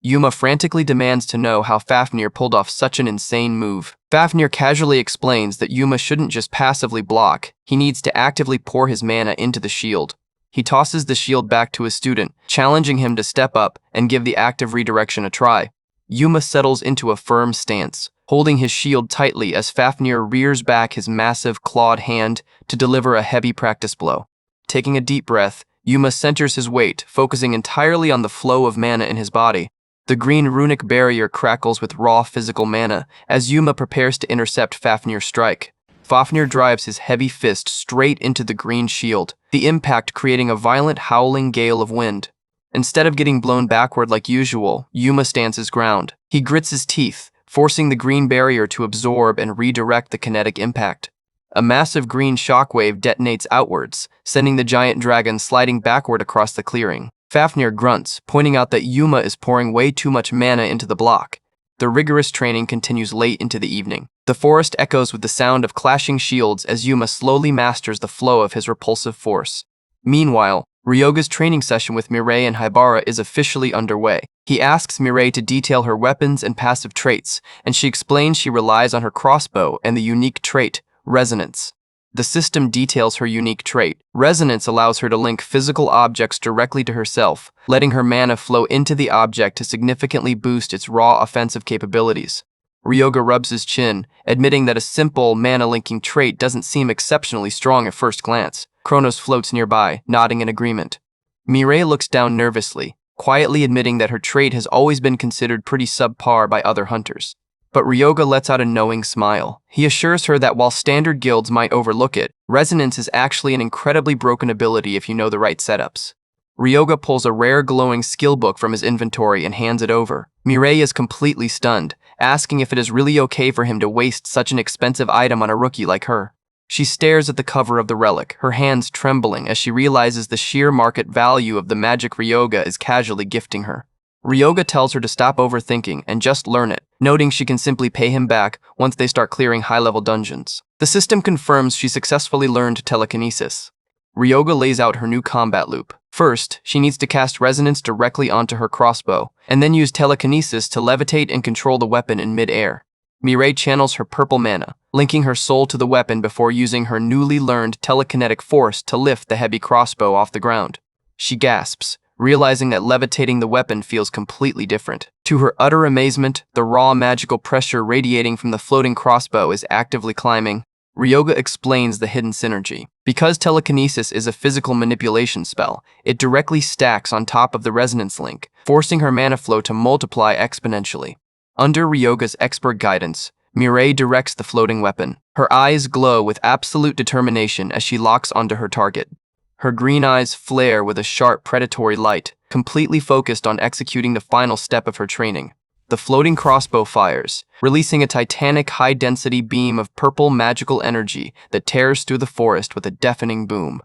Yuma frantically demands to know how Fafnir pulled off such an insane move. Fafnir casually explains that Yuma shouldn't just passively block, he needs to actively pour his mana into the shield. He tosses the shield back to his student, challenging him to step up and give the active redirection a try. Yuma settles into a firm stance, holding his shield tightly as Fafnir rears back his massive clawed hand to deliver a heavy practice blow. Taking a deep breath, Yuma centers his weight, focusing entirely on the flow of mana in his body. The green runic barrier crackles with raw physical mana as Yuma prepares to intercept Fafnir's strike. Fafnir drives his heavy fist straight into the green shield, the impact creating a violent howling gale of wind. Instead of getting blown backward like usual, Yuma stands his ground. He grits his teeth, forcing the green barrier to absorb and redirect the kinetic impact. A massive green shockwave detonates outwards, sending the giant dragon sliding backward across the clearing. Fafnir grunts, pointing out that Yuma is pouring way too much mana into the block. The rigorous training continues late into the evening. The forest echoes with the sound of clashing shields as Yuma slowly masters the flow of his repulsive force. Meanwhile, Ryoga's training session with Mirai and Haibara is officially underway. He asks Mirai to detail her weapons and passive traits, and she explains she relies on her crossbow and the unique trait, resonance. The system details her unique trait. Resonance allows her to link physical objects directly to herself, letting her mana flow into the object to significantly boost its raw offensive capabilities. Ryoga rubs his chin, admitting that a simple mana-linking trait doesn't seem exceptionally strong at first glance. Kronos floats nearby, nodding in agreement. Mirai looks down nervously, quietly admitting that her trait has always been considered pretty subpar by other hunters. But Ryoga lets out a knowing smile. He assures her that while standard guilds might overlook it, resonance is actually an incredibly broken ability if you know the right setups. Ryoga pulls a rare glowing skill book from his inventory and hands it over. Mirai is completely stunned, asking if it is really okay for him to waste such an expensive item on a rookie like her. She stares at the cover of the relic, her hands trembling as she realizes the sheer market value of the magic Ryoga is casually gifting her. Ryoga tells her to stop overthinking and just learn it, noting she can simply pay him back once they start clearing high-level dungeons. The system confirms she successfully learned telekinesis. Ryoga lays out her new combat loop. First, she needs to cast resonance directly onto her crossbow, and then use telekinesis to levitate and control the weapon in mid-air. Mirai channels her purple mana, linking her soul to the weapon before using her newly learned telekinetic force to lift the heavy crossbow off the ground. She gasps, realizing that levitating the weapon feels completely different. To her utter amazement, the raw magical pressure radiating from the floating crossbow is actively climbing. Ryoga explains the hidden synergy. Because telekinesis is a physical manipulation spell, it directly stacks on top of the resonance link, forcing her mana flow to multiply exponentially. Under Ryoga's expert guidance, Mirai directs the floating weapon. Her eyes glow with absolute determination as she locks onto her target. Her green eyes flare with a sharp predatory light, completely focused on executing the final step of her training. The floating crossbow fires, releasing a titanic high-density beam of purple magical energy that tears through the forest with a deafening boom.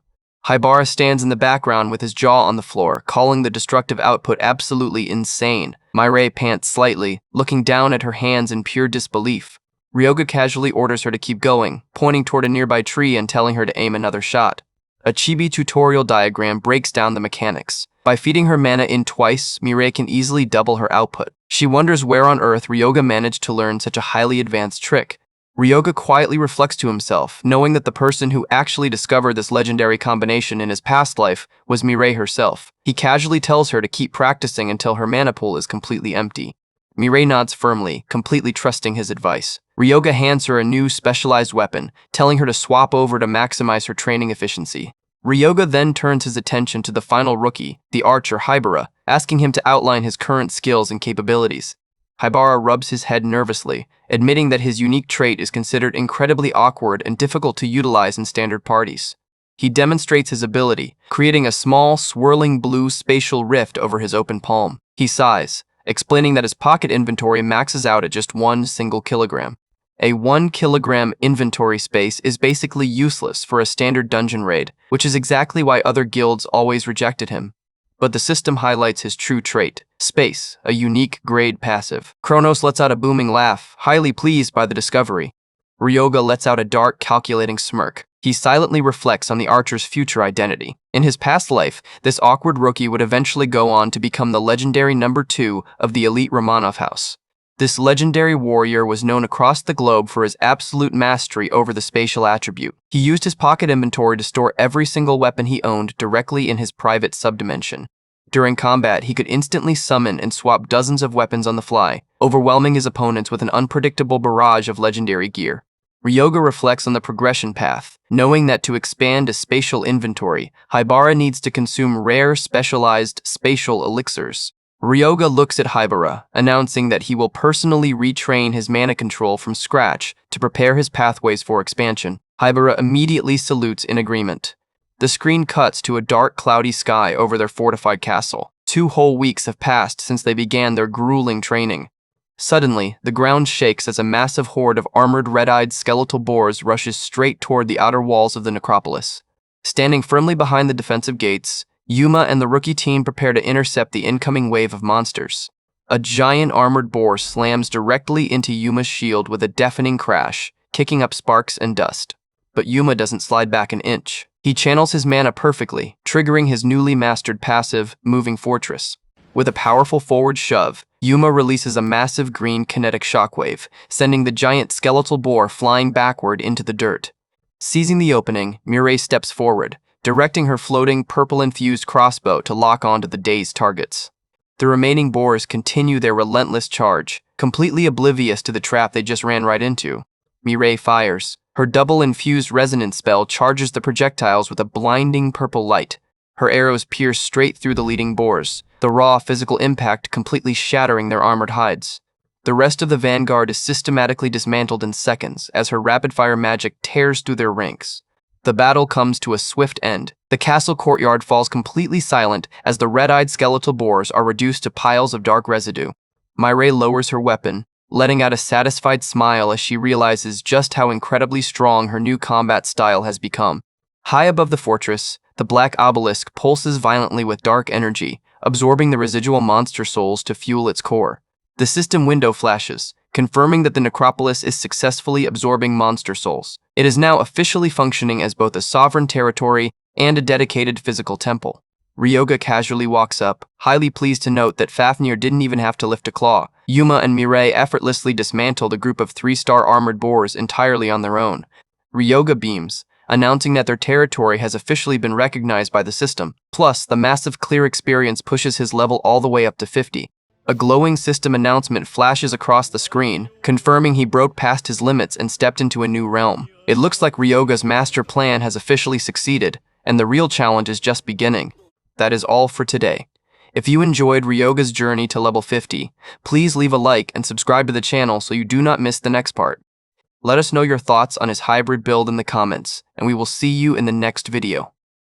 Haibara stands in the background with his jaw on the floor, calling the destructive output absolutely insane. Mirai pants slightly, looking down at her hands in pure disbelief. Ryoga casually orders her to keep going, pointing toward a nearby tree and telling her to aim another shot. A chibi tutorial diagram breaks down the mechanics. By feeding her mana in twice, Mirai can easily double her output. She wonders where on earth Ryoga managed to learn such a highly advanced trick. Ryoga quietly reflects to himself, knowing that the person who actually discovered this legendary combination in his past life was Mirai herself. He casually tells her to keep practicing until her mana pool is completely empty. Mirai nods firmly, completely trusting his advice. Ryoga hands her a new specialized weapon, telling her to swap over to maximize her training efficiency. Ryoga then turns his attention to the final rookie, the archer Haibara, asking him to outline his current skills and capabilities. Haibara rubs his head nervously, admitting that his unique trait is considered incredibly awkward and difficult to utilize in standard parties. He demonstrates his ability, creating a small, swirling blue spatial rift over his open palm. He sighs, explaining that his pocket inventory maxes out at just 1 single kilogram. A 1 kilogram inventory space is basically useless for a standard dungeon raid, which is exactly why other guilds always rejected him. But the system highlights his true trait, space, a unique grade passive. Kronos lets out a booming laugh, highly pleased by the discovery. Ryoga lets out a dark, calculating smirk. He silently reflects on the archer's future identity. In his past life, this awkward rookie would eventually go on to become the legendary number 2 of the elite Romanov house. This legendary warrior was known across the globe for his absolute mastery over the spatial attribute. He used his pocket inventory to store every single weapon he owned directly in his private subdimension. During combat, he could instantly summon and swap dozens of weapons on the fly, overwhelming his opponents with an unpredictable barrage of legendary gear. Ryoga reflects on the progression path, knowing that to expand a spatial inventory, Haibara needs to consume rare, specialized spatial elixirs. Ryoga looks at Haibara, announcing that he will personally retrain his mana control from scratch to prepare his pathways for expansion. Haibara immediately salutes in agreement. The screen cuts to a dark, cloudy sky over their fortified castle. 2 whole weeks have passed since they began their grueling training. Suddenly, the ground shakes as a massive horde of armored, red-eyed skeletal boars rushes straight toward the outer walls of the necropolis. Standing firmly behind the defensive gates, Yuma and the rookie team prepare to intercept the incoming wave of monsters. A giant armored boar slams directly into Yuma's shield with a deafening crash, kicking up sparks and dust. But Yuma doesn't slide back an inch. He channels his mana perfectly, triggering his newly mastered passive, Moving Fortress. With a powerful forward shove, Yuma releases a massive green kinetic shockwave, sending the giant skeletal boar flying backward into the dirt. Seizing the opening, Mireille steps forward, directing her floating purple-infused crossbow to lock onto the dazed targets. The remaining boars continue their relentless charge, completely oblivious to the trap they just ran right into. Mireille fires. Her double-infused resonance spell charges the projectiles with a blinding purple light. Her arrows pierce straight through the leading boars, the raw physical impact completely shattering their armored hides. The rest of the vanguard is systematically dismantled in seconds as her rapid-fire magic tears through their ranks. The battle comes to a swift end. The castle courtyard falls completely silent as the red-eyed skeletal boars are reduced to piles of dark residue. Mireille lowers her weapon, letting out a satisfied smile as she realizes just how incredibly strong her new combat style has become. High above the fortress, the black obelisk pulses violently with dark energy, absorbing the residual monster souls to fuel its core. The system window flashes, confirming that the necropolis is successfully absorbing monster souls. It is now officially functioning as both a sovereign territory and a dedicated physical temple. Ryoga casually walks up, highly pleased to note that Fafnir didn't even have to lift a claw. Yuma and Mireille effortlessly dismantled a group of 3-star armored boars entirely on their own. Ryoga beams, announcing that their territory has officially been recognized by the system. Plus, the massive clear experience pushes his level all the way up to 50. A glowing system announcement flashes across the screen, confirming he broke past his limits and stepped into a new realm. It looks like Ryoga's master plan has officially succeeded, and the real challenge is just beginning. That is all for today. If you enjoyed Ryoga's journey to level 50, please leave a like and subscribe to the channel so you do not miss the next part. Let us know your thoughts on his hybrid build in the comments, and we will see you in the next video.